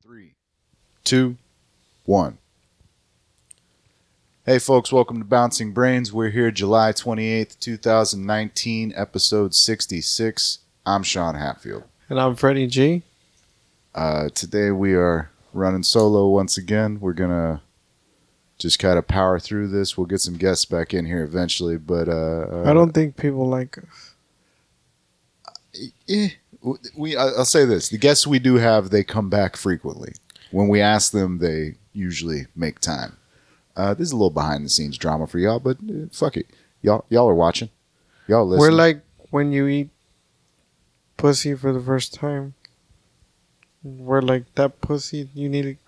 Three, two, one. Hey folks, welcome to Bouncing Brains. We're here July 28th, 2019, episode 66. I'm Sean Hatfield. And I'm Freddy G. Today we are running solo once again. We're going to just kind of power through this. We'll get some guests back in here eventually, but... I don't think people like us. I'll say this. The guests we do have, they come back frequently. When we ask them, they usually make time. This is a little behind-the-scenes drama for y'all, but fuck it. Y'all are watching. Y'all listen. We're like when you eat pussy for the first time. We're like, that pussy,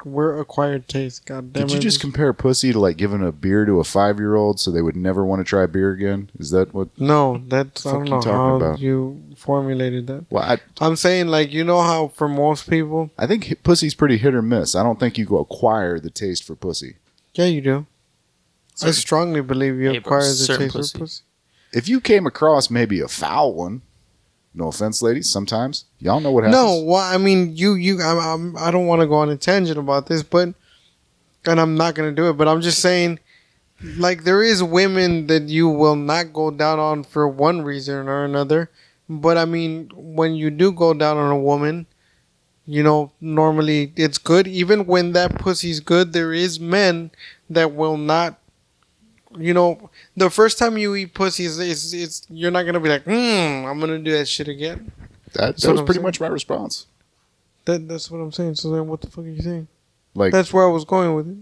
we're acquired taste, god damn it. Did you just compare pussy to like giving a beer to a 5-year-old so they would never want to try beer again? Is that what? No, that's, I don't know how about? You formulated that. Well, I'm saying, like, you know how for most people... I think pussy's pretty hit or miss. I don't think you go acquire the taste for pussy. Yeah, you do. I strongly believe you acquire the taste pussy. for pussy. If you came across maybe a foul one, no offense, ladies, sometimes y'all know what happens. No, well, I mean, I don't want to go on a tangent about this, but, and I'm not going to do it, but I'm just saying, like, there is women that you will not go down on for one reason or another, but I mean, when you do go down on a woman, you know, normally it's good. Even when that pussy's good, there is men that will not, you know, the first time you eat pussy, it's you're not going to be like, I'm going to do that shit again. That was pretty much my response. That's what I'm saying. So then what the fuck are you saying? Like, that's where I was going with it.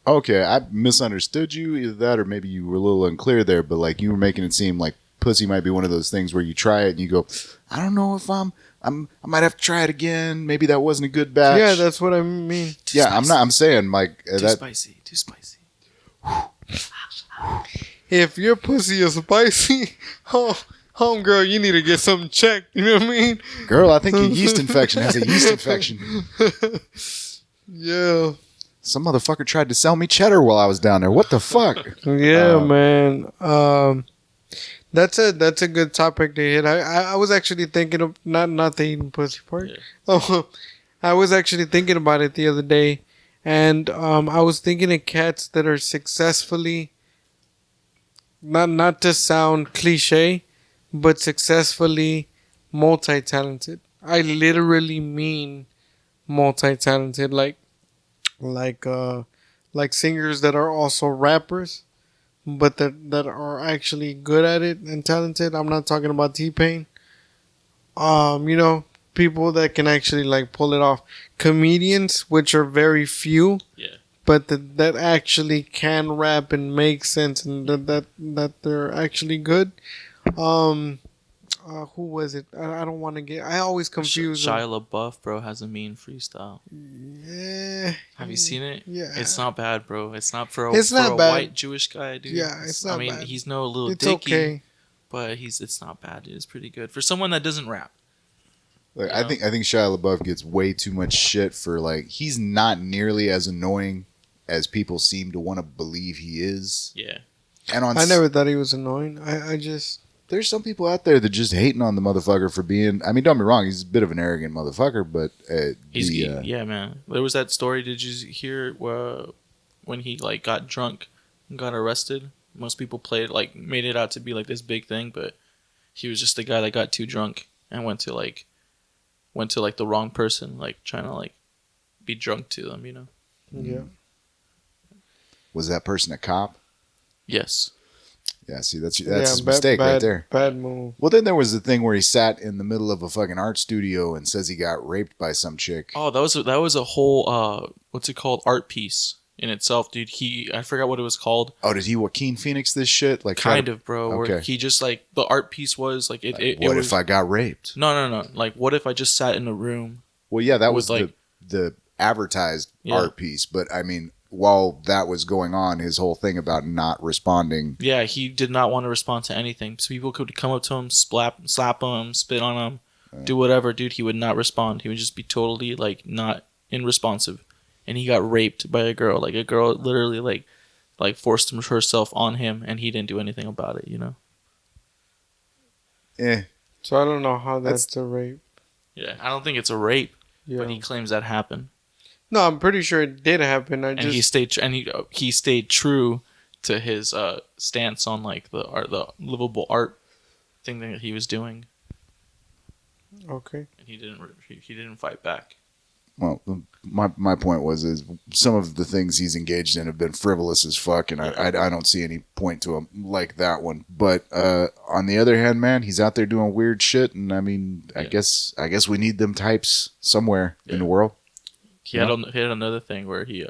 Okay, I misunderstood you, either that or maybe you were a little unclear there, but like you were making it seem like pussy might be one of those things where you try it and you go, I don't know if I might have to try it again. Maybe that wasn't a good batch. Yeah, that's what I mean. Too spicy. I'm saying like too spicy. If your pussy is spicy, homegirl, you need to get something checked. You know what I mean? Girl, I think your yeast infection has a yeast infection. Yeah. Some motherfucker tried to sell me cheddar while I was down there. What the fuck? Yeah, man. That's a good topic to hit. I was actually thinking of not the eating pussy part. Yeah. Oh, I was actually thinking about it the other day, and I was thinking of cats that are successfully, not to sound cliche, but successfully multi-talented. I literally mean multi-talented, like singers that are also rappers, but that are actually good at it and talented. I'm not talking about T-Pain. You know, people that can actually like pull it off. Comedians, which are very few. Yeah. But that actually can rap and make sense, and that they're actually good. Who was it? I don't want to get... I always confuse Shia LaBeouf, bro, has a mean freestyle. Yeah. Have you seen it? Yeah. It's not bad, bro. It's not for a bad. white Jewish guy, dude. Yeah, it's not bad. I mean, he's no little it's dicky, okay. but it's not bad, dude. It's pretty good. For someone that doesn't rap. Like, I think Shia LaBeouf gets way too much shit for, like, he's not nearly as annoying as people seem to want to believe he is. Yeah. And I never thought he was annoying. I just... There's some people out there that just hating on the motherfucker for being... I mean, don't get me wrong, he's a bit of an arrogant motherfucker, but... yeah, man. There was that story, did you hear when he, like, got drunk and got arrested? Most people made it out to be, like, this big thing, but he was just the guy that got too drunk and went to the wrong person, like, trying to, like, be drunk to them, you know? Yeah. Was that person a cop? Yes. Yeah, see, that's his mistake right there. Bad move. Well, then there was the thing where he sat in the middle of a fucking art studio and says he got raped by some chick. Oh, that was a whole what's it called, art piece in itself, dude. I forgot what it was called. Oh, did he Joaquin Phoenix this shit? Like kind of, bro. Okay. Where he just like the art piece was like it. What if I got raped? No. Like, what if I just sat in a room? Well, yeah, that was like the advertised art piece, but I mean, while that was going on, his whole thing about not responding. Yeah, he did not want to respond to anything. So people could come up to him, slap him, spit on him, do whatever, dude. He would not respond. He would just be totally like not unresponsive. And he got raped by a girl. Like a girl literally like forced herself on him, and he didn't do anything about it. You know. So I don't know how that's a rape. Yeah, I don't think it's a rape, but he claims that happened. No, I'm pretty sure it did happen. And he stayed true to his stance on like the livable art thing that he was doing. Okay. And he didn't fight back. Well, my point is some of the things he's engaged in have been frivolous as fuck, and I don't see any point to him like that one. But on the other hand, man, he's out there doing weird shit, and I mean, I guess we need them types somewhere in the world. He had another thing where he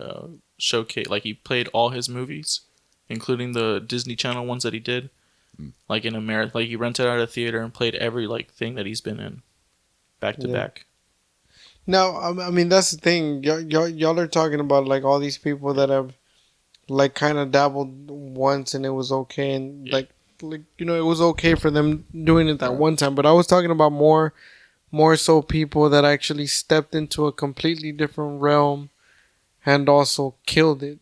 showcased, like he played all his movies, including the Disney Channel ones that he did, like in America. Like he rented out a theater and played every like thing that he's been in, back to back. No, I mean that's the thing. Y'all are talking about like all these people that have like kind of dabbled once and it was okay, and like it was okay for them doing it that one time. But I was talking about more so people that actually stepped into a completely different realm and also killed it.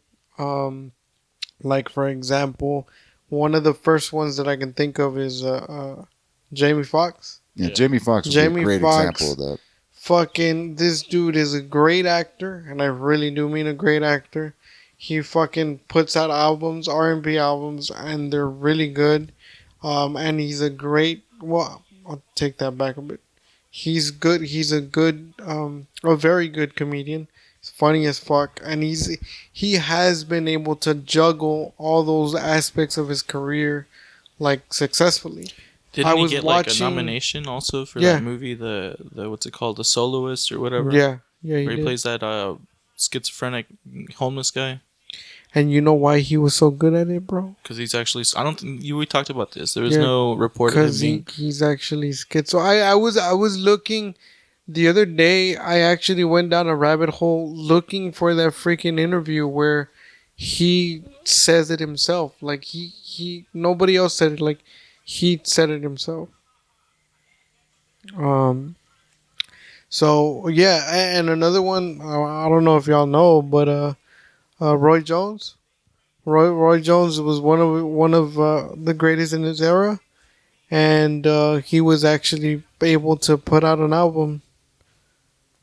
Like for example, one of the first ones that I can think of is Jamie Foxx. Yeah, Jamie Foxx would be a great example of that. Fucking, this dude is a great actor, and I really do mean a great actor. He fucking puts out albums, R&B albums, and they're really good. And he's a great, well, I'll take that back a bit. He's good. He's a very good comedian. He's funny as fuck, and he has been able to juggle all those aspects of his career, like, successfully. Didn't he get like a nomination also for that movie, the what's it called, The Soloist or whatever? Yeah, where he plays that schizophrenic homeless guy. And you know why he was so good at it, bro? Because he's actually, I don't think we talked about this. There was no report of him being. He's actually schizo. I was looking the other day. I actually went down a rabbit hole looking for that freaking interview where he says it himself. Like he nobody else said it. Like. He said it himself. So yeah, and another one, I don't know if y'all know, but Roy Jones. Roy Jones was one of the greatest in his era, and he was actually able to put out an album,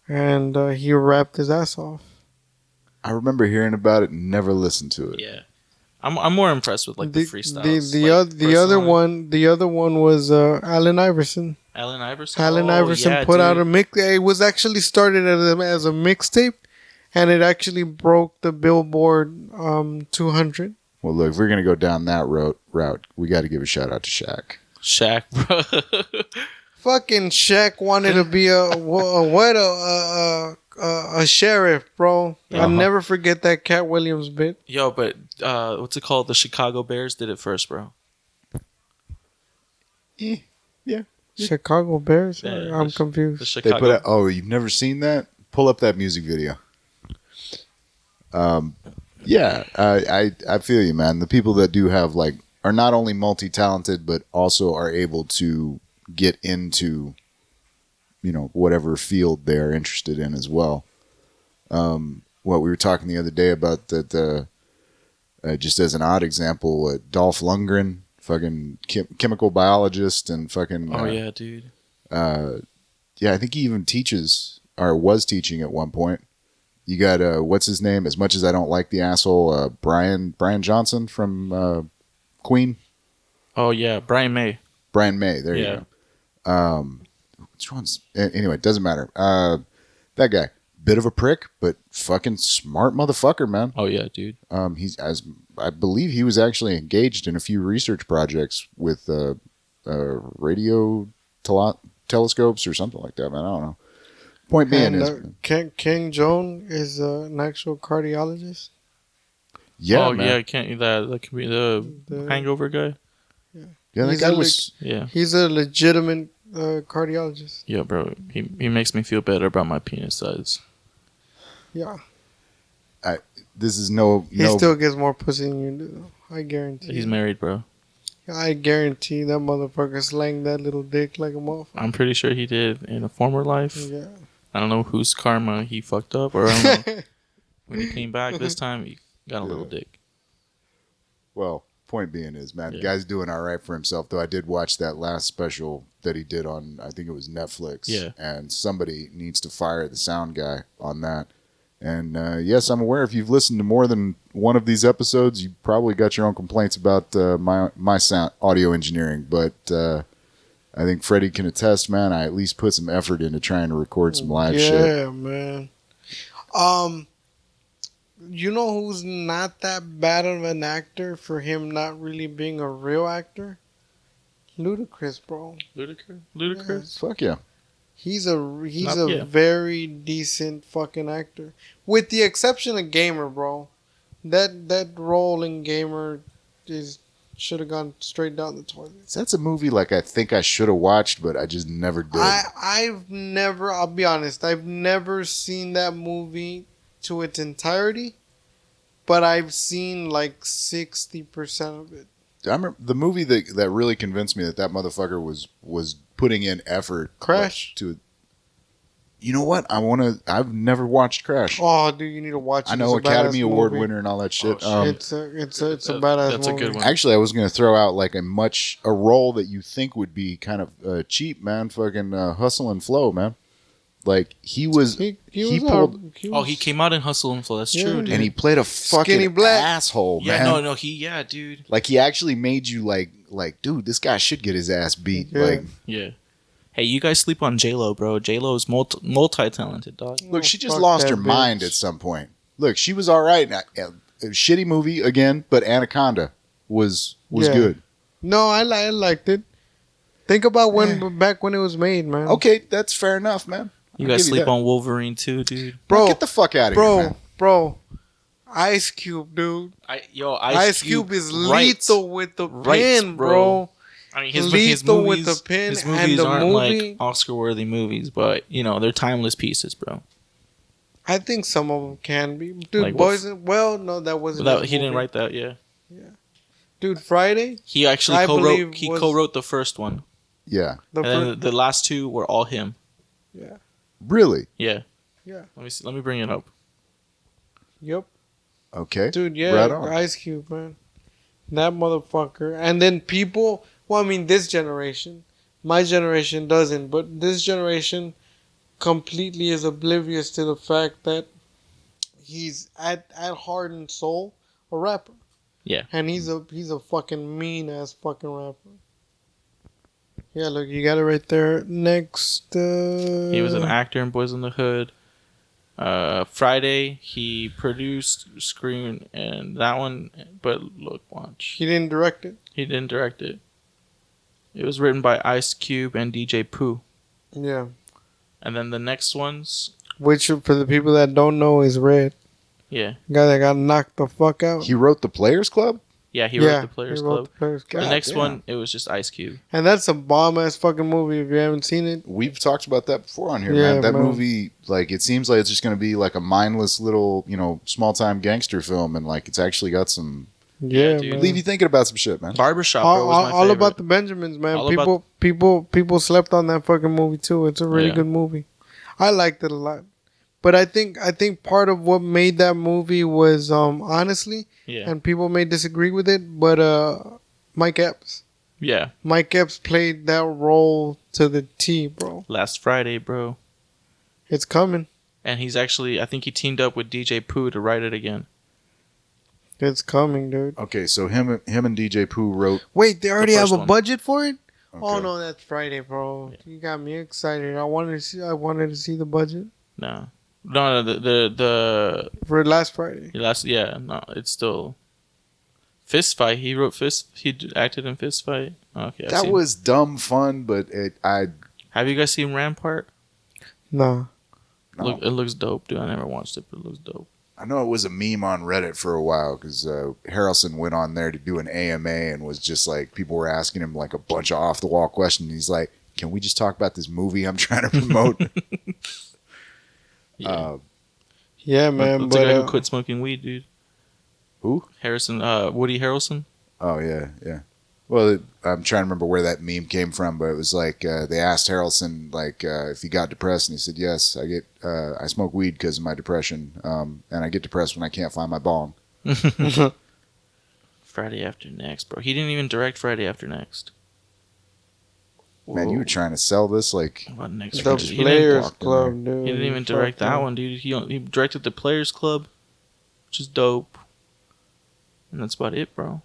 and he rapped his ass off. I remember hearing about it and never listened to it. Yeah. I'm more impressed with like the freestyles. The other one was Allen Iverson. Allen Iverson. Allen Iverson put out a mix. It was actually started as a mixtape, and it actually broke the Billboard 200. Well, look, if we're gonna go down that route, we got to give a shout out to Shaq. Shaq, bro. Fucking Shaq wanted to be a sheriff, bro. I'll never forget that Cat Williams bit. Yo, but what's it called? The Chicago Bears did it first, bro. Yeah. Chicago Bears? Yeah, I'm confused. The Chicago. They put out, oh, you've never seen that? Pull up that music video. Yeah, I feel you, man. The people that do have like are not only multi-talented but also are able to get into whatever field they're interested in as well. What we were talking the other day about that, just as an odd example, Dolph Lundgren, fucking chemical biologist and fucking. Oh yeah, dude. Yeah, I think he even teaches or was teaching at one point. You got what's his name? As much as I don't like the asshole, Brian Johnson from Queen. Oh yeah, Brian May. There you go. Which one's anyway? It doesn't matter. That guy, bit of a prick, but fucking smart motherfucker, man. Oh yeah, dude. I believe he was actually engaged in a few research projects with radio telescopes or something like that, man. I don't know. Point being is, King Joan is an actual cardiologist. Yeah, oh man. yeah, can't that could be the Hangover guy. Yeah, that guy was. Yeah, he's a legitimate cardiologist. Yeah, bro. He makes me feel better about my penis size. Yeah. This is no. He still gets more pussy than you do. I guarantee. He's married, bro. I guarantee that motherfucker slanged that little dick like a motherfucker. I'm pretty sure he did in a former life. Yeah. I don't know whose karma he fucked up, or I don't know. When he came back this time, he got a little dick. Well, point being is, man, the guy's doing all right for himself. Though I did watch that last special that he did on, I think it was Netflix. Yeah. And somebody needs to fire the sound guy on that. And yes, I'm aware if you've listened to more than one of these episodes, you probably got your own complaints about my sound audio engineering. But I think Freddy can attest, man. I at least put some effort into trying to record some live shit. Yeah, man. You know who's not that bad of an actor for him not really being a real actor? Ludacris, bro. Ludacris. Fuck yeah. He's a very decent fucking actor, with the exception of Gamer, bro. That role in Gamer should have gone straight down the toilet. That's a movie like I think I should have watched, but I just never did. I'll be honest, I've never seen that movie to its entirety, but I've seen like 60% of it. I remember the movie that really convinced me that motherfucker was putting in effort. Crash? You know what? I've never watched Crash. Oh, dude, you need to watch it. I know, It's a Academy badass Award movie. winner and all that shit. It's a badass That's a movie. good one. Actually, I was going to throw out like a role that you think would be kind of cheap, man. Fucking Hustle and Flow, man. Like he He came out in Hustle and Flow. That's Yeah. true, dude. and he played a Skinny fucking black. asshole, yeah, man. no, dude. Like he actually made you like, dude, this guy should get his ass beat. Yeah. Like, Yeah. Hey, you guys sleep on J-Lo, bro. J-Lo is multi-talented, dog. look, she just Fuck lost that her mind bitch. at some point. Look, she was all right. A shitty movie again, but Anaconda was Yeah. good. No, I liked it. Think about back when it was made, man. Okay, that's fair enough, man. You I'll guys give sleep that. on Wolverine too, dude. Bro, Get the fuck out of here, man. bro. Ice Cube, dude. Ice Cube is writes. lethal with the Writes, pen, bro. bro. I mean, his Lethal movies, with the pen his and movies the aren't movie. like Oscar-worthy movies, but you know they're timeless pieces, bro. I think some of them can be, dude. Like what? Boys, well, no, that wasn't. Without, his he didn't movie. write that, yeah. Dude, Friday. He actually I co-wrote. believe He was- co-wrote the first one, Yeah. The and then the last two were all him. yeah. Really? Yeah. Yeah. Let me see. Let me bring it up. Yep. Okay. Dude, yeah, Right on. Ice Cube, man. That motherfucker. And then people, well, I mean, this generation, my generation doesn't, but this generation completely is oblivious to the fact that he's at heart and soul a rapper. Yeah. And he's a fucking mean ass fucking rapper. Yeah, look, you got it right there. Next, He was an actor in Boys in the Hood. Friday, he produced, screened, and that one. But look, watch. He didn't direct it. He didn't direct it. It was written by Ice Cube and DJ Pooh. Yeah. And then the next ones, Which, for the people that don't know, is Red. yeah, Guy that got knocked the fuck out. He wrote The Players Club? he wrote the Players he wrote Club. The Players Club. The God next damn. one, it was just Ice Cube. And that's a bomb ass fucking movie if you haven't seen it. We've talked about that before on here, Yeah, man. That man. movie, like, it seems like it's just going to be like a mindless little, small time gangster film, and like it's actually got some Yeah, dude. man. leave you thinking about some shit, man. Barbershop, bro, was my all favorite. about the Benjamins, man. All People slept on that fucking movie too. It's a really Yeah. good movie. I liked it a lot. But I think part of what made that movie was honestly, Yeah, and people may disagree with it, but Mike Epps. yeah. Mike Epps played that role to the T, bro. Last Friday, bro. It's coming. And he's actually, I think he teamed up with DJ Pooh to write it again. It's coming, dude. Okay, so him and DJ Pooh wrote. Wait, they already have first a one. budget for it? Oh Okay. no, that's Friday, bro. You got me excited. I wanted to see the budget No, the for last Friday. last, yeah, no, it's still Fist Fight. He wrote acted in Fist Fight. Okay, I've That seen- was dumb fun, but Have you guys seen Rampart? Nah. no. Look, it looks dope, dude. I never watched it, but it looks dope. I know it was a meme on Reddit for a while because Harrelson went on there to do an AMA and was just like, people were asking him like a bunch of off the wall questions. He's like, "Can we just talk about this movie I'm trying to promote?" Yeah, Yeah, man. That's the guy But who quit smoking weed, dude. Who? Harrison, Woody Harrelson. Oh yeah, yeah. Well, I'm trying to remember where that meme came from, but it was like they asked Harrelson like if he got depressed, and he said, "Yes, I smoke weed because of my depression, and I get depressed when I can't find my bong." Friday After Next, bro. He didn't even direct Friday After Next. Man, you were trying to sell this like What next? The He Players walk in Club, dude. didn't even direct that one, dude. He directed the Players Club, which is dope. And that's about it, bro.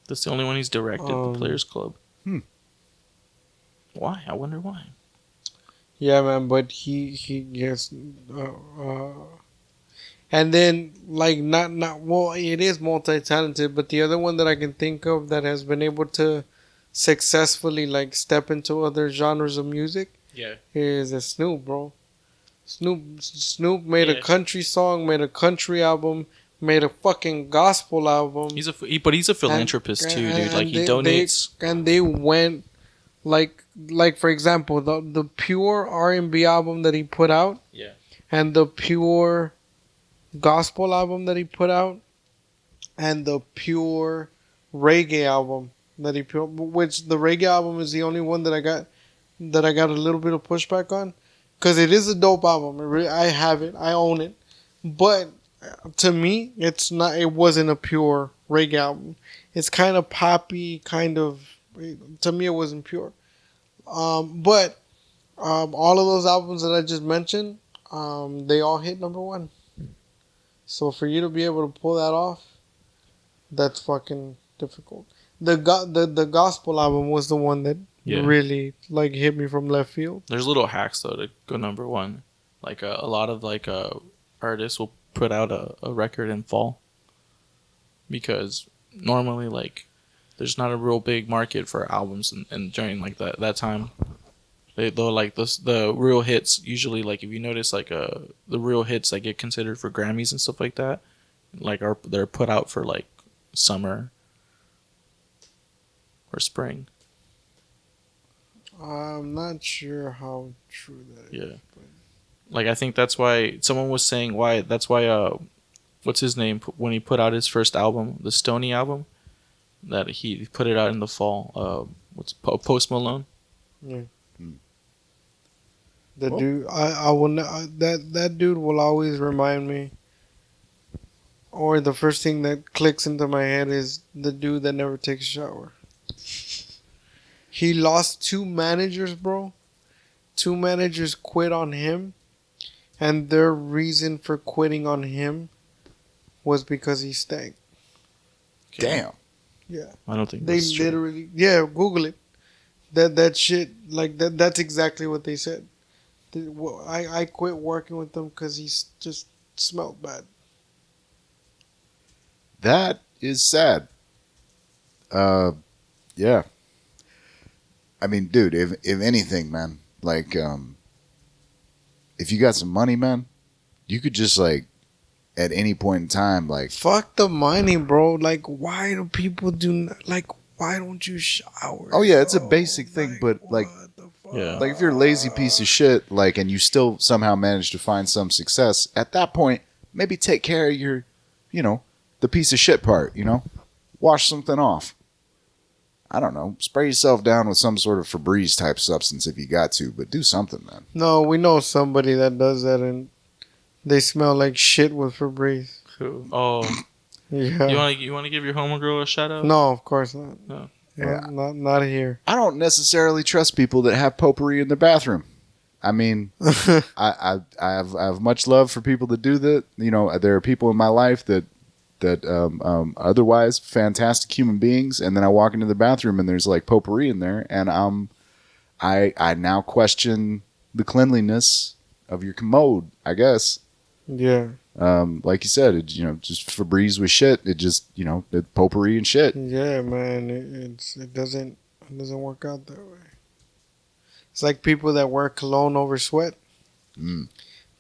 That's the only one he's directed, the Players Club. Why? I wonder why. Yeah, man, but he gets and then like not well, it is multi-talented, but the other one that I can think of that has been able to successfully like step into other genres of music is a Snoop, bro. Snoop made a country song, made a country album, made a fucking gospel album. But he's a philanthropist too, dude. Like he donates. And they went like for example, the pure R&B album that he put out, and the pure gospel album that he put out, and the pure reggae album that he put, which the reggae album is the only one that I got a little bit of pushback on, because it is a dope album. I have it, I own it, but to me, it wasn't a pure reggae album. It's kind of poppy, to me, it wasn't pure. But all of those albums that I just mentioned, they all hit number one. So for you to be able to pull that off, that's fucking difficult. The gospel album was the one that really like hit me from left field. There's little hacks though to go number one. Like a lot of like artists will put out a record in fall, because normally like there's not a real big market for albums and during like that time. They'll like the real hits usually, like if you notice like the real hits that get considered for Grammys and stuff like that, like they're put out for like summer or spring. I'm not sure how true that is. Yeah. Like I think that's why someone was saying what's his name, when he put out his first album, the Stoney album, that he put it out in the fall. Post Malone? Yeah. The dude, I will that dude will always remind me, or the first thing that clicks into my head is the dude that never takes a shower. He lost 2 managers, bro. 2 managers quit on him, and their reason for quitting on him was because he stank. Damn. Yeah. I don't think they that's true. literally. Yeah, Google it. That shit, like that. That's exactly what they said. I quit working with them because he just smelled bad. That is sad. Yeah. I mean, dude, if anything, man, like, if you got some money, man, you could just like, at any point in time, like, fuck the money, bro. Like, why do people why don't you shower? Oh yeah, it's a basic thing, but like, yeah, like if you're a lazy piece of shit, like, and you still somehow manage to find some success, at that point, maybe take care of your, the piece of shit part, wash something off. I don't know, spray yourself down with some sort of Febreze type substance if you got to, but do something, man. No, we know somebody that does that, and they smell like shit with Febreze. Who? Oh, yeah. You want to give your homegirl a shout out? No, of course not. No. Yeah. Not here. I don't necessarily trust people that have potpourri in their bathroom. I mean, I have much love for people that do that. There are people in my life that otherwise fantastic human beings, and then I walk into the bathroom and there's like potpourri in there, and I now question the cleanliness of your commode, I guess. Yeah. Like you said, just Febreze with shit. It just, it potpourri and shit. Yeah, man. It doesn't work out that way. It's like people that wear cologne over sweat.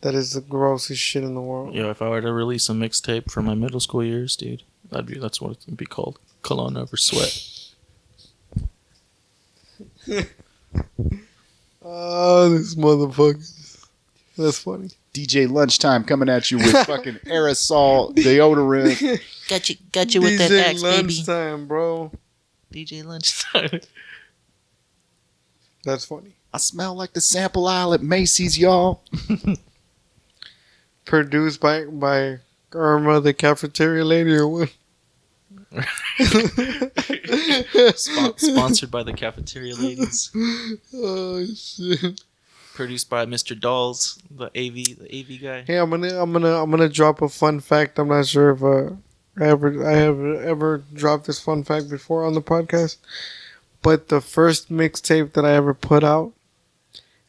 That is the grossest shit in the world. Yeah, if I were to release a mixtape from my middle school years, dude, that's what it would be called. Cologne over sweat. Oh, this motherfucker. That's funny. DJ Lunchtime coming at you with fucking aerosol deodorant. Got you with that axe, baby. Lunchtime, bro. DJ Lunchtime. That's funny. I smell like the sample aisle at Macy's, y'all. Produced by Irma, the cafeteria lady, or what? Sponsored by the cafeteria ladies. Oh shit. Produced by Mr. Dolls, the AV guy. Hey, I'm gonna drop a fun fact. I'm not sure if I have ever dropped this fun fact before on the podcast, but the first mixtape that I ever put out,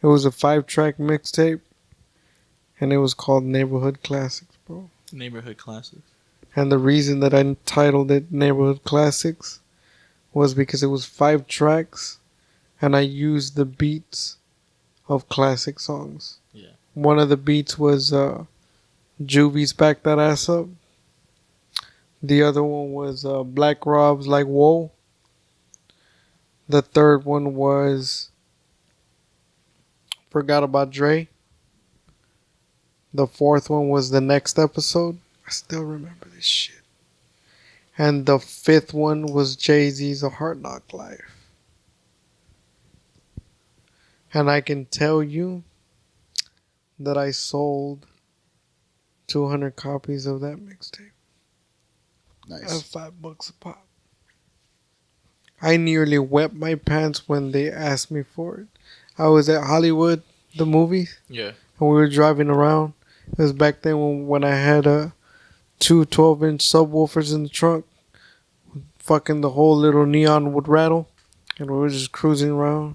it was a 5-track mixtape, and it was called Neighborhood Classics, bro. Neighborhood Classics. And the reason that I titled it Neighborhood Classics was because it was 5 tracks, and I used the beats of classic songs. Yeah. One of the beats was Juvie's Back That Ass Up. The other one was Black Rob's Like Whoa. The third one was Forgot About Dre. The fourth one was The Next Episode. I still remember this shit. And the fifth one was Jay-Z's A Hard Knock Life. And I can tell you that I sold 200 copies of that mixtape. Nice. At $5 a pop. I nearly wet my pants when they asked me for it. I was at Hollywood, the movie, Yeah. and we were driving around. It was back then when I had two 12-inch subwoofers in the trunk. Fucking the whole little neon would rattle. And we were just cruising around.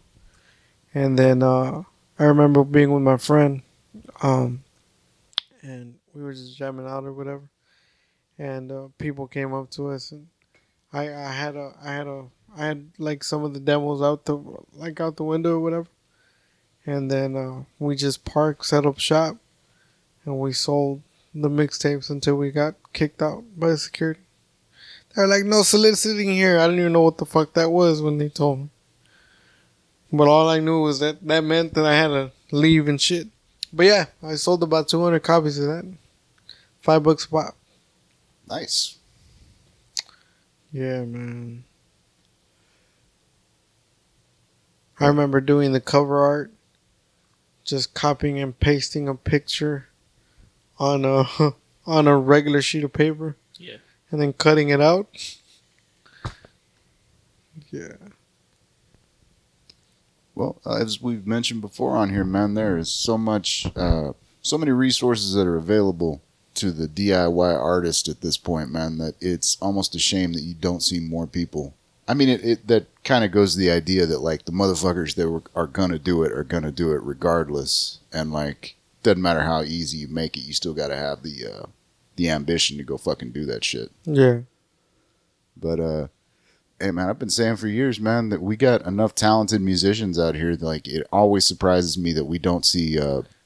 And then I remember being with my friend, and we were just jamming out or whatever. And people came up to us, and I had like some of the demos out the window or whatever. And then we just parked, set up shop, and we sold the mixtapes until we got kicked out by the security. They're like, no soliciting here. I didn't even know what the fuck that was when they told me. But all I knew was that meant that I had to leave and shit. But yeah, I sold about 200 copies of that. $5 a pop. Nice. Yeah, man. I remember doing the cover art, just copying and pasting a picture on a on a regular sheet of paper. Yeah. And then cutting it out. Yeah. Well, as we've mentioned before on here, man, there is so much, so many resources that are available to the DIY artist at this point, man, that it's almost a shame that you don't see more people. I mean, it that kind of goes to the idea that, like, the motherfuckers that are going to do it regardless. And, like, doesn't matter how easy you make it, you still got to have the ambition to go fucking do that shit. Yeah. But, hey, man, I've been saying for years, man, that we got enough talented musicians out here. Like, it always surprises me that we don't see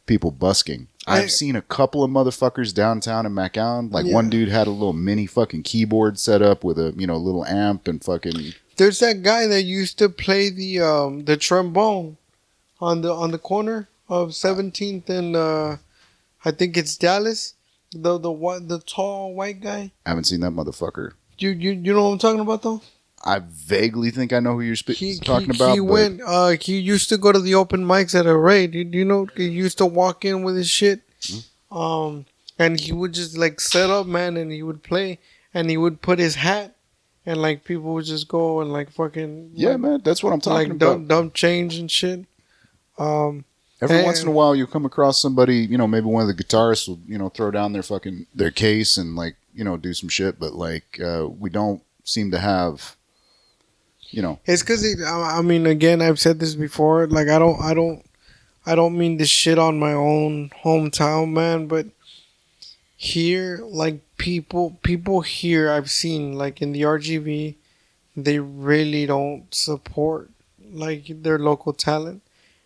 people busking. I've seen a couple of motherfuckers downtown in McAllen. Like, one dude had a little mini fucking keyboard set up with a, little amp and fucking... There's that guy that used to play the trombone on the corner of 17th and I think it's Dallas. The tall white guy. I haven't seen that motherfucker. You know what I'm talking about though? I vaguely think I know who you're talking about. He used to go to the open mics at a raid. You know, he used to walk in with his shit. Mm-hmm. And he would just like set up, man, and he would play, and he would put his hat, and like people would just go and like fucking man, that's what I'm talking about. Dump change and shit. Every once in a while, you'll come across somebody, maybe one of the guitarists will, throw down their case and like, do some shit, but like we don't seem to have. It's because I mean, again, I've said this before. Like, I don't mean to shit on my own hometown, man. But here, like people here, I've seen like in the RGV, they really don't support like their local talent.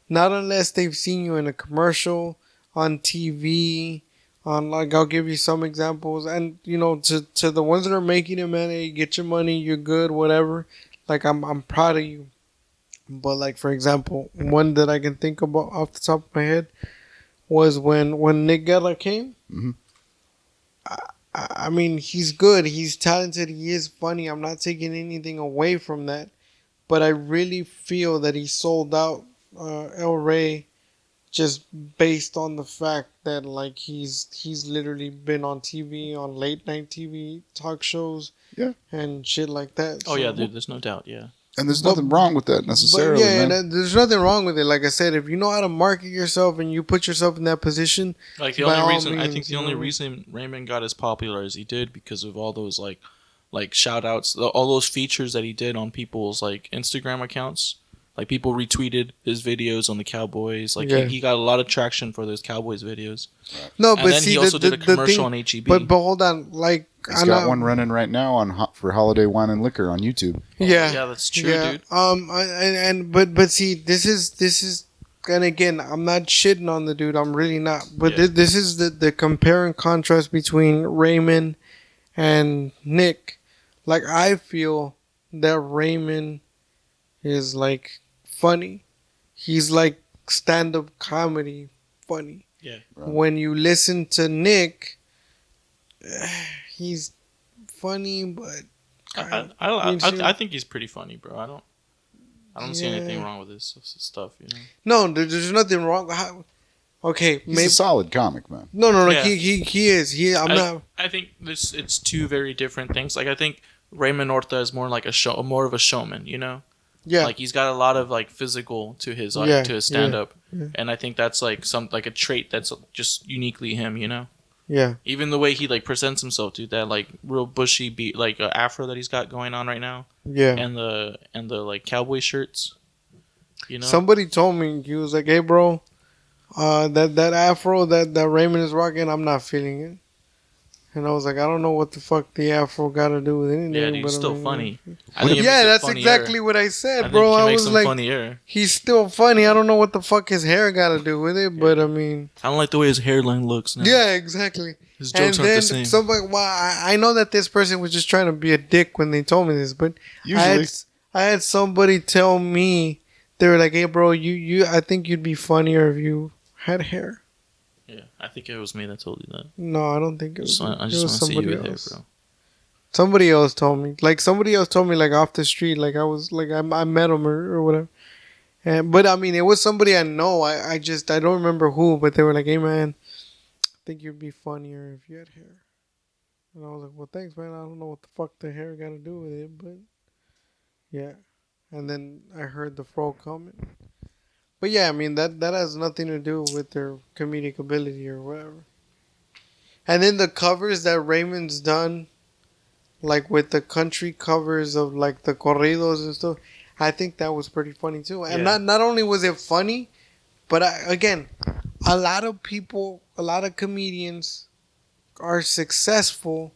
Not unless they've seen you in a commercial, on TV, on like I'll give you some examples, and to the ones that are making it, man, hey, get your money, you're good, whatever. Like, I'm proud of you. But, like, for example, one that I can think about off the top of my head was when Nick Geller came. Mm-hmm. I mean, he's good. He's talented. He is funny. I'm not taking anything away from that. But I really feel that he sold out El Rey just based on the fact that like he's literally been on TV, on late night TV talk shows, Yeah. and shit like that. Oh yeah, dude. There's no doubt. Yeah. And there's But- nothing wrong with that But necessarily, yeah, man. and there's nothing wrong with it. Like I said, if you know how to market yourself and you put yourself in that position, Like the by all only reason I think means, the you only know. reason Raymond got as popular as he did because of all those like shout outs, all those features that he did on people's like Instagram accounts. Like people retweeted his videos on the Cowboys. Like Yeah. he got a lot of traction for those Cowboys videos. no. And But then see, he also did a the commercial thing, on HEB. but hold on, like He's got one running right now on for Holiday Wine and Liquor on YouTube. Yeah, that's true, dude. But see, this is, and again, I'm not shitting on the dude. I'm really not. But Yeah. this is the compare and contrast between Raymond and Nick. Like I feel that Raymond is like funny. He's like stand-up comedy funny. Yeah. Right. When you listen to Nick, he's funny, but I think he's pretty funny, bro. I don't see anything Yeah. wrong with this stuff, you know. no, there's nothing wrong. Okay, He's maybe a solid comic, man. no. Yeah. He is. I think it's two very different things. Like I think Raymond Orta is more like more of a showman, you know. Yeah, Like he's got a lot of like physical to his stand up, yeah. and I think that's like a trait that's just uniquely him, you know. yeah, Even the way he like presents himself, dude, that like real bushy beat like afro that he's got going on right now, yeah. and the like cowboy shirts, you know. Somebody told me, he was like, "Hey, bro, that afro that Raymond is rocking, I'm not feeling it." And I was like, I don't know what the fuck the afro got to do with anything. Yeah, dude, he's but I still mean, funny. I think it makes Yeah, it that's funnier. exactly what I said, I think bro. he I makes was him like, funnier. he's still funny. I don't know what the fuck his hair got to do with it, but I mean, I don't like the way his hairline looks now. yeah, exactly. His And jokes aren't then the same. somebody, well, I know that this person was just trying to be a dick when they told me this, but Usually, I had somebody tell me, they were like, "Hey, bro, I think you'd be funnier if you had hair." Yeah, I think it was me that told you that. No, I don't think it was. I it just was want to see you somebody with hair, else. bro. Somebody else told me. Like somebody else told me, like off the street. Like I was, like I met him or whatever. But I mean, it was somebody I know. I don't remember who, but they were like, "Hey, man, I think you'd be funnier if you had hair." And I was like, "Well, thanks, man. I don't know what the fuck the hair got to do with it, but yeah." And then I heard the fro comment. But yeah, I mean that has nothing to do with their comedic ability or whatever. And then the covers that Raymond's done, like with the country covers of like the corridos and stuff, I think that was pretty funny too. And Yeah. not only was it funny, but again, a lot of people, a lot of comedians are successful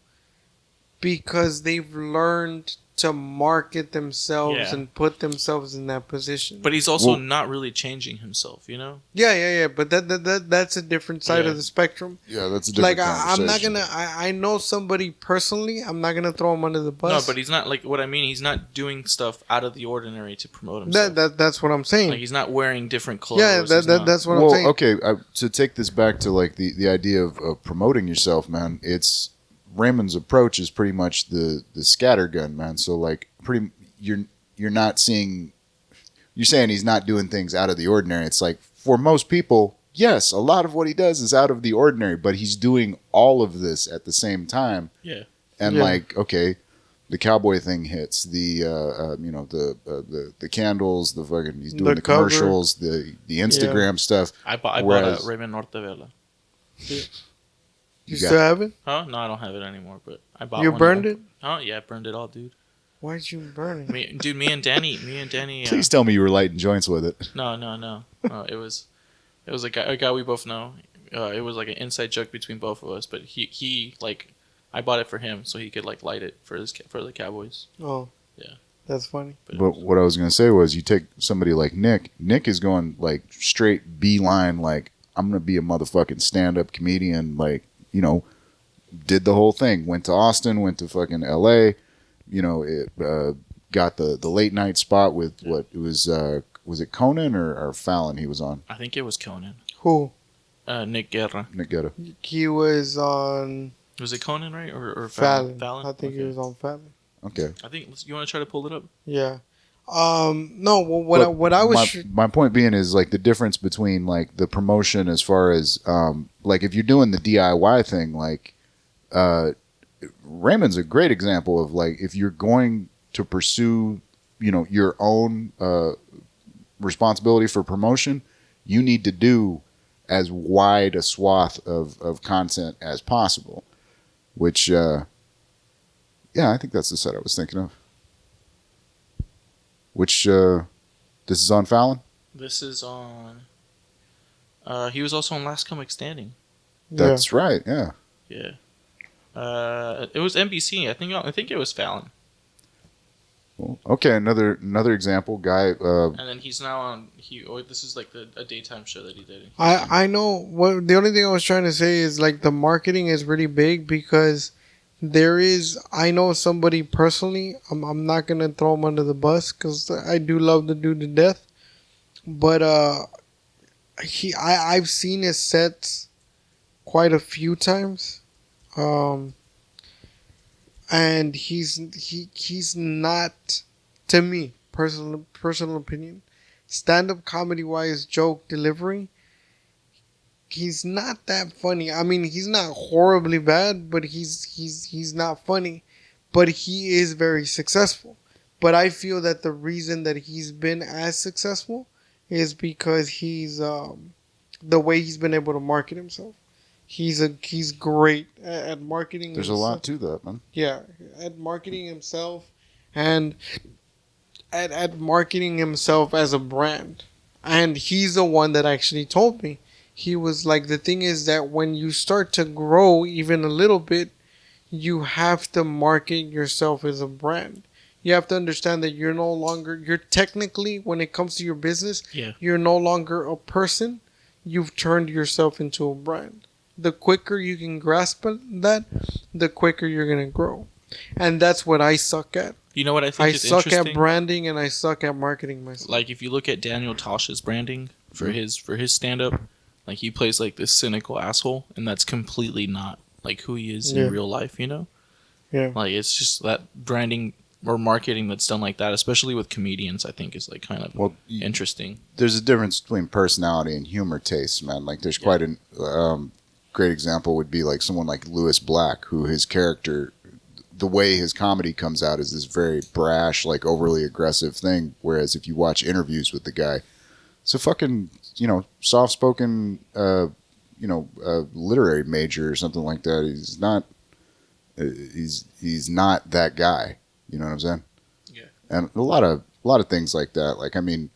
because they've learned to market themselves Yeah. and put themselves in that position. But he's also Well- not really changing himself, you know. Yeah. But that's a different side Yeah. of the spectrum. yeah, that's a different Like I'm not conversation. gonna. I know somebody personally. I'm not gonna throw him under the bus. No, but he's not like what I mean. He's not doing stuff out of the ordinary to promote himself. that's what I'm saying. Like he's not wearing different clothes. Yeah, he's not- that's what I'm Well, saying. okay, to take this back to like the idea of promoting yourself, man. It's Raymond's approach is pretty much the scattergun, man. So like, you're not seeing. You're saying he's not doing things out of the ordinary. It's like for most people, yes, a lot of what he does is out of the ordinary, but he's doing all of this at the same time. Yeah. And Yeah. like, okay, the cowboy thing hits the the candles, the fucking he's doing The the cover. commercials, the Instagram stuff. I bought Whereas- a Raymond Nortevela. You got- still have it? Huh? No, I don't have it anymore. But I bought. You one burned of it? them. Oh yeah, I burned it all, dude. Why'd you burn it? Me and Danny. Please tell me you were lighting joints with it. No. It was a guy we both know. It was like an inside joke between both of us. But he like, I bought it for him so he could like light it for the Cowboys. Oh, Yeah. that's funny. But what I was gonna say was, you take somebody like Nick. Nick is going like straight beeline. Like, I'm gonna be a motherfucking stand-up comedian. Like, you know, did the whole thing. Went to Austin. Went to fucking L.A. You know, it got the late night spot with what it was. Was it Conan or Fallon he was on? I think it was Conan. Who? Nick Guerra. Nick Ghetto. He was on Was it Conan, right? Or Fallon. Fallon? I think he Okay. was on Fallon. Okay. I think you want to try to pull it up. Yeah. No. What I was my point being is like the difference between like the promotion as far as like if you're doing the DIY thing, like Raymond's a great example of like if you're going to pursue, you know, your own responsibility for promotion, you need to do as wide a swath of content as possible. Which, yeah, I think that's the set I was thinking of. Which, this is on Fallon? This is on. He was also on Last Comic Standing. That's right, yeah. Yeah. It was NBC. I think it was Fallon. Well, okay, another example, guy. And then he's now on. This is like a daytime show that he did. I know what the only thing I was trying to say is like the marketing is really big because I know somebody personally. I'm not gonna throw him under the bus because I do love the dude to death, but I've seen his sets quite a few times, and he's not, to me, personal opinion, stand-up comedy wise, joke delivery, he's not that funny. I mean, he's not horribly bad, but he's not funny, but he is very successful. But I feel that the reason that he's been as successful is because he's the way he's been able to market himself. He's great at marketing. There's himself. A lot to that, man. Yeah, at marketing himself and at marketing himself as a brand. And he's the one that actually told me. He was like, the thing is that when you start to grow even a little bit, you have to market yourself as a brand. You have to understand that you're technically, when it comes to your business, you're no longer a person. You've turned yourself into a brand. The quicker you can grasp that, the quicker you're going to grow. And that's what I suck at. You know what I think is interesting? I suck at branding and I suck at marketing myself. Like if you look at Daniel Tosh's branding for his stand-up, like he plays like this cynical asshole, and that's completely not like who he is in real life, you know? Yeah. Like it's just that branding or marketing that's done like that, especially with comedians, I think is like kind of interesting. There's a difference between personality and humor taste, man. Like there's quite an great example would be like someone like Lewis Black, who his character, the way his comedy comes out is this very brash, like overly aggressive thing. Whereas if you watch interviews with the guy, it's a fucking, soft-spoken, literary major or something like that. He's not that guy. You know what I'm saying? Yeah. And a lot of things like that. Like, I mean,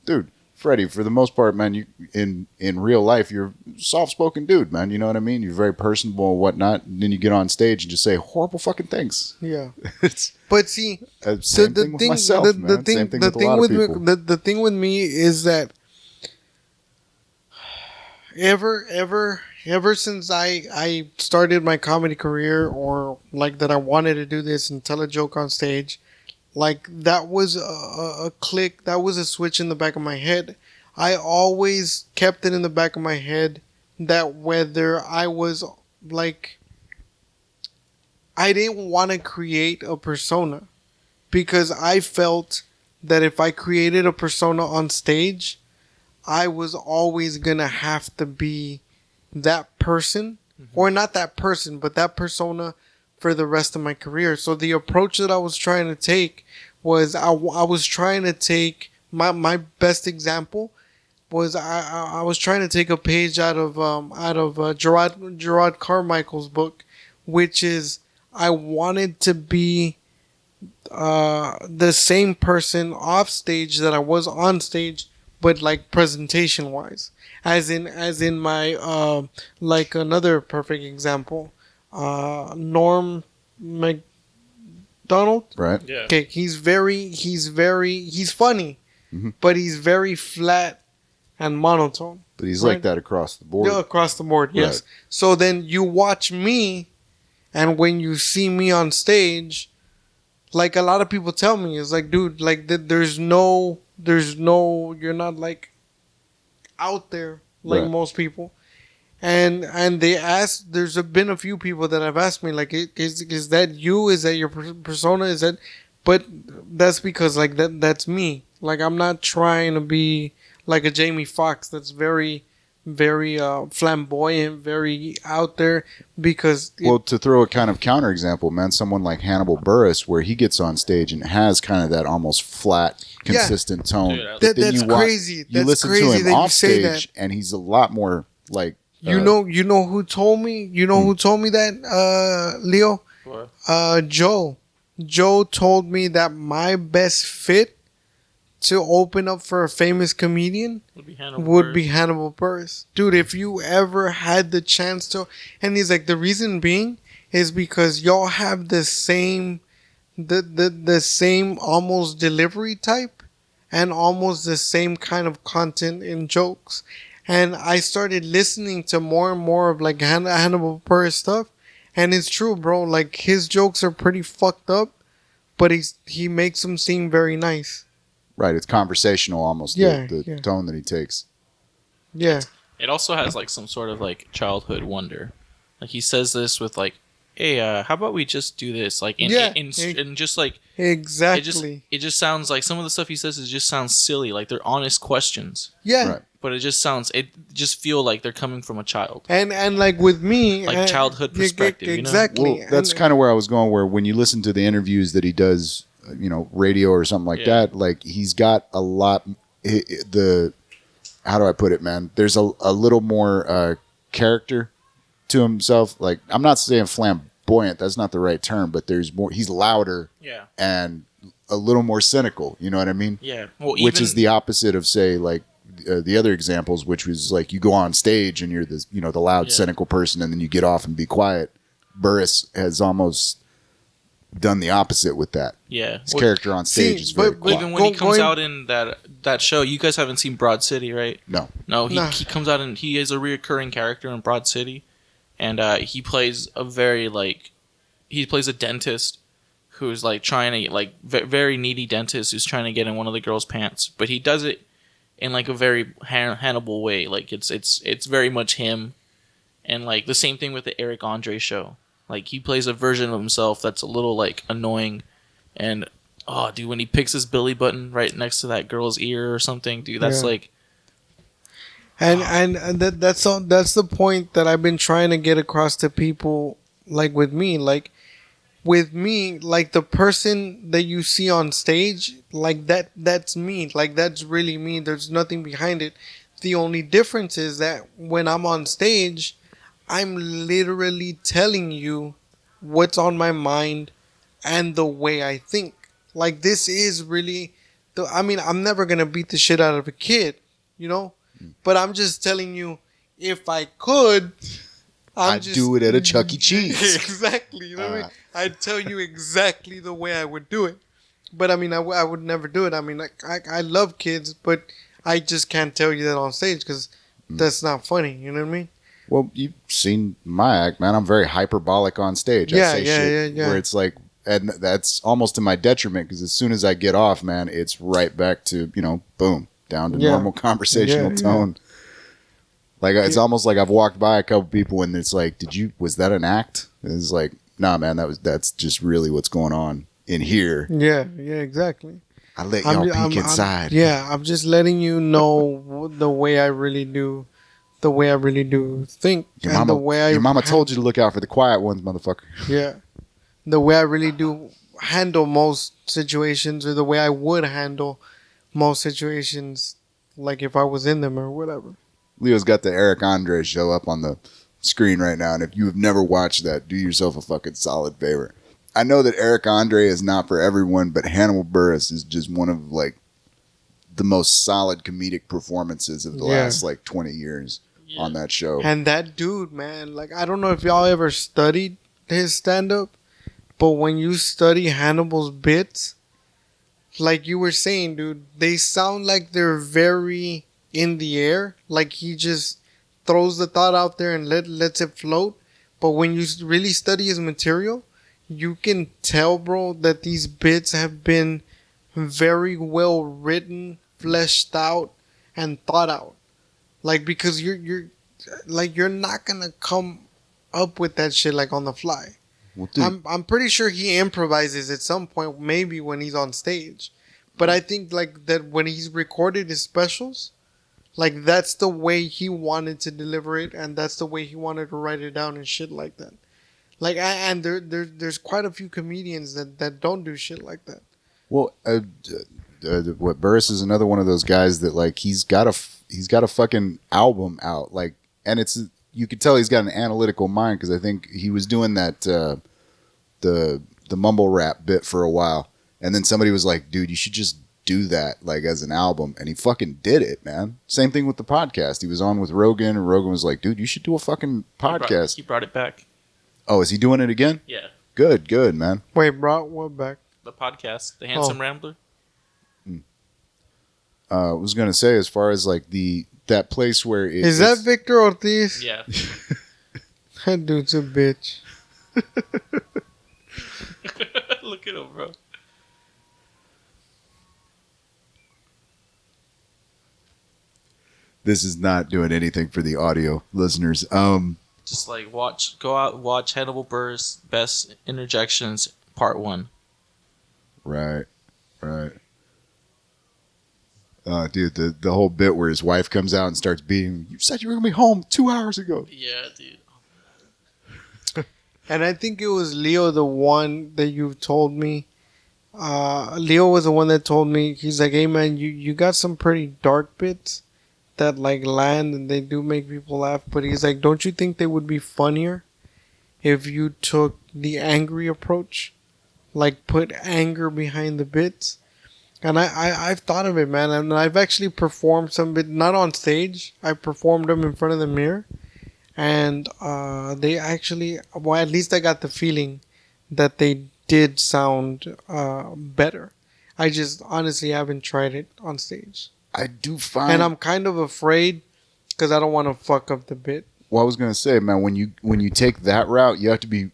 dude, Freddy, for the most part, man, you in real life, you're a soft-spoken dude, man. You know what I mean? You're very personable and whatnot. And then you get on stage and just say horrible fucking things. Yeah. But see, same thing with myself, man. Same thing with a lot of people. The thing with me is that ever since I started my comedy career, or like that I wanted to do this and tell a joke on stage, like that was a click, that was a switch in the back of my head. I always kept it in the back of my head that whether I was like, I didn't want to create a persona, because I felt that if I created a persona on stage, I was always going to have to be that person, or not that person, but that persona for the rest of my career. So the approach that I was trying to take was I was trying to take my best example was I was trying to take a page out of Gerard Carmichael's book, which is I wanted to be the same person off stage that I was on stage, but like presentation wise, as in my like another perfect example, Norm Macdonald. Right. Yeah. Okay, he's funny, but he's very flat and monotone. But he's like that across the board. Yeah, across the board, yes. Right. So then you watch me, and when you see me on stage, like a lot of people tell me, it's like, dude, like there's no, you're not like out there like most people. And they ask, there's been a few people that have asked me, like, is that you? Is that your persona? Is that but that's because like that's me. Like I'm not trying to be like a Jamie Foxx that's very very flamboyant, very out there because Well, to throw a kind of counterexample, man, someone like Hannibal Buress, where he gets on stage and has kind of that almost flat, consistent tone. Dude, But then that's crazy. You That's listen crazy to him that you off say stage, that. and he's a lot more like you know who told me? You know who told me that, Leo? What? Joe. Joe told me that my best fit to open up for a famous comedian would be Hannibal Buress. Dude, if you ever had the chance to, and he's like, the reason being is because y'all have the same, the same almost delivery type, and almost the same kind of content and jokes. And I started listening to more and more of like Hannibal Buress stuff, and it's true, bro. Like his jokes are pretty fucked up, but he makes them seem very nice. right. It's conversational almost. The tone that he takes. Yeah. It also has like some sort of like childhood wonder. Like he says this with like, "Hey, how about we just do this?" Like, and just like Exactly. it just sounds like some of the stuff he says just sounds silly. Like they're honest questions, Yeah. Right. but it just feel like they're coming from a child, And like with me, like childhood perspective. Exactly. Well, that's kind of where I was going. Where when you listen to the interviews that he does, radio or something like that, like he's got a lot. How do I put it, man? There's a little more character to himself. Like I'm not saying flamboyant. That's not the right term, but there's more. He's louder. Yeah. And a little more cynical. You know what I mean? Yeah. Well, Which is the opposite of say like. The other examples, which was like you go on stage and you're the the loud, cynical person, and then you get off and be quiet. Buress has almost done the opposite with that. Yeah, His character on stage is very quiet. Even when he comes out in that show, you guys haven't seen Broad City, right? No. He comes out and he is a reoccurring character in Broad City, and he plays a dentist who's like trying to like very needy dentist who's trying to get in one of the girls' pants, but he does it in like a very Hannibal way. Like it's very much him, and like the same thing with the Eric Andre show. Like he plays a version of himself that's a little like annoying, and oh dude, when he picks his belly button right next to that girl's ear or something, dude, that's like. And that's the point that I've been trying to get across to people. Like with me, like the person that you see on stage, like that's me. Like that's really me. There's nothing behind it. The only difference is that when I'm on stage, I'm literally telling you what's on my mind and the way I think. Like this is really I'm never going to beat the shit out of a kid, but I'm just telling you, if I could, I'd do it at a Chuck E. Cheese. Exactly. You know what I mean? I'd tell you exactly the way I would do it. But I mean, I would never do it. I mean, I love kids, but I just can't tell you that on stage because that's not funny. You know what I mean? Well, you've seen my act, man. I'm very hyperbolic on stage. I say shit where it's like, and that's almost to my detriment because as soon as I get off, man, it's right back to, boom, down to normal conversational tone. Like, it's almost like I've walked by a couple people and it's like, was that an act? It's like, nah, man, that's just really what's going on in here. Yeah, exactly. I let y'all peek inside. I'm just letting you know the way I really do think. Your mama told you to look out for the quiet ones, motherfucker. Yeah. The way I really do handle most situations, or the way I would handle most situations, like if I was in them or whatever. Leo's got the Eric Andre show up on the screen right now, and if you have never watched that, do yourself a fucking solid favor. I know that Eric Andre is not for everyone, but Hannibal Buress is just one of like the most solid comedic performances of the last like 20 years on that show. And that dude, man, like I don't know if y'all ever studied his stand-up, but when you study Hannibal's bits, like you were saying, dude, they sound like they're very in the air. Like he just throws the thought out there and lets it float. But when you really study his material, you can tell, bro, that these bits have been very well written, fleshed out, and thought out. Like, because you're not gonna come up with that shit like on the fly. Well, dude, I'm pretty sure he improvises at some point, maybe when he's on stage. But I think like that when he's recorded his specials, like that's the way he wanted to deliver it, and that's the way he wanted to write it down and shit like that. Like and there's quite a few comedians that don't do shit like that. well, what Burris is another one of those guys that like he's got a fucking album out, like, and it's you could tell he's got an analytical mind because I think he was doing that the mumble rap bit for a while, and then somebody was like, dude, you should just do that like as an album, and he fucking did it, man. Same thing with the podcast. He was on with Rogan, and Rogan was like, dude, you should do a fucking podcast. He brought it back. Oh, is he doing it again? Yeah. Good, man. Wait, brought what back? The podcast, The Handsome Rambler. I was gonna say, as far as like that place where Is that Victor Ortiz? Yeah. That dude's a bitch. Look at him, bro. This is not doing anything for the audio listeners. Just like go out, watch Hannibal Buress Best Interjections Part 1. Right. Dude, the whole bit where his wife comes out and starts beating him. You said you were gonna be home 2 hours ago. Yeah, dude. And I think it was Leo, the one that you told me. Leo was the one that told me. He's like, hey man, you got some pretty dark bits that like land and they do make people laugh. But he's like, don't you think they would be funnier if you took the angry approach? Like put anger behind the bits. And I've thought of it, man. And I've actually performed some bit, not on stage. I performed them in front of the mirror. And they actually, well, at least I got the feeling that they did sound better. I just honestly haven't tried it on stage. I do find, And I'm kind of afraid because I don't want to fuck up the bit. well, I was gonna say, man, when you take that route, you have to be.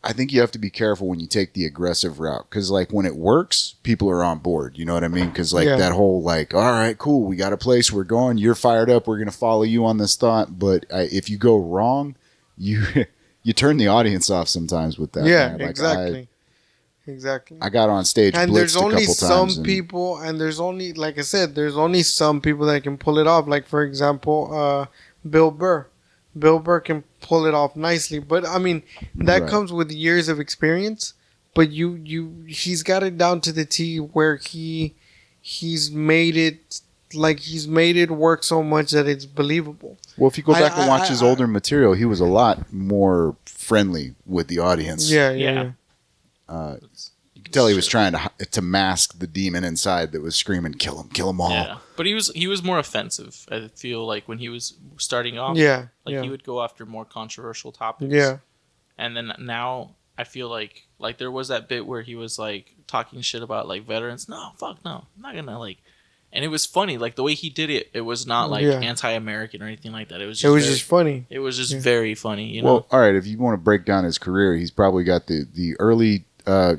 I think you have to be careful when you take the aggressive route because, like, when it works, people are on board. You know what I mean? Because, like, that whole, like, all right, cool, we got a place, we're going, you're fired up, we're going to follow you on this thought. But if you go wrong, you turn the audience off sometimes with that. Yeah, man. Like, exactly. I got on stage And blitzed there's only a couple some times. people, and there's only, like I said, there's only some people that can pull it off. Like, for example, Bill Burr. Bill Burr can pull it off nicely, but I mean that comes with years of experience. But he's got it down to the T where he's made it work so much that it's believable. Well, if you go back and watch his older material, he was a lot more friendly with the audience. Yeah. You could tell he was trying to mask the demon inside that was screaming, kill him all. Yeah, but he was more offensive. I feel like when he was starting off, he would go after more controversial topics. Yeah, and then now I feel like there was that bit where he was like talking shit about like veterans. No, fuck no, I'm not gonna like. And it was funny, like the way he did it. It was not like anti-American or anything like that. It was just funny. It was just very funny. You know. Well, all right. If you want to break down his career, he's probably got the early. The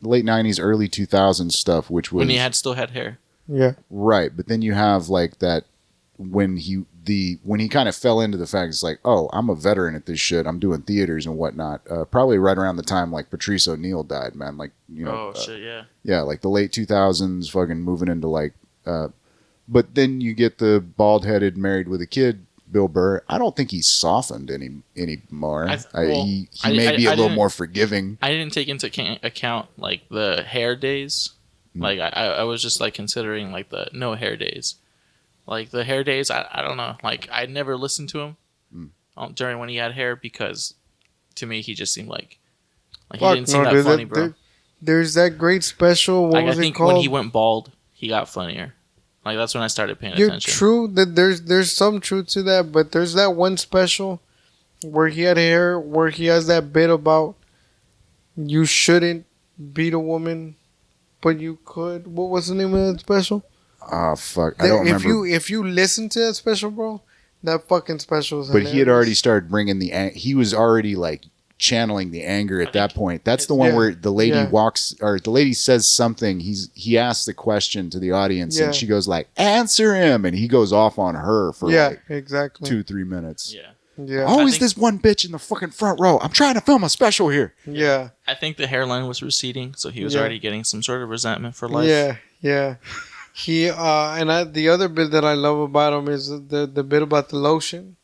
late 90s, early 2000s stuff, which was when he still had hair. Yeah. Right, but then you have like that when he kind of fell into the fact it's like, oh, I'm a veteran at this shit. I'm doing theaters and whatnot. Probably right around the time like Patrice O'Neal died, man. Like Shit, yeah. Yeah, like the late 2000s, fucking moving into like. But then you get the bald-headed, married with a kid. Bill Burr, I don't think he's softened anymore. He may be a little more forgiving. I didn't take into account like the hair days. Like I was just like considering like the no hair days. Like the hair days, I don't know. Like I never listened to him during when he had hair because to me he just seemed like he didn't seem that funny, bro. There's that great special. What was it called? When he went bald, he got funnier. Like that's when I started paying attention. True that there's some truth to that, but there's that one special where he had hair, where he has that bit about you shouldn't beat a woman, but you could. What was the name of that special? Oh fuck, I don't remember. If you listen to that special, bro, that fucking special is hilarious. But he had already started bringing he was already like channeling the anger at that point. That's the one where the lady walks, or the lady says something. He asks the question to the audience, and she goes like, "Answer him," and he goes off on her for like exactly 2-3 minutes. Yeah, Yeah. Always this one bitch in the fucking front row. I'm trying to film a special here. Yeah. I think the hairline was receding, so he was already getting some sort of resentment for life. Yeah. Yeah. He the other bit that I love about him is the bit about the lotion.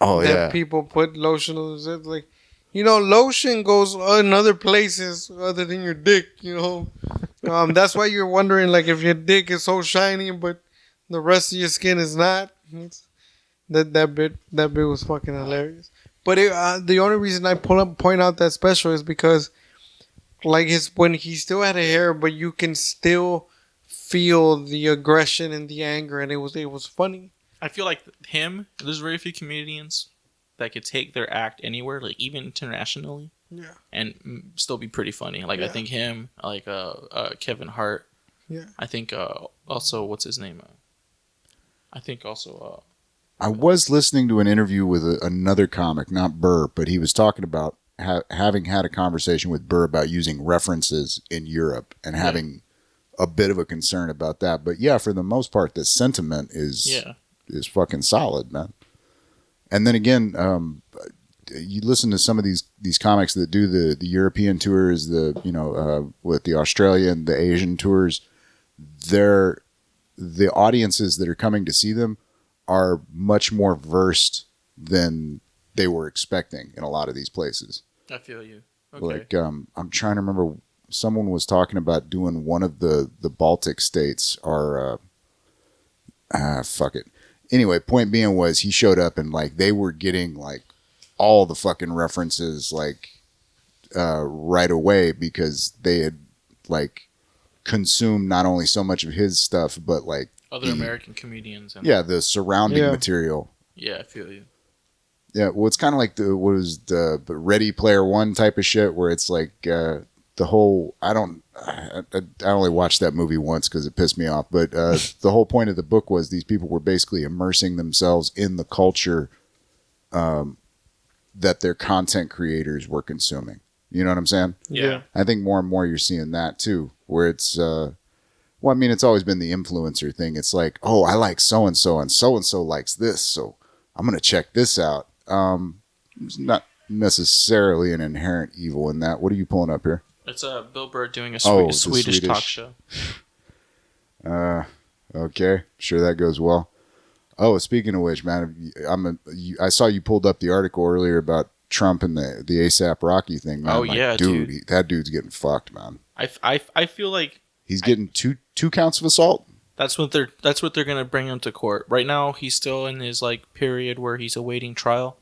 Oh that yeah. people put lotion on their zip. Like, lotion goes in other places other than your dick. That's why you're wondering, like, if your dick is so shiny, but the rest of your skin is not. That bit was fucking hilarious. But the only reason I point out that special is because, like, when he still had a hair, but you can still feel the aggression and the anger, and it was funny. I feel like there's very few comedians that could take their act anywhere, like even internationally, and still be pretty funny. Like I think him, like Kevin Hart. Yeah. I think also what's his name? I think also. I was listening to an interview with another comic, not Burr, but he was talking about having had a conversation with Burr about using references in Europe and having a bit of a concern about that. But yeah, for the most part, the sentiment is fucking solid, man. And then again, you listen to some of these comics that do the European tours, with the Australian, the Asian tours. The audiences that are coming to see them are much more versed than they were expecting in a lot of these places. I feel you. Okay. Like, I'm trying to remember. Someone was talking about doing one of the Baltic states or fuck it. Anyway, point being was he showed up and like they were getting like all the fucking references like right away because they had like consumed not only so much of his stuff but like other American comedians and the surrounding material. Yeah, I feel you. Yeah, well, it's kind of like the Ready Player One type of shit where it's like the whole I only watched that movie once because it pissed me off, but the whole point of the book was these people were basically immersing themselves in the culture that their content creators were consuming. You know what I'm saying? Yeah. I think more and more you're seeing that too, where it's well, I mean, it's always been the influencer thing. It's like, oh, I like so and so likes this, so I'm gonna check this out. There's not necessarily an inherent evil in that. What are you pulling up here? It's Bill Burr doing a Swedish talk show. Okay, sure that goes well. Oh, speaking of which, man, I saw you pulled up the article earlier about Trump and the ASAP Rocky thing. Man. Oh like, yeah, dude, that dude's getting fucked, man. I feel like he's getting two counts of assault. That's what they're gonna bring him to court. Right now, he's still in his like period where he's awaiting trial.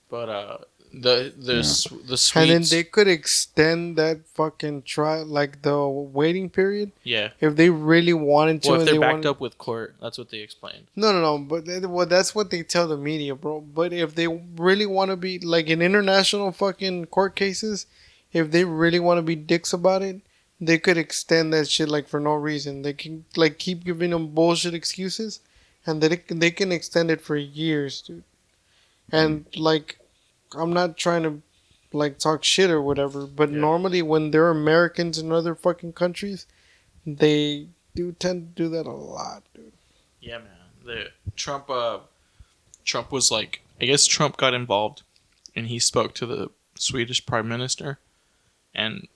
But the Swedes, and then they could extend that fucking trial, like the waiting period. Yeah. If they really wanted to. Well, if they're backed up with court, that's what they explained. No. But that's what they tell the media, bro. But if they really want to be like in international fucking court cases, if they really want to be dicks about it, they could extend that shit like for no reason. They can like keep giving them bullshit excuses, and they can extend it for years, dude. And like, I'm not trying to like talk shit or whatever, but normally when there are Americans in other fucking countries, they do tend to do that a lot, dude. Yeah, man. Trump was like, I guess Trump got involved, and he spoke to the Swedish Prime Minister, and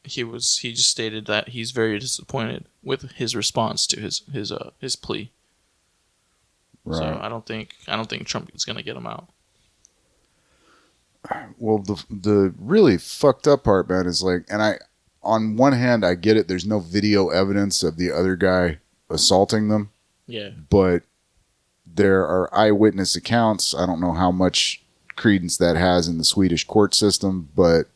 he just stated that he's very disappointed with his response to his plea. Right. So I don't think Trump is gonna get him out. Well, the really fucked up part, man, is like, and on one hand, I get it. There's no video evidence of the other guy assaulting them. Yeah. But there are eyewitness accounts. I don't know how much credence that has in the Swedish court system, but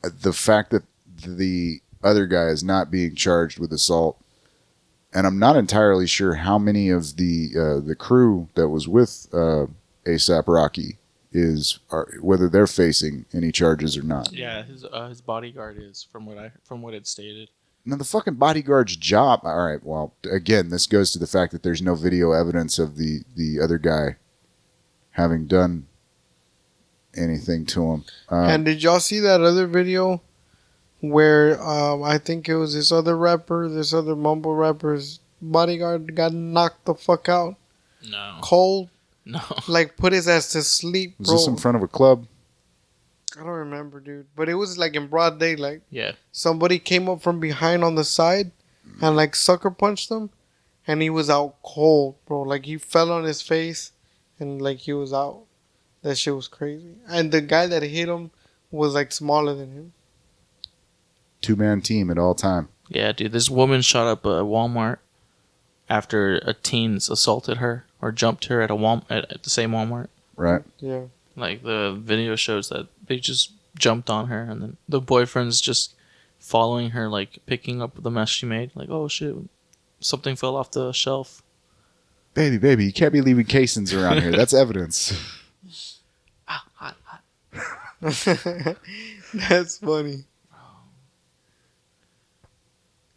the fact that the other guy is not being charged with assault, and I'm not entirely sure how many of the crew that was with ASAP Rocky whether they're facing any charges or not. Yeah, his bodyguard is from what it stated. Now the fucking bodyguard's job. All right, well, again, this goes to the fact that there's no video evidence of the other guy having done anything to him. And did y'all see that other video where I think it was this other mumble rapper's bodyguard got knocked the fuck out? No. Cold. No. Like put his ass to sleep, Was bro. this in front of a club? I don't remember, dude. But it was like in broad daylight. Yeah. Somebody came up from behind on the side and like sucker punched him, and he was out cold, bro. Like he fell on his face, and like he was out. That shit was crazy. And the guy that hit him was like smaller than him. 2-man team at all time. Yeah, dude. This woman shot up a Walmart after a teen assaulted her or jumped her at at the same Walmart. Right. Yeah. Like the video shows that they just jumped on her, and then the boyfriend's just following her, like picking up the mess she made. Like, oh shit, something fell off the shelf. Baby, you can't be leaving casings around here. That's evidence. Ah, hot, hot. That's funny.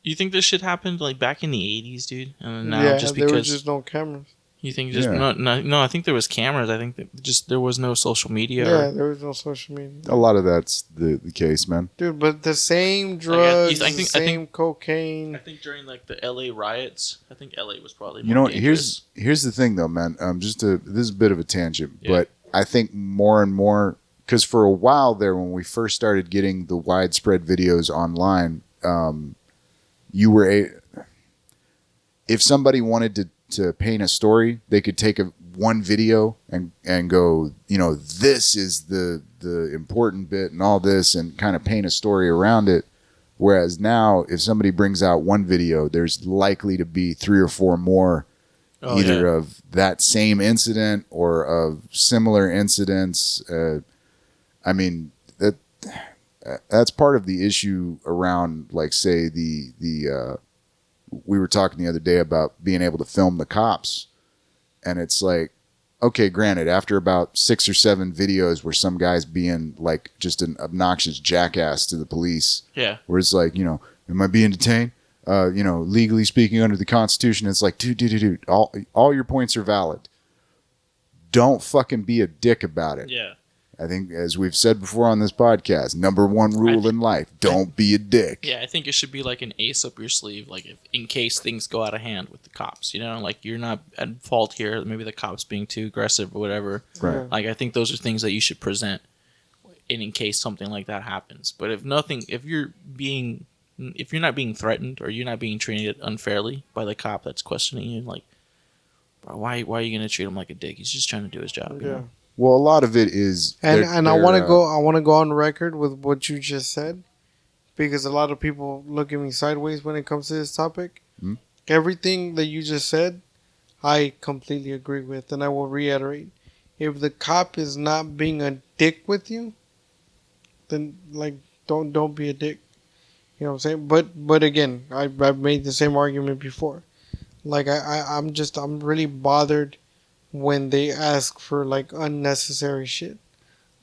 You think this shit happened like back in the 80s, dude? And now Yeah, just there was because just no cameras. you think just Yeah. no, I think there was cameras. I think that just there was no social media. Yeah, there was no social media. A lot of that's the case, man. Dude, but the same drugs, I think- same cocaine. I think during like the LA riots, I think LA was probably You more know, dangerous. here's the thing though, man. This is a bit of a tangent, Yeah. but I think more and more, because for a while there, when we first started getting the widespread videos online, you were if somebody wanted to paint a story, they could take one video and go, this is the important bit and all this, and kind of paint a story around it. Whereas now, if somebody brings out one video, there's likely to be 3 or 4 more, either of that same incident or of similar incidents. I mean, that's part of the issue around, like, say, we were talking the other day about being able to film the cops. And it's like, okay, granted, after about 6 or 7 videos where some guy's being like just an obnoxious jackass to the police, Yeah. where it's like, am I being detained? Legally speaking under the Constitution, it's like, dude, all your points are valid. Don't fucking be a dick about it. Yeah. I think, as we've said before on this podcast, number one rule in life, don't be a dick. Yeah, I think it should be like an ace up your sleeve, like if in case things go out of hand with the cops, like you're not at fault here, maybe the cops being too aggressive or whatever. Right. Like I think those are things that you should present in case something like that happens. But if you're not being threatened or you're not being treated unfairly by the cop that's questioning you, like, bro, why are you gonna treat him like a dick? He's just trying to do his job. Yeah. Well, a lot of it is, And I want to go. I want to go on record with what you just said, because a lot of people look at me sideways when it comes to this topic. Hmm? Everything that you just said, I completely agree with, and I will reiterate: if the cop is not being a dick with you, then don't be a dick. You know what I'm saying? But again, I've made the same argument before. Like I'm really bothered when they ask for like unnecessary shit,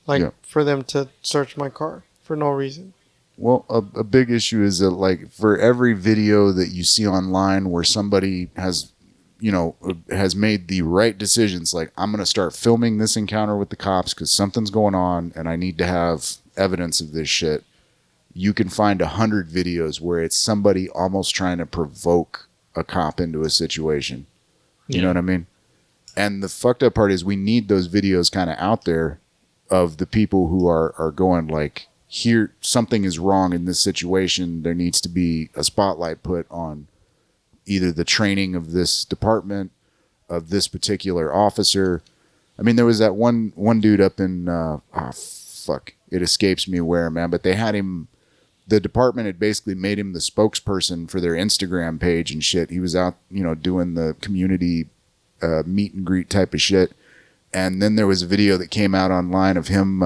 like for them to search my car for no reason. Well, a big issue is that, like, for every video that you see online where somebody has made the right decisions, like, I'm going to start filming this encounter with the cops because something's going on and I need to have evidence of this shit. You can find 100 videos where it's somebody almost trying to provoke a cop into a situation. You know what I mean? And the fucked up part is we need those videos kind of out there of the people who are going like, here, something is wrong in this situation. There needs to be a spotlight put on either the training of this department, of this particular officer. I mean, there was that one dude up in, it escapes me where, man, but they had him, the department had basically made him the spokesperson for their Instagram page and shit. He was out, doing the community meet and greet type of shit. And then there was a video that came out online of him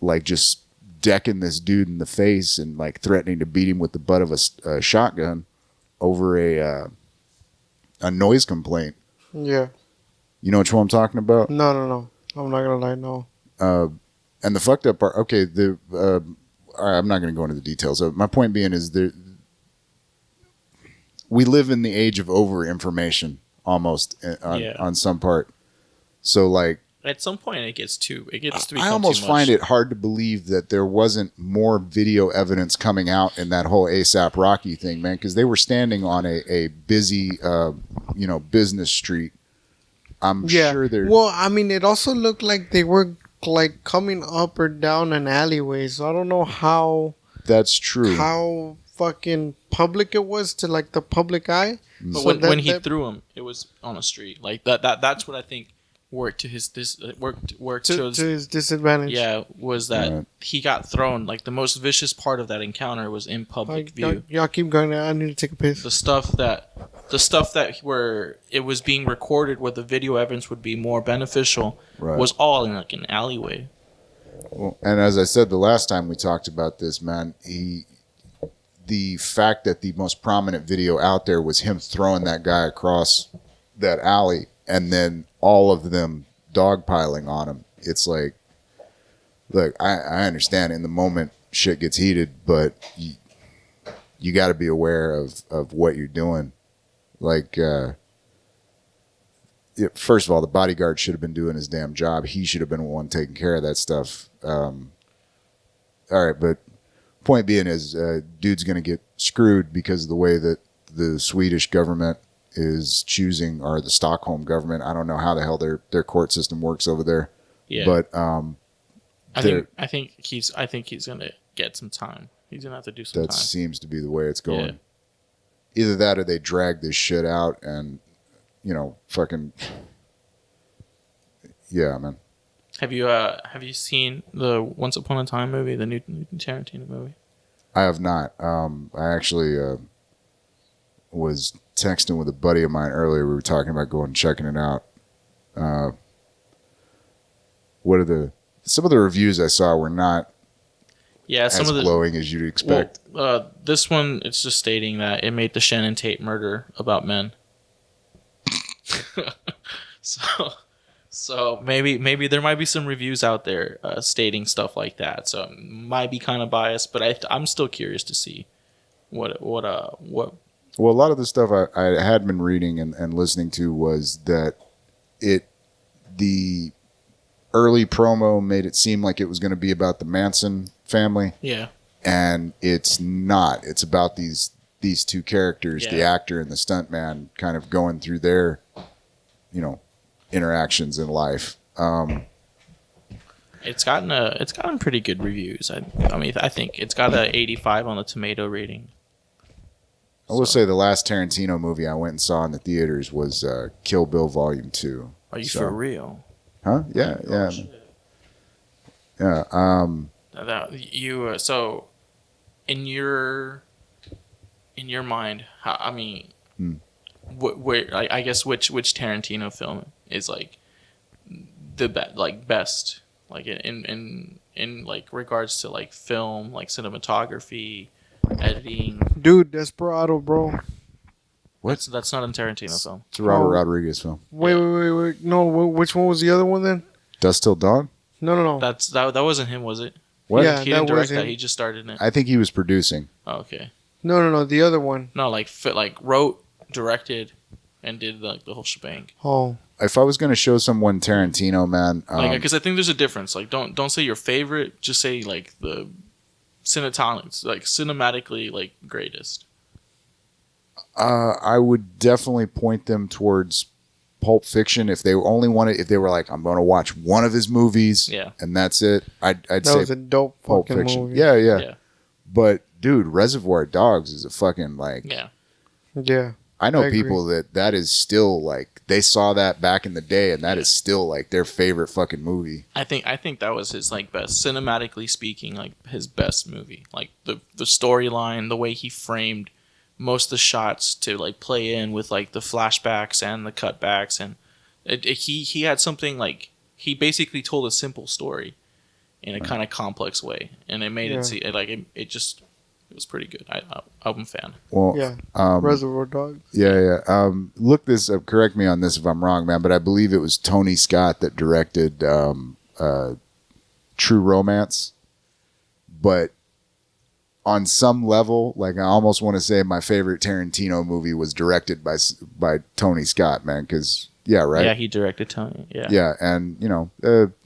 like just decking this dude in the face and like threatening to beat him with the butt of a shotgun over a noise complaint. Yeah. You know which one I'm talking about? No. I'm not gonna lie. No. And the fucked up part. Okay, all right, I'm not going to go into the details. My point being is we live in the age of over information almost on some part. So like at some point it gets to become I almost too find much. it hard to believe that there wasn't more video evidence coming out in that whole ASAP Rocky thing, man, because they were standing on a busy business street I'm sure they're. Well, I mean, it also looked like they were like coming up or down an alleyway, so I don't know how. That's true. How fucking public it was to like the public eye. But So when he threw him, it was on a street. Like that's what I think worked to his worked to his disadvantage. Yeah, was that he got thrown. Like the most vicious part of that encounter was in public view. Y'all keep going. I need to take a piss. The stuff that where it was being recorded, where the video evidence would be more beneficial, was all in like an alleyway. Well, and as I said the last time we talked about this, man, the fact that the most prominent video out there was him throwing that guy across that alley, and then all of them dogpiling on him. It's like, look, I understand in the moment shit gets heated, but you got to be aware of what you're doing. Like, first of all, the bodyguard should have been doing his damn job. He should have been the one taking care of that stuff. All right, but point being is, dude's going to get screwed because of the way that the Swedish government is choosing, or the Stockholm government. I don't know how the hell their court system works over there. Yeah, but I think he's gonna get some time. He's gonna have to do some that time. seems to be the way it's going. Yeah. Either that, or they drag this shit out, and fucking yeah, man. Have you seen the Once Upon a Time movie, the new Tarantino movie? I have not. I actually was texting with a buddy of mine earlier. We were talking about going and checking it out. What are some of the reviews I saw were not some as of the glowing as you'd expect. Well, this one, it's just stating that it made the Shannon Tate murder about men. So maybe there might be some reviews out there stating stuff like that. So it might be kind of biased, but I'm still curious to see what. Well, a lot of the stuff I had been reading and listening to was that the early promo made it seem like it was going to be about the Manson family. Yeah. And it's not. It's about these two characters, the actor and the stuntman, kind of going through their, interactions in life. It's gotten pretty good reviews. I mean, I think it's got a 85 on the tomato rating. I will say the last Tarantino movie I went and saw in the theaters was Kill Bill Volume 2. Are you for real? Huh? Yeah, yeah. Yeah. So in your mind, I mean, I guess which Tarantino film is like the best, like in like regards to like film, like cinematography, editing. Dude, Desperado, bro. What? That's not a Tarantino film. It's a Robert Rodriguez film. Wait. No, which one was the other one then? Dust Till Dawn? No. That wasn't him, was it? What? Yeah, He didn't that was direct that. him. He just started in it. I think he was producing. Oh, okay. No, the other one. No, like wrote, directed, and did the whole shebang. Oh. If I was going to show someone Tarantino, man, Because I think there's a difference. Like, don't say your favorite. Just say like the cinematonics, like cinematically, like greatest. I would definitely point them towards Pulp Fiction if they only wanted. If they were like, I'm going to watch one of his movies, and that's it. I'd that say was a dope Pulp fucking Fiction. movie. Yeah. But dude, Reservoir Dogs is a fucking Yeah. I know I agree. people that is still like they saw that back in the day, and that is still like their favorite fucking movie. I think that was his like best, cinematically speaking, like his best movie. Like the storyline, the way he framed most of the shots to like play in with like the flashbacks and the cutbacks, and he had something like he basically told a simple story in a kind of complex way, and it made it see like it was pretty good. I'm a fan. Well, Reservoir Dogs. Yeah. Look this up. Correct me on this if I'm wrong, man. But I believe it was Tony Scott that directed True Romance. But on some level, like I almost want to say my favorite Tarantino movie was directed by Tony Scott, man. Because right. Yeah, he directed Tony. Yeah. Yeah, and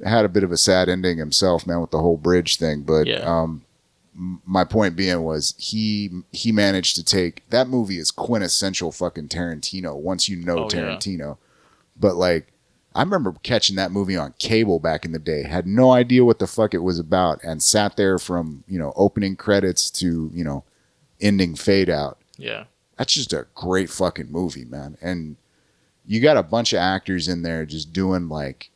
had a bit of a sad ending himself, man, with the whole bridge thing. But my point being was he managed to take that movie is quintessential fucking Tarantino once you know Tarantino. But like I remember catching that movie on cable back in the day. Had no idea what the fuck it was about, and sat there from opening credits to ending fade out. Yeah. That's just a great fucking movie, man. And you got a bunch of actors in there just doing like,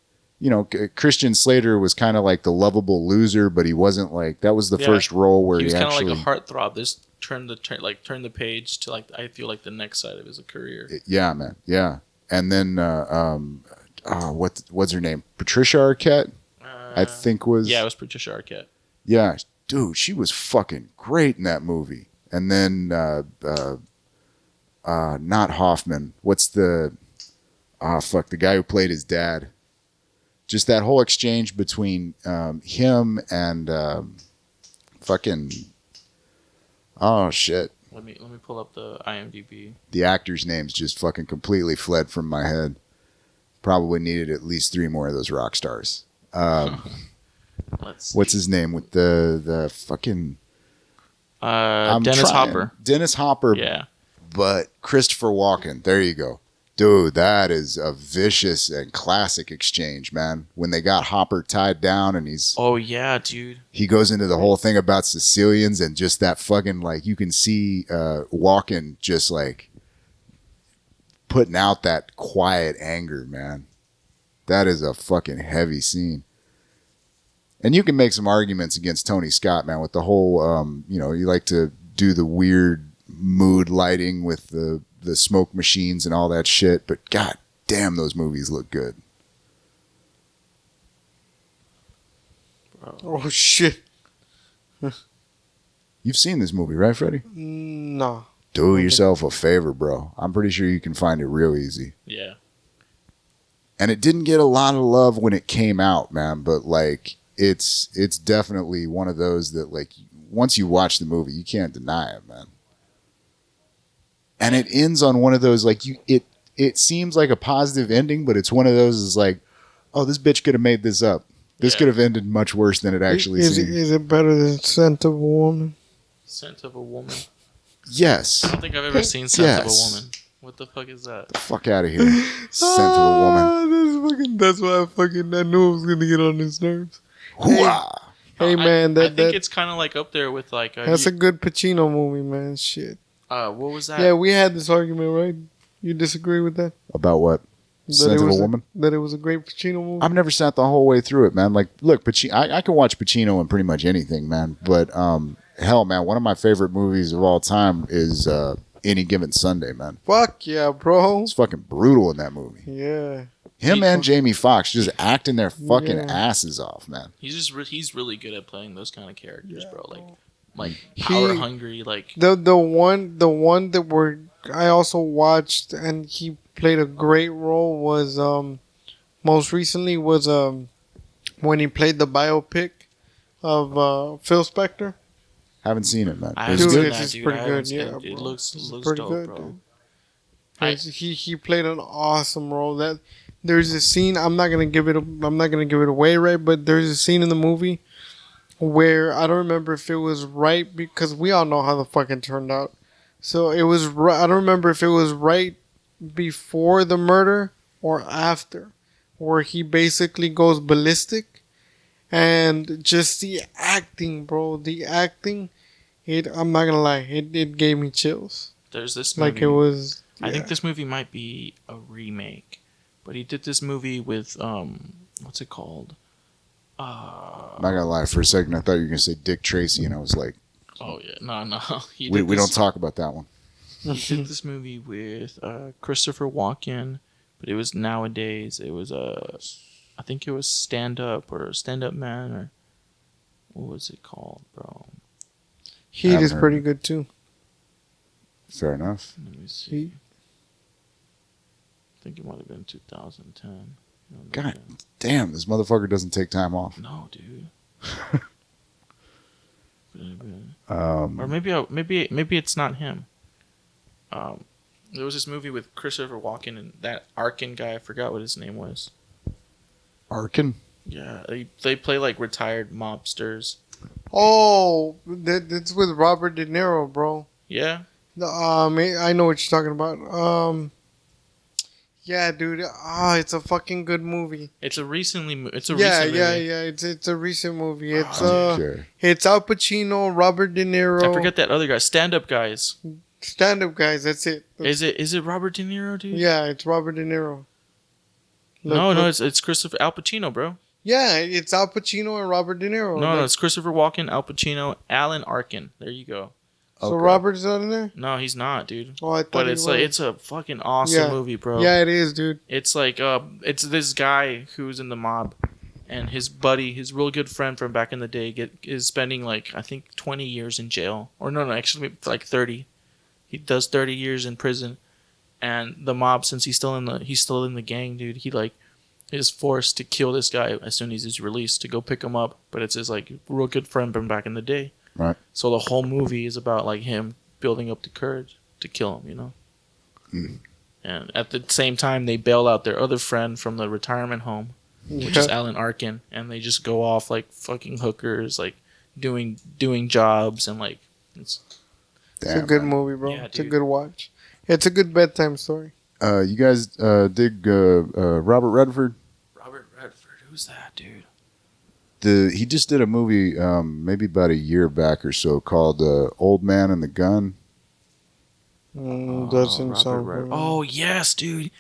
Christian Slater was kind of like the lovable loser, but he wasn't like, that was the first role where he was kind of actually, like a heartthrob. This turned the page to like, I feel like the next side of his career. Yeah, man. Yeah. And then, what's her name? Patricia Arquette, I think was. Yeah, it was Patricia Arquette. Yeah. Dude, she was fucking great in that movie. And then, not Hoffman. What's the guy who played his dad? Just that whole exchange between him and fucking oh shit. Let me pull up the IMDb. The actors' names just fucking completely fled from my head. Probably needed at least 3 more of those rock stars. What's his name with the fucking Dennis Hopper. Dennis Hopper. Yeah. But Christopher Walken. There you go. Dude, that is a vicious and classic exchange, man. When they got Hopper tied down and oh yeah, dude. He goes into the whole thing about Sicilians and just that fucking like you can see Walken just like putting out that quiet anger, man. That is a fucking heavy scene. And you can make some arguments against Tony Scott, man, with the whole you like to do the weird mood lighting with the smoke machines and all that shit, but god damn, those movies look good. Oh shit. You've seen this movie, right, Freddy? No. Do yourself a favor, bro. I'm pretty sure you can find it real easy. Yeah. And it didn't get a lot of love when it came out, man, but like it's definitely one of those that like once you watch the movie, you can't deny it, man. And it ends on one of those like it seems like a positive ending, but it's one of those is like, oh, this bitch could have made this up. This could have ended much worse than it actually seemed. Is it better than Scent of a Woman? Scent of a Woman? Yes. I don't think I've ever seen Scent of a Woman. What the fuck is that? The fuck out of here. Scent of a Woman. That's why I knew I was going to get on his nerves. Hey, I man. think it's kind of like up there with like... that's a good Pacino movie, man. Shit. What was that? Yeah, we had this argument, right? You disagree with that? About what? Scent of a Woman? That it was a great Pacino movie? I've never sat the whole way through it, man. Like, look, Pacino, I can watch Pacino in pretty much anything, man. But, hell, man, one of my favorite movies of all time is Any Given Sunday, man. Fuck yeah, bro. It's fucking brutal in that movie. Yeah. Him and Jamie Foxx just acting their fucking asses off, man. He's really good at playing those kind of characters, bro. Like power hungry, like the one that I also watched and he played a great role was most recently was when he played the biopic of Phil Spector. Haven't seen it, man. It's good. It's pretty good. Yeah, it looks pretty dope, good, bro. He played an awesome role. That there's a scene I'm not gonna give it away, right? But there's a scene in the movie where I don't remember if it was right because we all know how the fucking turned out. So it was right. I don't remember if it was right before the murder or after, where he basically goes ballistic, and just the acting, bro. The acting, I'm not gonna lie, it gave me chills. There's this movie, like it was. I think this movie might be a remake, but he did this movie with what's it called? I'm not gonna lie, for a second I thought you were gonna say Dick Tracy, and I was like, oh yeah, no. We don't talk about that one. He did this movie with Christopher Walken, but it was nowadays. It was I think it was Stand Up Man, or what was it called, bro? Heat is pretty good too. Fair enough. Let me see. I think it might have been 2010. God damn, this motherfucker doesn't take time off. No, dude. Or maybe it's not him. There was this movie with Christopher Walken and that Arkin guy. I forgot what his name was. Arkin? Yeah, they play like retired mobsters. Oh, that's with Robert De Niro, bro. Yeah. I know what you're talking about. Yeah, dude. It's a fucking good movie. It's a recent movie. It's a recent movie. It's Okay. it's Al Pacino, Robert De Niro. I forget that other guy. Stand-up guys. Stand-up guys. That's it. Is it Robert De Niro, dude? Yeah, it's Robert De Niro. No, it's Christopher Al Pacino, bro. Yeah, it's Al Pacino and Robert De Niro. No, it's Christopher Walken, Al Pacino, Alan Arkin. There you go. So Okay. Robert's not in there? No, he's not, dude. Oh, I thought But he it's was. like it's a fucking awesome movie, bro. Yeah, it is, dude. It's like it's this guy who's in the mob, and his buddy, his real good friend from back in the day, is spending like I think 20 years in jail, or no, actually like 30. He does 30 years in prison, and the mob, since he's still in the gang, dude. He like is forced to kill this guy as soon as he's released to go pick him up. But it's his like real good friend from back in the day. Right. So the whole movie is about like him building up the courage to kill him, you know. And at the same time, they bail out their other friend from the retirement home, which is Alan Arkin, and they just go off like fucking hookers, like doing jobs, and like it's It's a good movie, bro. Yeah, It's a dude. good watch. It's a good bedtime story. You guys dig Robert Redford? Robert Redford. Who's that, dude? He just did a movie maybe about a year back or so called Old Man and the Gun. Doesn't Robert sound Redford. familiar. Oh yes, dude.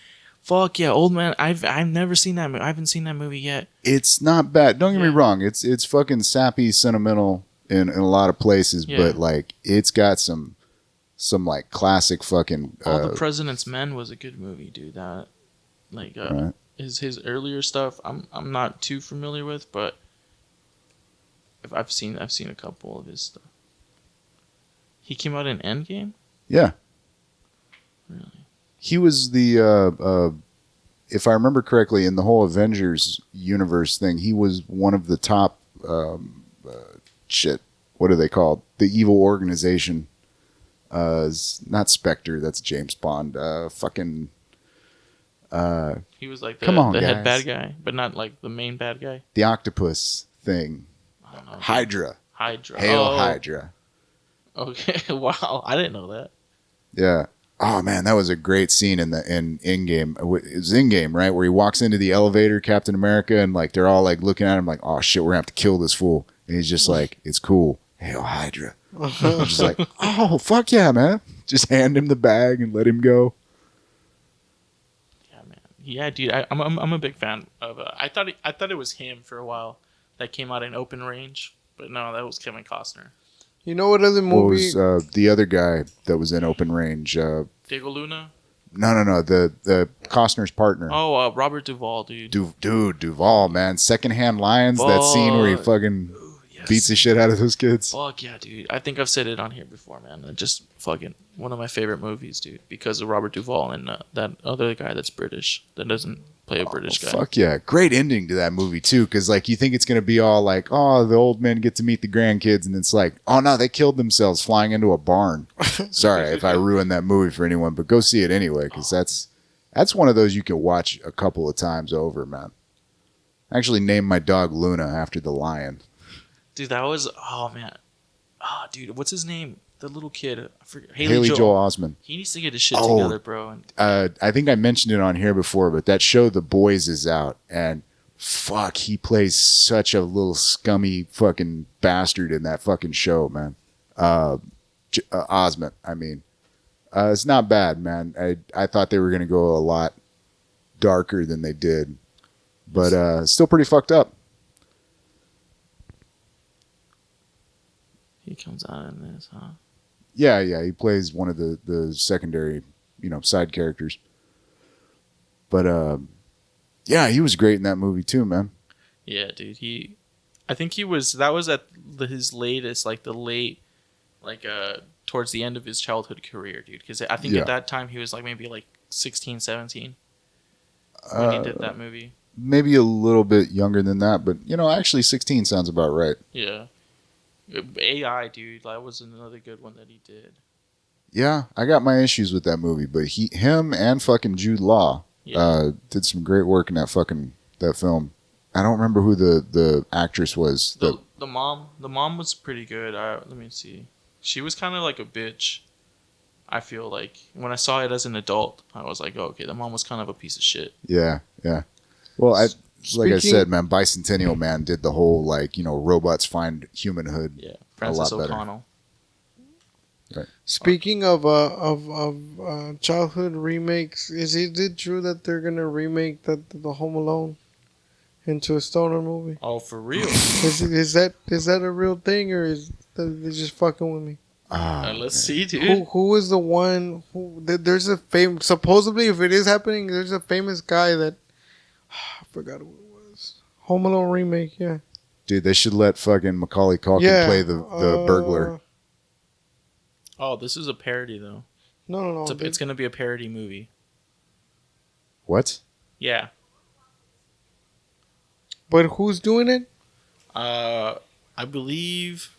Fuck yeah, Old Man. I've never seen that movie. I haven't seen that movie yet. It's not bad. Don't get me Yeah. wrong. It's fucking sappy, sentimental in a lot of places, Yeah. but like it's got some like classic fucking All the President's Men was a good movie, dude. That like right. his earlier stuff I'm not too familiar with, but if I've seen a couple of his stuff. He came out in Endgame? Yeah. Really? He was the if I remember correctly, in the whole Avengers universe thing, he was one of the top shit. What are they called? The evil organization. Not Spectre. That's James Bond. Fucking. He was like Come on, the head guys. bad guy, but not like the main bad guy. The octopus thing. I don't know. Hydra. Hydra. Hail Oh, Hydra. Okay. Wow. I didn't know that. Yeah. Oh man, that was a great scene in Endgame. It was Endgame, right, where he walks into the elevator, Captain America, and like they're all like looking at him like, "Oh shit, we're gonna have to kill this fool," and he's just like, "It's cool, Hail Hydra." I'm just like, "Oh fuck yeah, man!" Just hand him the bag and let him go. Yeah, man. Yeah, dude. I'm a big fan of. I thought it was him for a while that came out in Open Range, but no, that was Kevin Costner. You know what other What movie? was the other guy that was in Open Range? Diego Luna. No, the Costner's partner. Oh, Robert Duvall, dude. Dude, Duvall, man. Secondhand Lions, that scene where he fucking Yes. beats the shit out of those kids. Fuck yeah, dude. I think I've said it on here before, man. Just fucking one of my favorite movies, dude, because of Robert Duvall and that other guy that's British that doesn't play a British guy. Fuck yeah. Great ending to that movie, too, because, like, you think it's going to be all like, oh, the old men get to meet the grandkids, and it's like, oh, no, they killed themselves flying into a barn. Sorry if I ruined that movie for anyone, but go see it anyway, because that's one of those you can watch a couple of times over, man. I actually named my dog Luna after the lion. Dude, that was oh man. Oh, dude, what's his name? The little kid. I forget. Haley Joel Osment. He needs to get his shit Oh. together, bro. I think I mentioned it on here before, but that show The Boys is out, and fuck, he plays such a little scummy fucking bastard in that fucking show, man. Osment, I mean. It's not bad, man. I thought they were going to go a lot darker than they did, but still pretty fucked up. He comes out in this, huh? Yeah, he plays one of the secondary, side characters. But yeah, he was great in that movie too, man. Yeah, dude. I think he was. That was at his latest, like towards the end of his childhood career, dude. Because I think Yeah. at that time he was like maybe like 16, 17 when he did that movie. Maybe a little bit younger than that, but actually 16 sounds about right. Yeah. AI, dude. That was another good one that he did. Yeah, I got my issues with that movie, but him and fucking Jude Law Yeah. did some great work in that film. I don't remember who the actress was. The mom was pretty good. Let me see. She was kind of like a bitch. I feel like when I saw it as an adult, I was like, oh, okay, the mom was kind of a piece of shit. Yeah, yeah. Well, like I Speaking- said, man, Bicentennial Man did the whole like robots find humanhood. Yeah, a Francis lot better. O'Connell. Speaking of childhood remakes, is it true that they're gonna remake the Home Alone into a stoner movie? Oh, for real? Is that a real thing, or is they just fucking with me? Let's see, dude. Who is the one? There's a supposedly, if it is happening, there's a famous guy that I forgot who it was. Home Alone remake, yeah. Dude, they should let fucking Macaulay Culkin Yeah, play the burglar. Oh, this is a parody though. No. It's gonna be a parody movie. What? Yeah. But who's doing it? I believe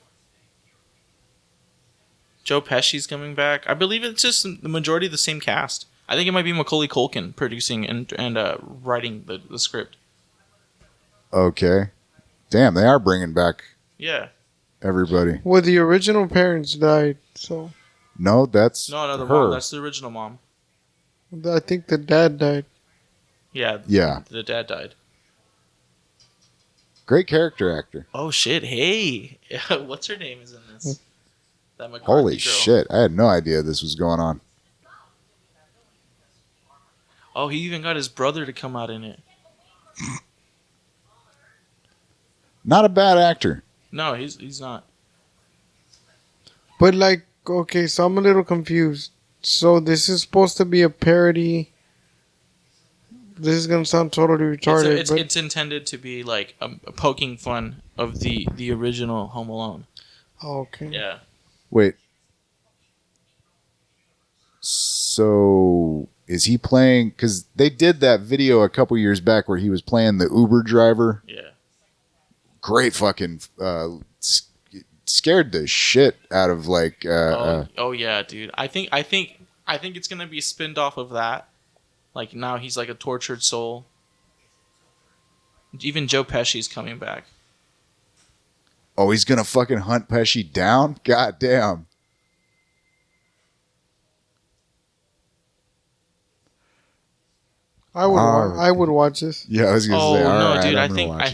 Joe Pesci's coming back. I believe it's just the majority of the same cast. I think it might be Macaulay Culkin producing and writing the script. Okay. Damn, they are bringing back Yeah. everybody. Well, the original parents died, so No, that's No, the her. mom. That's the original mom. I think the dad died. Yeah. Yeah. The dad died. Great character actor. Oh shit! Hey, what's her name is in this? That McCarthy Holy girl. shit. I had no idea this was going on. Oh, he even got his brother to come out in it. Not a bad actor. No, he's not. But like, okay, so I'm a little confused. So this is supposed to be a parody. This is gonna sound totally retarded, but It's intended to be like a poking fun of the original Home Alone. oh, okay. Yeah. Wait. So is he playing? Because they did that video a couple years back where he was playing the Uber driver. Yeah. Great fucking scared the shit out of like. Oh yeah, dude. I think it's gonna be spinned off of that. Like now he's like a tortured soul. Even Joe Pesci's coming back. Oh, he's gonna fucking hunt Pesci down. God damn. I would watch this. Yeah, I was gonna Oh say. All no, right, dude! I'm gonna watch it.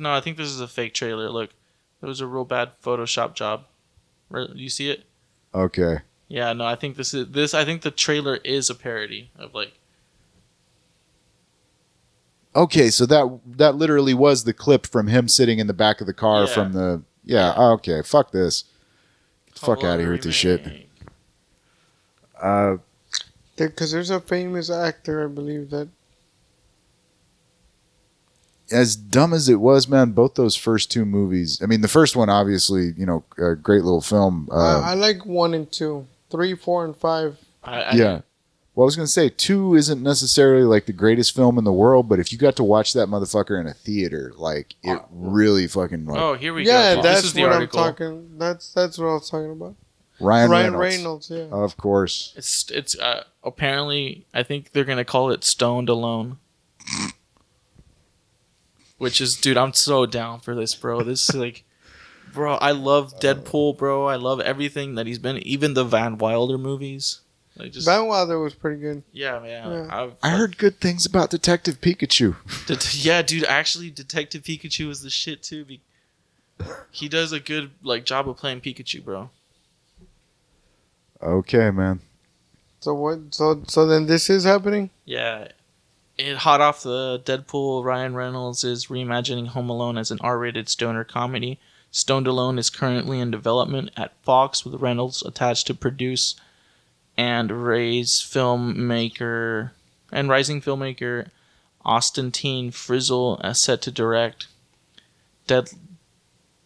I think this is a fake trailer. Look, it was a real bad Photoshop job. You see it? Okay. Yeah, no, I think this. I think the trailer is a parody of like. Okay, so that literally was the clip from him sitting in the back of the car Yeah. from the. Yeah. Okay. Fuck this. Get the fuck Home out of Alone here with this shit. remake. Because there's a famous actor, I believe, that As dumb as it was, man, both those first two movies. I mean, the first one, obviously, a great little film. I like 1 and 2, 3, 4, and 5. Yeah. Well, I was going to say, 2 isn't necessarily like the greatest film in the world, but if you got to watch that motherfucker in a theater, like, it really fucking, like, Oh, here we go. Yeah, This that's is the what article. I'm talking. That's what I was talking about. Ryan Reynolds, yeah. Of course. It's apparently I think they're gonna call it Stoned Alone. Which is, dude, I'm so down for this, bro. This is like, bro, I love Deadpool, bro. I love everything that he's been, even the Van Wilder movies. Like just, Van Wilder was pretty good. yeah, man. Yeah. I heard good things about Detective Pikachu. Yeah, dude. Actually, Detective Pikachu is the shit too. He does a good job of playing Pikachu, bro. Okay, man. So what? So then this is happening. Yeah. It hot off the Deadpool, Ryan Reynolds is reimagining Home Alone as an R-rated stoner comedy. Stoned Alone is currently in development at Fox with Reynolds attached to produce and rising filmmaker Austin Teen Frizzle as set to direct.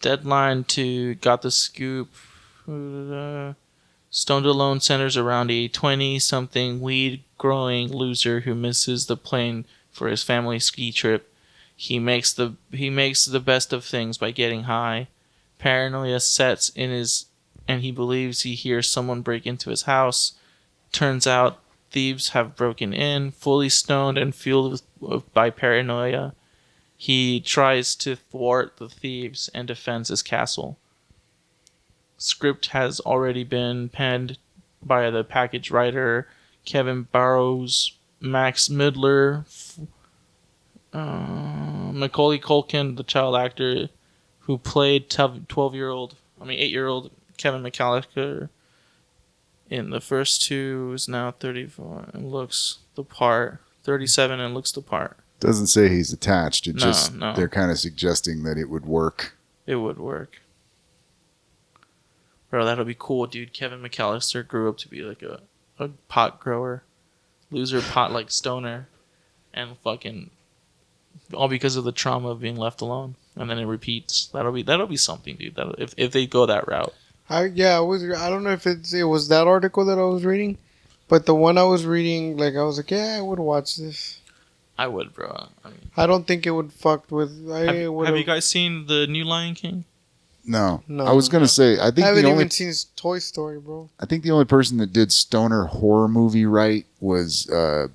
Deadline to Got the Scoop. Stoned Alone centers around a 20-something weed-growing loser who misses the plane for his family ski trip. He makes the best of things by getting high. Paranoia sets in and he believes he hears someone break into his house. Turns out thieves have broken in, fully stoned and fueled by paranoia. He tries to thwart the thieves and defends his castle. Script has already been penned by the package writer Kevin Barrows, Max Midler, Macaulay Culkin, the child actor who played 8-year-old Kevin McAllister in the first two, is now 34 and looks the part. 37 and looks the part. Doesn't say he's attached. No. They're kind of suggesting that it would work. It would work. Bro, that'll be cool, dude. Kevin McAllister grew up to be like a pot grower, loser pot like stoner, and fucking all because of the trauma of being left alone, and then it repeats. That'll be something, dude. If they go that route. I don't know if it was that article that I was reading, but the one I was reading, like I was like, yeah, I would watch this. I would, bro. I mean, I don't think it would fuck with. have you guys seen the new Lion King? No. I was gonna say I haven't even seen his Toy Story, bro. I think the only person that did stoner horror movie right was not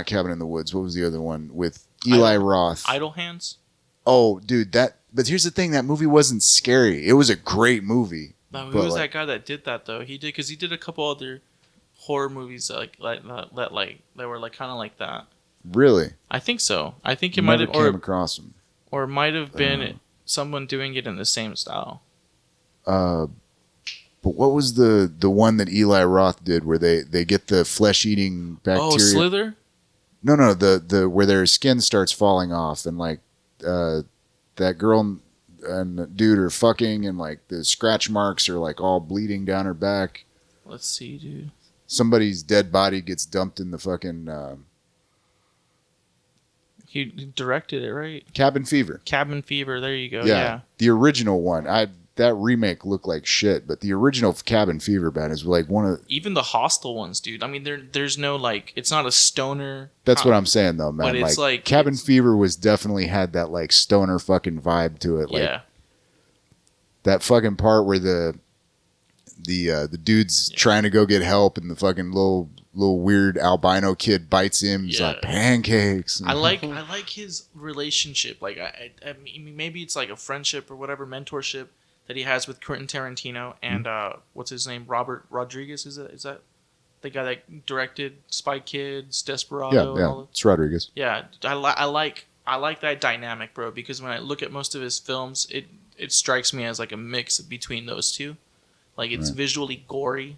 Cabin in the Woods. What was the other one with Eli Roth? Idle Hands. Oh, dude, But here's the thing: that movie wasn't scary. It was a great movie. No, who was that guy that did that though? He did a couple other horror movies that were like kind of like that. Really? I think so. I think it might have came across him, or it might have been someone doing it in the same style. But what was the one that Eli Roth did where they get the flesh eating bacteria? Oh, Slither? No, the where their skin starts falling off and like that girl and dude are fucking and like the scratch marks are like all bleeding down her back. Let's see, dude. Somebody's dead body gets dumped in the fucking. He directed it, right? Cabin Fever. Cabin Fever. There you go. Yeah. The original one. That remake looked like shit, but the original Cabin Fever band is like one of even the Hostel ones, dude. I mean, there's no like, it's not a stoner. That's what I'm saying though, man. But it's like Cabin Fever was definitely had that like stoner fucking vibe to it. Like, yeah. That fucking part where the dude's trying to go get help and the fucking little weird albino kid bites him. He's like pancakes. I like his relationship. Like I mean, maybe it's like a friendship or whatever, mentorship that he has with Quentin Tarantino and what's his name, Robert Rodriguez. Is that the guy that directed Spy Kids, Desperado? Yeah, it's Rodriguez. Yeah, I like that dynamic, bro. Because when I look at most of his films, it strikes me as like a mix between those two. Like it's visually gory,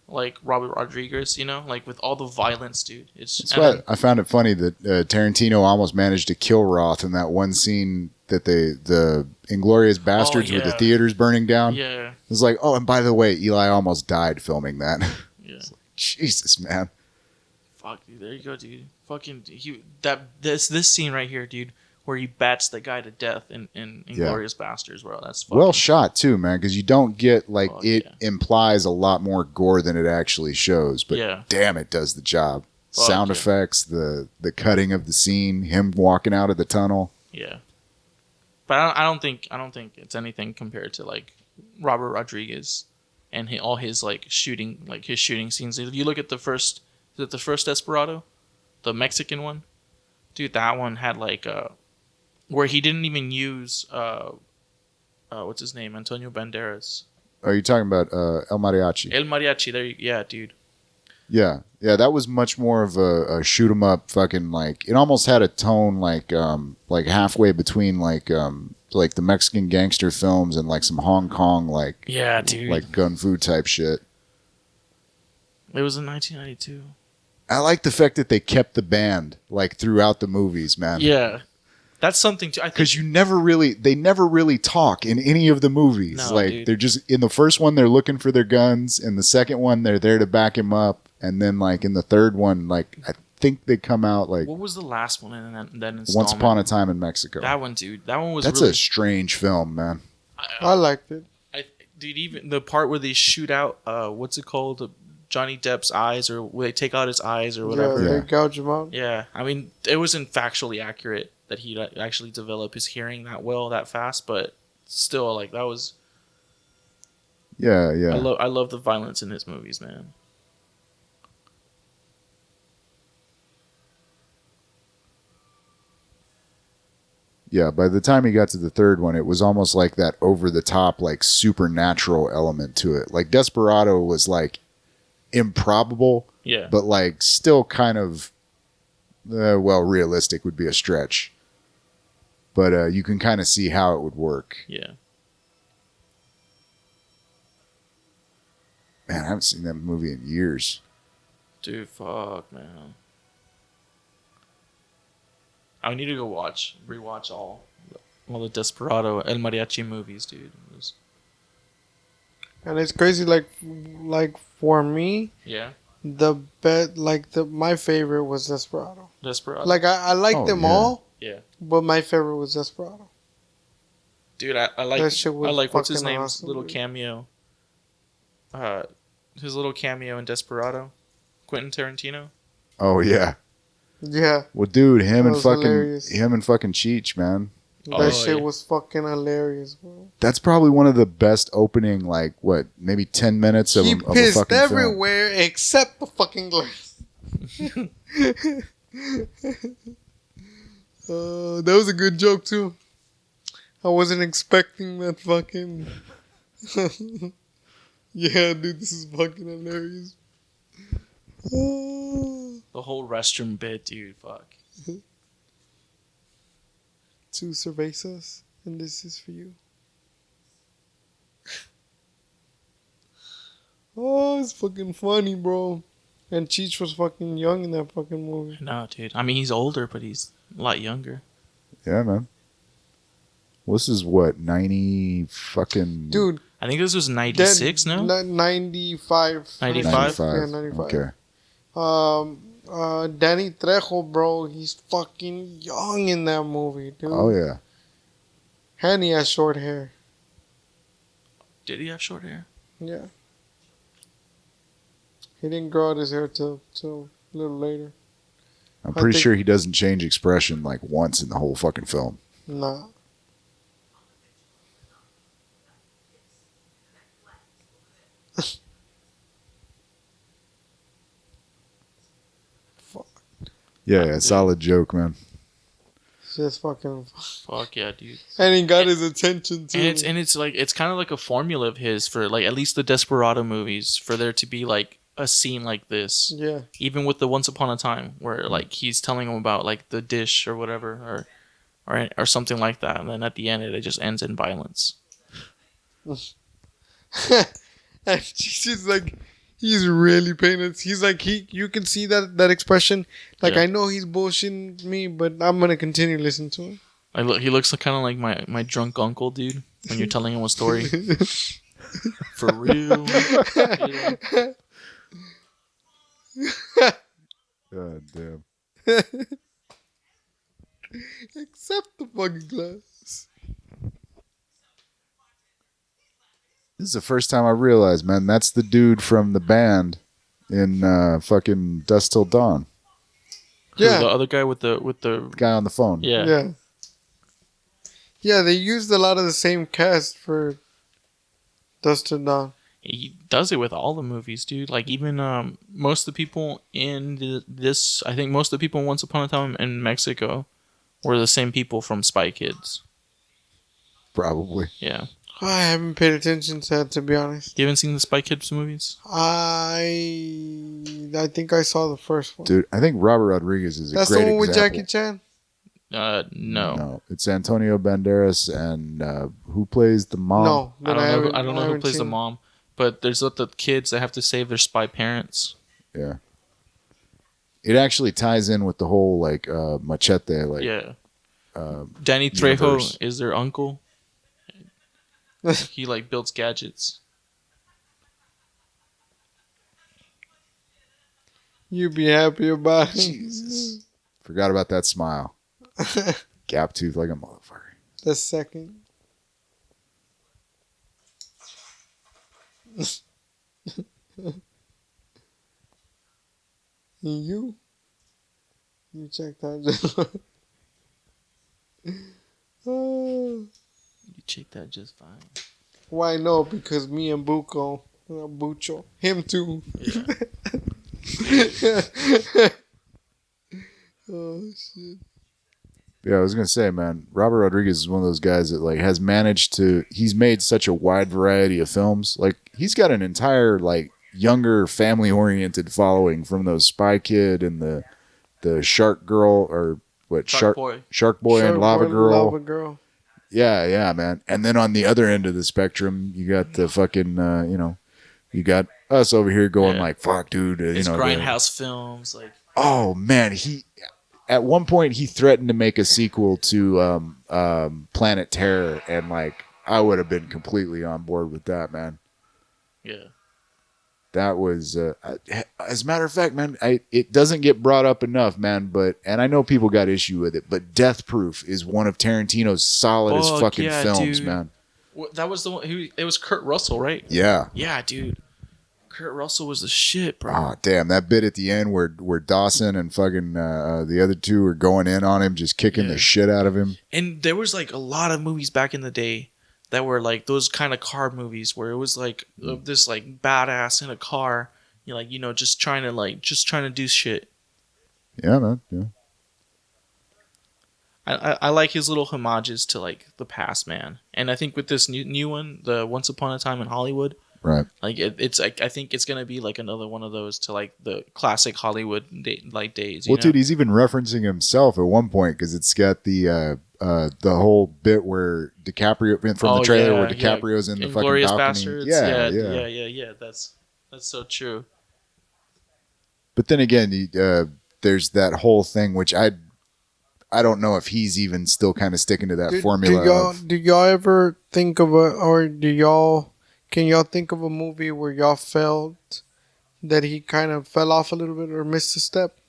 like Robert Rodriguez, you know, like with all the violence, dude. That's why I found it funny that Tarantino almost managed to kill Roth in that one scene that the Inglourious Bastards where the theater's burning down. Yeah, it was like, oh, and by the way, Eli almost died filming that. Yeah, like, Jesus, man. Fuck, dude. There you go, dude. Fucking this scene right here, dude, where he bats the guy to death in Inglourious Bastards, bro. That's fucking well shot too, man. Because you don't get like implies a lot more gore than it actually shows. But damn, it does the job. Sound effects, the cutting of the scene, him walking out of the tunnel. Yeah, but I don't think it's anything compared to like Robert Rodriguez and all his shooting scenes. If you look at the first Desperado, the Mexican one, dude, that one had where he didn't even use what's his name, Antonio Banderas. Are you talking about El Mariachi? El Mariachi, there, dude. Yeah, that was much more of a shoot 'em up fucking it almost had a tone like halfway between like the Mexican gangster films and like some Hong Kong dude, like gun fu type shit. It was in 1992. I like the fact that they kept the band throughout the movies, man. Yeah. That's something too. Because they never really talk in any of the movies. No, dude. They're just in the first one they're looking for their guns, in the second one they're there to back him up, and then in the third one, I think they come out what was the last one in that installment? Once Upon a Time in Mexico. That one, dude. That one was. That's a strange film, man. I liked it. Dude, even the part where they shoot out what's it called? Johnny Depp's eyes, or where they take out his eyes, or whatever. Yeah, they gouge him out. Yeah, I mean, it wasn't factually accurate that he'd actually develop his hearing that well, that fast, but still, that was. Yeah. I love the violence in his movies, man. Yeah, by the time he got to the third one, it was almost like that over the top, like supernatural element to it. Like Desperado was like improbable, Yeah. but like still kind of, well, realistic would be a stretch. But you can kind of see how it would work. Yeah. Man, I haven't seen that movie in years. Dude, fuck, man. I need to go rewatch all the Desperado El Mariachi movies, dude. And it's crazy. Like for me, Yeah, my favorite was Desperado. Desperado. Like I like them yeah. all, yeah, but my favorite was Desperado. dude, I like That shit was what's his fucking name's awesome, little dude. cameo. His little cameo in Desperado, Quentin Tarantino. Oh yeah. Yeah, Well, dude, him That and was fucking hilarious. Cheech, man. Oh, that shit yeah. was fucking hilarious, bro. That's probably one of the best opening, like what, maybe 10 minutes of, He of a pissed fucking film. everywhere except the fucking glass. That was a good joke too. I wasn't expecting that fucking. Yeah, dude, this is fucking hilarious. The whole restroom bit, dude. Fuck. Two cervezas, and this is for you. Oh, it's fucking funny, bro. And Cheech was fucking young in that fucking movie. No, dude. I mean, he's older, but he's a lot younger. Yeah, man. Well, this is what, 90 fucking... Dude, I think this was 96, no? 95. 95? Yeah, 95. Okay. Danny Trejo, bro, he's fucking young in that movie, dude. Oh, yeah. And he has short hair. Did he have short hair? Yeah. He didn't grow out his hair till a little later. I'm I pretty think- sure he doesn't change expression like once in the whole fucking film. Nah. Fuck. Yeah, solid joke, man. It's just fucking. Fuck yeah, dude. And he got his attention too. And it's like it's kind of like a formula of his for like at least the Desperado movies for there to be like a scene like this. Yeah. Even with the Once Upon a Time where like he's telling him about like the dish or whatever or something like that, and then at the end it just ends in violence. And she's like, he's really paying it. He's like, you can see that expression. Like, Yeah. I know he's bullshitting me, but I'm gonna continue listening to him. He looks kind of like my drunk uncle, dude. When you're telling him a story, for real. God damn. Except the fucking glass. This is the first time I realized, man, that's the dude from the band in fucking Dusk Till Dawn. Yeah. The other guy with the The guy on the phone. yeah. Yeah. Yeah, they used a lot of the same cast for Dust to Dawn. He does it with all the movies, dude. Like even most of the people in this, I think most of the people in Once Upon a Time in Mexico were the same people from Spy Kids. Probably. Yeah. I haven't paid attention to that, to be honest. You haven't seen the Spy Kids movies? I think I saw the first one. Dude, I think Robert Rodriguez is a That's great the one with example. Jackie Chan? No. It's Antonio Banderas and who plays the mom? No. I then don't know. I don't know who haven't plays the seen it. mom, but there's the kids that have to save their spy parents. Yeah. It actually ties in with the whole like machete, like Yeah. Danny Trejo universe. is their uncle. He like builds gadgets. You be happy about it. Jesus. Forgot about that smile. Gap tooth like a motherfucker. The second. And you check that. You check that just fine. Why no? Because me and Bucho, him too. Yeah. Oh shit. Yeah, I was gonna say, man, Robert Rodriguez is one of those guys that like has managed to. He's made such a wide variety of films. Like he's got an entire like younger family oriented following from those Spy Kid and the Shark Girl or what Shark Boy. Shark Boy and Lava Girl. Lava Girl. Yeah, man. And then on the other end of the spectrum, you got the fucking you got us over here going like, fuck, dude. His grindhouse films, like. Oh man, at one point he threatened to make a sequel to Planet Terror, and like I would have been completely on board with that, man. Yeah. That was, as a matter of fact, man, it doesn't get brought up enough, man. And I know people got issue with it, but Death Proof is one of Tarantino's solidest fucking films, dude. man. That was the one. It was Kurt Russell, right? Yeah. Yeah, dude. Kurt Russell was the shit, bro. Oh damn, that bit at the end where Dawson and fucking the other two are going in on him, just kicking the shit out of him. And there was like a lot of movies back in the day that were like those kind of car movies where it was like this like badass in a car, just trying to do shit. Yeah, man. Yeah. I like his little homages to like the past, man. And I think with this new one, the Once Upon a Time in Hollywood. Right. Like it's like I think it's gonna be like another one of those to like the classic Hollywood days. Well, dude, he's even referencing himself at one point because it's got the whole bit where DiCaprio from the trailer where DiCaprio's in the fucking Glorious balcony. Bastards. Yeah. That's so true. But then again, there's that whole thing which I don't know if he's even still kind of sticking to that formula. Do y'all ever think of can y'all think of a movie where y'all felt that he kind of fell off a little bit or missed a step?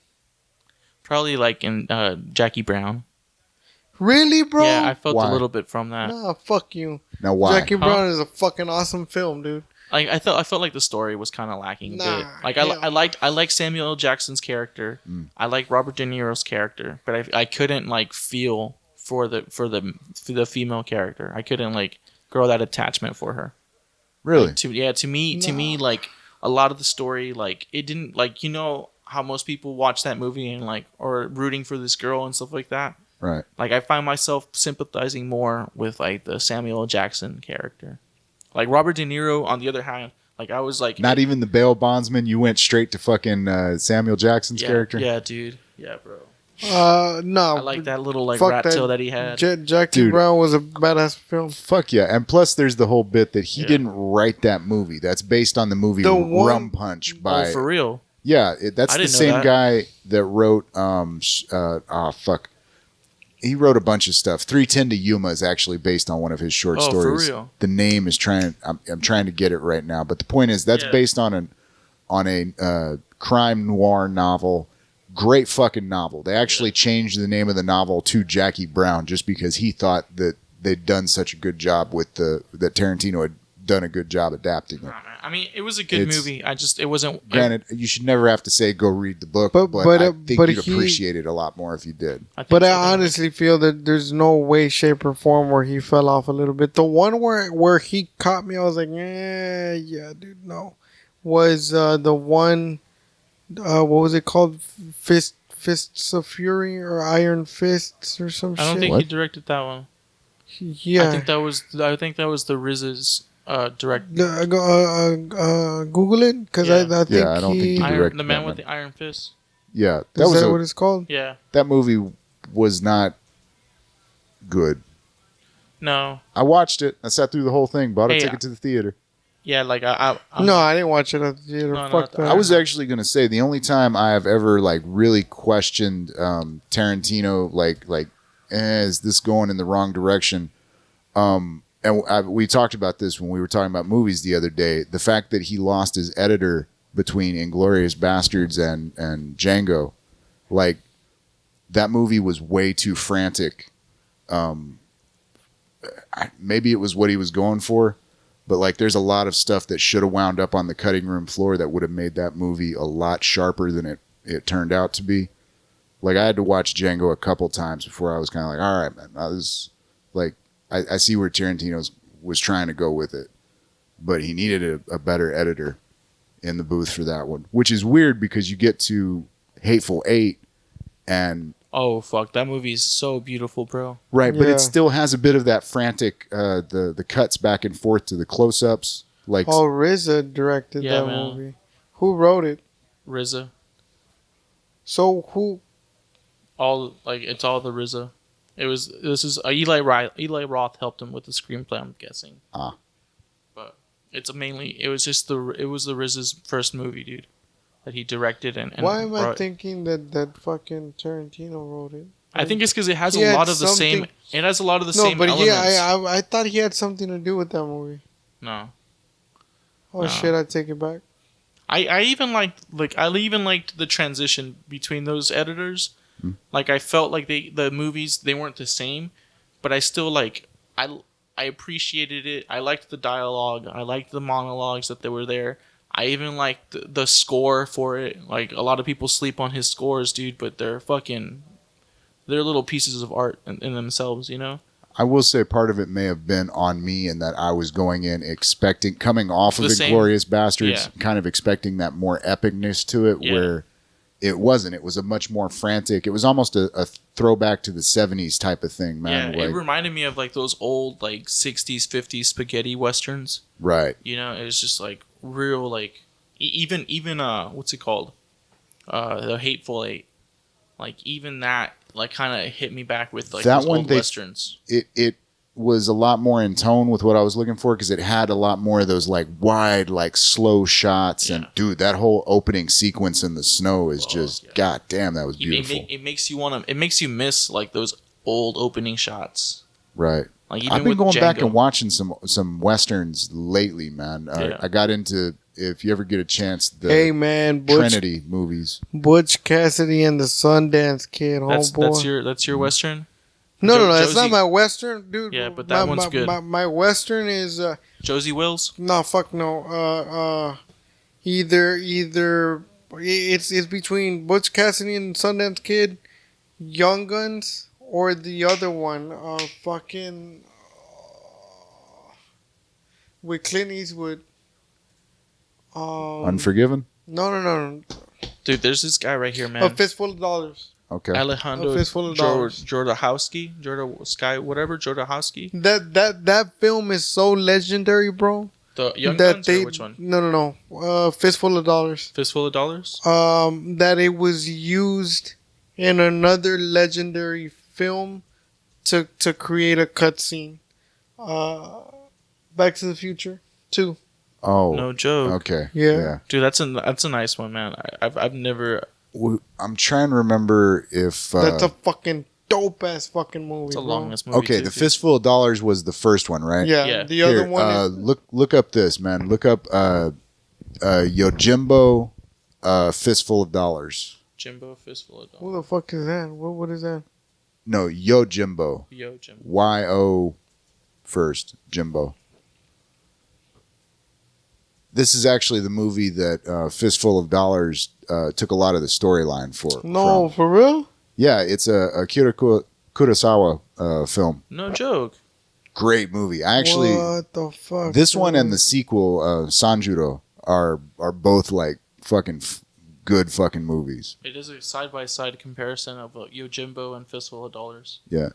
Probably like in Jackie Brown. Really, bro? Yeah, I felt a little bit from that. Nah, fuck you. Now why? Jackie Brown is a fucking awesome film, dude. Like I felt like the story was kind of lacking a bit. Like I liked Samuel L. Jackson's character. I like Robert De Niro's character, but I couldn't like feel for the female character. I couldn't like grow that attachment for her. Really? Like, to me, like a lot of the story, like it didn't like how most people watch that movie and like or rooting for this girl and stuff like that. Right. Like I find myself sympathizing more with like the Samuel L. Jackson character. Like Robert De Niro, on the other hand, like I was like not even the bail bondsman. You went straight to fucking Samuel Jackson's character. Yeah, dude. Yeah, bro. No. I like that little like rat tail that he had. Jackie Brown was a badass film. Fuck yeah. And plus there's the whole bit that he didn't write that movie. That's based on the movie Rum Punch by... Oh, for real? Yeah. That's the same guy that wrote... He wrote a bunch of stuff. 310 to Yuma is actually based on one of his short stories. For real? The name is I'm trying to get it right now. But the point is that's based on a crime noir novel. Great fucking novel. They actually changed the name of the novel to Jackie Brown just because he thought that they'd done such a good job with that Tarantino had done a good job adapting it. I mean, it was a good movie. It wasn't. Granted, you should never have to say go read the book, but I think you'd appreciate it a lot more if you did. But I honestly feel that there's no way, shape, or form where he fell off a little bit. The one where he caught me, I was like, yeah, dude, no. Was the one. What was it called? Fists of Fury or Iron Fists or some shit? I don't think he directed that one. Yeah. I think that was the RZA's direct. Google it because I think I don't think he directed the man with the iron fist. Yeah, that was what it's called. Yeah, that movie was not good. No, I watched it. I sat through the whole thing. Bought a ticket to the theater. Yeah, like no, I didn't watch it at the theater. Fuck that. I was actually gonna say the only time I have ever like really questioned Tarantino, is this going in the wrong direction? We talked about this when we were talking about movies the other day. The fact that he lost his editor between Inglourious Bastards and Django, like that movie was way too frantic. Maybe it was what he was going for. But like, there's a lot of stuff that should have wound up on the cutting room floor that would have made that movie a lot sharper than it turned out to be. Like, I had to watch Django a couple times before I was kind of like, all right, man, I see where Tarantino was trying to go with it, but he needed a better editor in the booth for that one, which is weird because you get to Hateful Eight, and Oh fuck, that movie is so beautiful, bro. Right, but Yeah. it still has a bit of that frantic, the cuts back and forth to the close-ups. Like, Oh, RZA directed Yeah, that man. movie. Who wrote it? RZA, So who? it's all the RZA. This is Eli Roth helped him with the screenplay, I'm guessing. Ah. But it was the RZA's first movie, dude, that he directed and Why am I brought- thinking that fucking Tarantino wrote it? I think it's because it has He a had lot of the same. something- It has a lot of the No, same but elements. I thought he had something to do with that movie. No, Oh No. shit! I take it back. I even liked the transition between those editors. Like I felt like the movies they weren't the same, but I still I appreciated it. I liked the dialogue. I liked the monologues that they were there. I even liked the score for it. Like a lot of people sleep on his scores, dude, but they're little pieces of art in themselves, you know? I will say part of it may have been on me in that I was going in coming off of The same- Inglourious Bastards, yeah. kind of expecting that more epicness to it, Yeah. where it wasn't. It was a much more frantic. It was almost a throwback to the 70s type of thing, man. Yeah, it Like, reminded me of like those old 60s, 50s spaghetti westerns. right. You know, it was just like real even what's it called? The Hateful Eight. Like even that kind of hit me back with like That those one old they- westerns. It was a lot more in tone with what I was looking for because it had a lot more of those like wide, like slow shots. And Yeah. dude, that whole opening sequence in the snow is just, yeah. god damn, that was beautiful. It makes you miss like those old opening shots. Right. Like even I've been with going back Django. and watching some westerns lately, man. Yeah. I got into, if you ever get a chance, the Hey man, Butch Trinity movies. Cassidy and the Sundance Kid, homeboy. That's your western. No, that's Josie- not my western, dude. Yeah, but that one's good. My western is Josie Wills. no, fuck no. Either it's between Butch Cassidy and Sundance Kid, Young Guns, or the other one, fucking with Clint Eastwood. Unforgiven? No. Dude, there's this guy right here, man. A Fistful of Dollars. Okay. Alejandro A Fistful of Dollars. Jodorowsky. That film is so legendary, bro. The Young that Guns or which one? No. Fistful of Dollars. Fistful of Dollars? That it was used in another legendary film to create a cutscene. Back to the Future 2. Oh. No joke. Okay. Yeah. Dude, that's a nice one, man. I've never. I'm trying to remember if. That's a fucking dope ass fucking movie. It's a bro. long ass movie. Okay, too, the dude. Fistful of Dollars was the first one, right? Yeah. Yeah. The other Here, one is look up this, man. Look up Yojimbo Fistful of Dollars. Jimbo Fistful of who Dollars. the fuck is that? What is that? No, Yojimbo. Yo, Jimbo. Y-O first, Jimbo. This is actually the movie that Fistful of Dollars took a lot of the storyline for. No, from. for real? Yeah, it's a Akira Kurosawa film. No joke. Great movie. I actually, What the fuck? this one bro? and the sequel, Sanjuro, are both like fucking good fucking movies. It is a side by side comparison of Yo Jimbo and Fistful of Dollars. Yeah.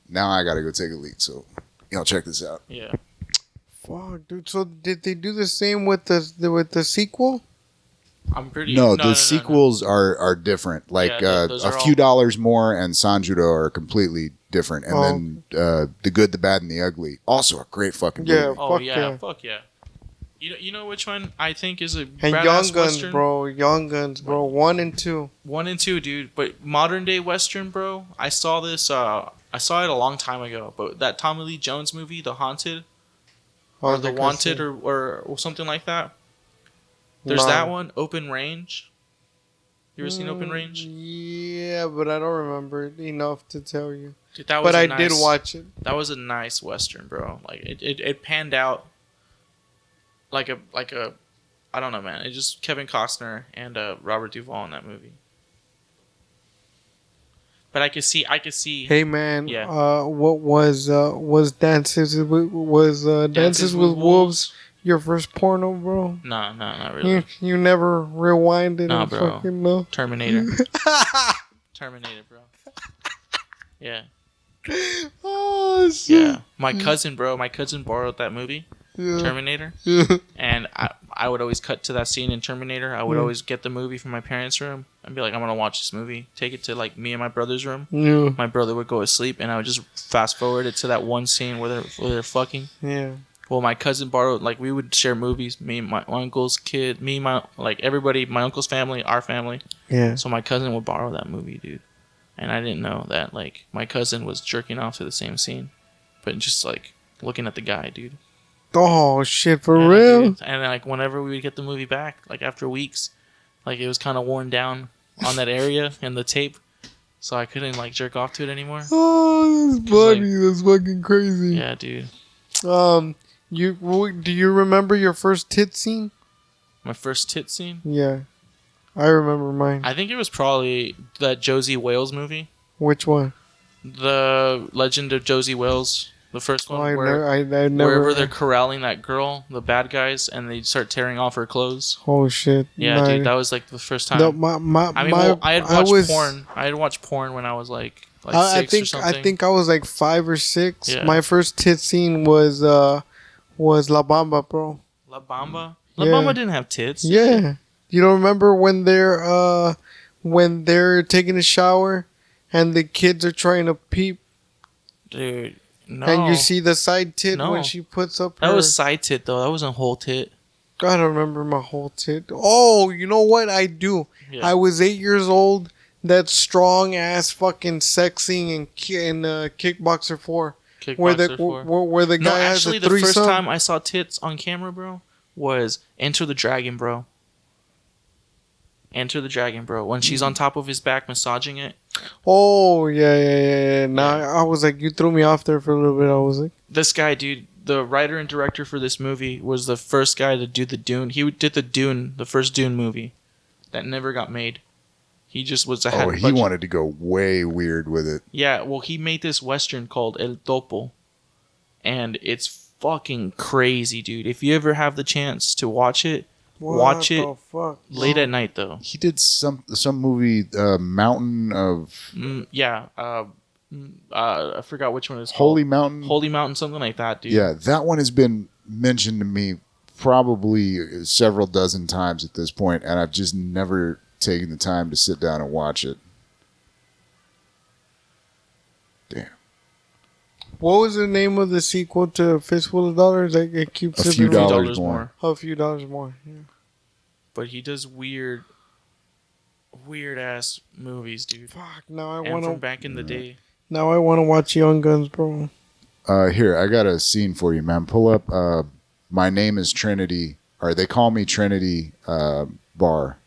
Now I gotta go take a leak, so y'all check this out. Yeah. Fuck, dude. So did they do the same with the sequel? I'm pretty. No, the sequels are different. Like Yeah, those a are few all- dollars more and Sanjuro are completely different. And then The Good, the Bad, and the Ugly, also a great fucking movie. Yeah. Oh Fuck yeah, yeah. fuck yeah. You know which one I think is a And badass Young Guns, western? bro. Young Guns, bro. 1 and 2. 1 and 2, dude. But modern day western, bro. I saw this. I saw it a long time ago. But that Tommy Lee Jones movie, The Haunted, or The Wanted, or something like that. There's that one, Open Range. You ever seen Open Range? Yeah, but I don't remember it enough to tell you. Dude, that was But a I nice, did watch it. That was a nice western, bro. Like it panned out like a I don't know, man. It just Kevin Costner and Robert Duvall in that movie. But I could see. Hey man, Yeah. what was Dances with Wolves your first porno, bro? No, not really. You never rewinded Nah, and bro. fucking no. Terminator. Terminator, bro. Yeah. Oh shit. Yeah. My cousin borrowed that movie, Yeah. Terminator. Yeah. And I would always cut to that scene in Terminator. I would always get the movie from my parents' room and be like, I'm going to watch this movie. Take it to like me and my brother's room. Yeah. My brother would go to sleep and I would just fast forward it to that one scene where they're fucking. Yeah. Well, my cousin borrowed, like, we would share movies. Me, my uncle's kid, me, my, like, everybody, my uncle's family, our family. Yeah. So my cousin would borrow that movie, dude. And I didn't know that, like, my cousin was jerking off to the same scene. But just, like, looking at the guy, dude. Oh shit, for Yeah, real? dude. And, like, whenever we would get the movie back, like, after weeks, like, it was kind of worn down on that area and the tape. So I couldn't, like, jerk off to it anymore. Oh, that's funny. That's fucking crazy. Yeah, dude. Do you remember your first tit scene? My first tit scene? Yeah, I remember mine. I think it was probably that Josie Wales movie. Which one? The Legend of Josie Wales, the first one, I where never. wherever they're corralling that girl, the bad guys, and they start tearing off her clothes. Oh shit! Yeah, dude, that was like the first time. No, I had watched porn. I had watched porn when I was like six or something. I think I was like 5 or 6. Yeah. My first tit scene was La Bamba, bro. La Bamba. La Yeah. Bamba didn't have tits. Yeah, you don't remember when they're taking a shower, and the kids are trying to peep, Dude, no. and you see the side tit No. when she puts up her. That was side tit though. That wasn't whole tit. I don't remember my whole tit. Oh, you know what I do? Yeah. I was 8 years old. That strong ass fucking sexing in Kickboxer 4, where Kickboxer 4. where the guy has actually, a the first threesome. time I saw tits on camera, bro, was Enter the Dragon, bro. Enter the Dragon, bro. When she's on top of his back massaging it. Oh yeah. Now I was like, you threw me off there for a little bit. I was like, This guy, dude, the writer and director for this movie was the first guy to do the Dune. He did the first Dune movie that never got made. He just was a Oh, he wanted to go way weird with it. Yeah, well, he made this Western called El Topo. And it's fucking crazy, dude. If you ever have the chance to watch it, watch it the fuck? late at night, though. He did some movie, Mountain of I forgot which one it's Holy called. Mountain. Holy Mountain, something like that, dude. Yeah, that one has been mentioned to me probably several dozen times at this point, and I've just never taken the time to sit down and watch it. Damn. What was the name of the sequel to Fistful of Dollars? Like, it keeps A Few slipping me. Dollars More. A Few Dollars More. Yeah. But he does weird ass movies, dude. Fuck. Now I And want from to. back in the day. Now I want to watch Young Guns, bro. Here, I got a scene for you, man. Pull up My Name is Trinity, or they call me Trinity bar.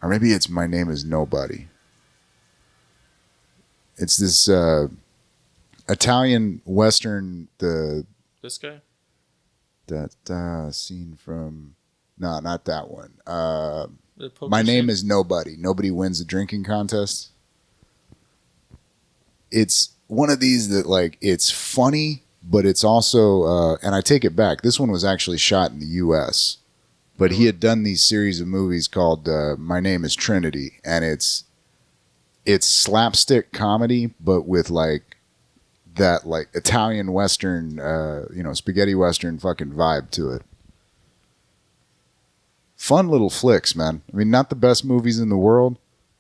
Or maybe it's My Name is Nobody. It's this Italian Western, This guy? that scene from... No, not that one. The poker My Name scene? is Nobody. Nobody wins the drinking contest. It's one of these that, like, it's funny, but it's also... and I take it back. This one was actually shot in the U.S., but he had done these series of movies called My Name is Trinity, and it's slapstick comedy, but with, like, that, like, Italian Western, spaghetti Western fucking vibe to it. Fun little flicks, man. I mean, not the best movies in the world,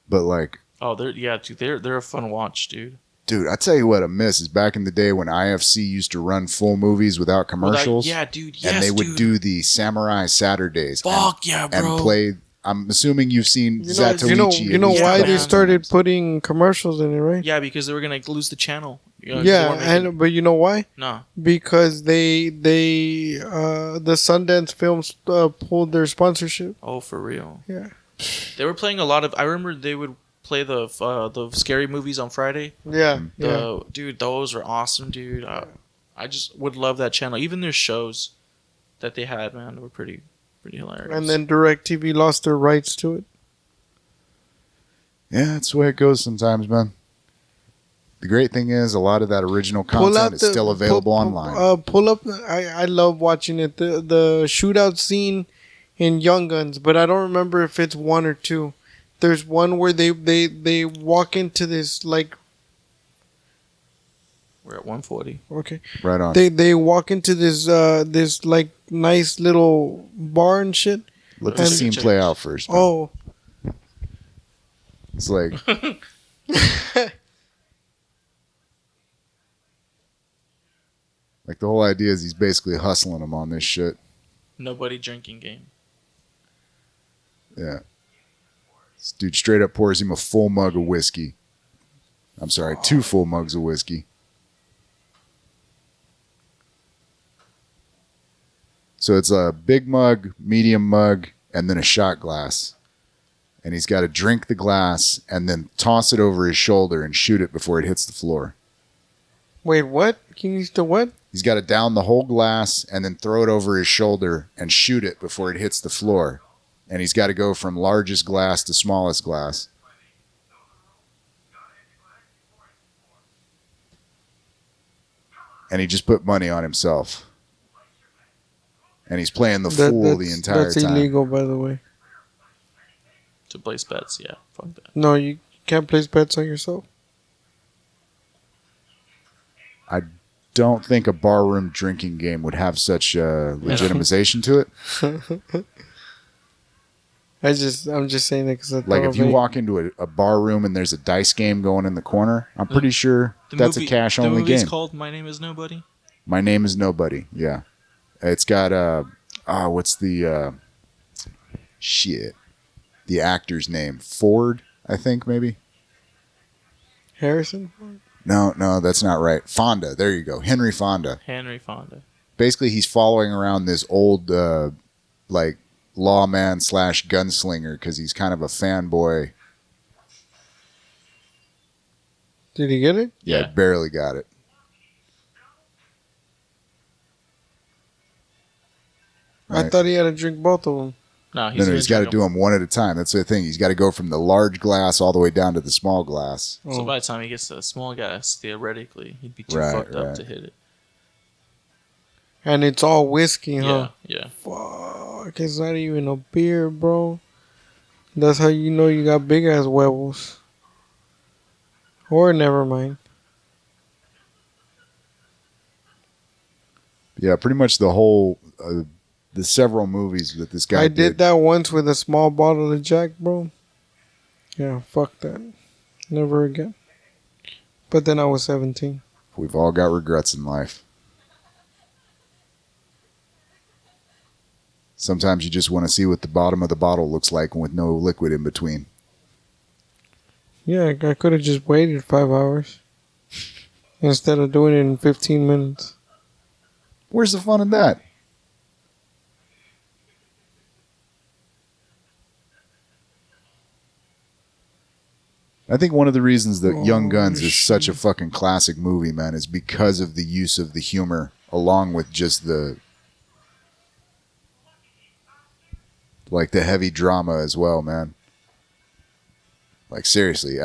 but, like... Oh, they're a fun watch, dude. Dude, I tell you what I miss is back in the day when IFC used to run full movies without commercials. Yeah, dude. Yes, and they would dude. do the Samurai Saturdays. Fuck yeah, bro. And play... I'm assuming you've seen Zatoichi. You know Yeah, why they man. started putting commercials in it, right? Yeah, because they were gonna lose the channel. But you know why? No. Because the Sundance Films pulled their sponsorship. Oh, for real. Yeah. They were playing a lot of. I remember they would play the scary movies on Friday. Yeah. Dude, those were awesome, dude. I just would love that channel. Even their shows that they had, man, were pretty hilarious. And then DirecTV lost their rights to it. Yeah, that's the way it goes sometimes, man. The great thing is a lot of that original content is still available online. Pull up. I love watching it. The shootout scene in Young Guns, but I don't remember if it's 1 or 2. There's one where they walk into this like We're at 140. okay. Right on. They walk into this like nice little bar and shit. Let the scene play out first. Man. Oh, It's like like the whole idea is he's basically hustling him on this shit. Nobody drinking game. Yeah. This dude straight up pours him a full mug of whiskey. I'm sorry, 2 full mugs of whiskey. So it's a big mug, medium mug, and then a shot glass. And he's got to drink the glass and then toss it over his shoulder and shoot it before it hits the floor. wait, what? He needs to what? He's got to down the whole glass and then throw it over his shoulder and shoot it before it hits the floor. And he's got to go from largest glass to smallest glass. And he just put money on himself. And he's playing the fool the entire that's time. That's illegal, by the way. To place bets, yeah. Fuck that. No, you can't place bets on yourself. I don't think a barroom drinking game would have such legitimization to it. I'm just saying that because Like if you walk into a bar room and there's a dice game going in the corner, I'm pretty sure that's a cash only The movie's game. called My Name Is Nobody. My Name Is Nobody. Yeah, it's got what's the shit? The actor's name, Ford, I think maybe. Harrison. No, that's not right. Fonda. There you go. Henry Fonda. Henry Fonda. Basically, he's following around this old like lawman / gunslinger because he's kind of a fanboy. Did he get it? Yeah, Yeah. barely got it. I Right. thought he had to drink both of them. No, No, he's got to do them one at a time. That's the thing. He's got to go from the large glass all the way down to the small glass. So Oh. by the time he gets to the small guys, theoretically, he'd be too Right, fucked up right. to hit it. And it's all whiskey, huh? Yeah. Fuck, it's not even a beer, bro. That's how you know you got big ass huevos. Or never mind. Yeah, pretty much the whole, the several movies that this guy I did that once with a small bottle of Jack, bro. Yeah, fuck that. Never again. But then I was 17. We've all got regrets in life. Sometimes you just want to see what the bottom of the bottle looks like with no liquid in between. Yeah, I could have just waited 5 hours. Instead of doing it in 15 minutes. Where's the fun in that? I think one of the reasons that Young Guns is such a fucking classic movie, man, is because of the use of the humor along with just the heavy drama as well, man. Like seriously,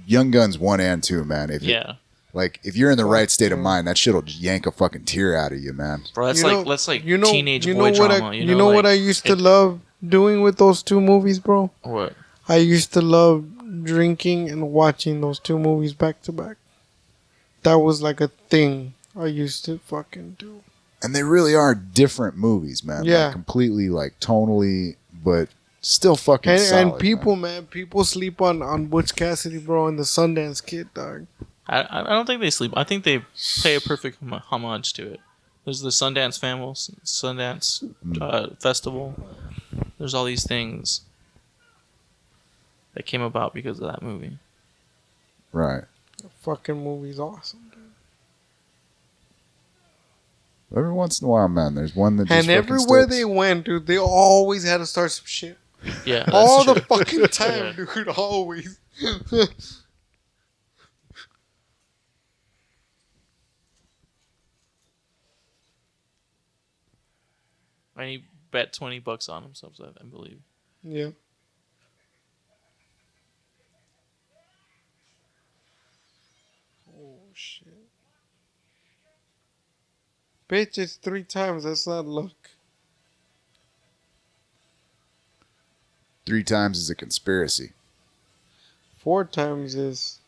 Young Guns 1 and 2, man. If you're in the right state of mind, that shit'll just yank a fucking tear out of you, man. Bro, that's teenage boy what drama. you know what I used to love doing with those 2 movies, bro? What? I used to love drinking and watching those 2 movies back to back. That was like a thing I used to fucking do. And they really are different movies, man. Yeah. Like, completely, like, tonally, but still fucking solid, And people, man, people sleep on Butch Cassidy, bro, and the Sundance Kid, dog. I don't think they sleep. I think they pay a perfect homage to it. There's the Sundance Festival. There's all these things that came about because of that movie. Right. The fucking movie's awesome, dude. Every once in a while, man, there's one that just And everywhere sticks. they went, dude, they always had to start some shit. Yeah, that's All true. the fucking time, dude, always. And he bet $20 on himself, I believe. Yeah. Oh, shit. Bitch, it's 3 times. That's not luck. 3 times is a conspiracy. 4 times is...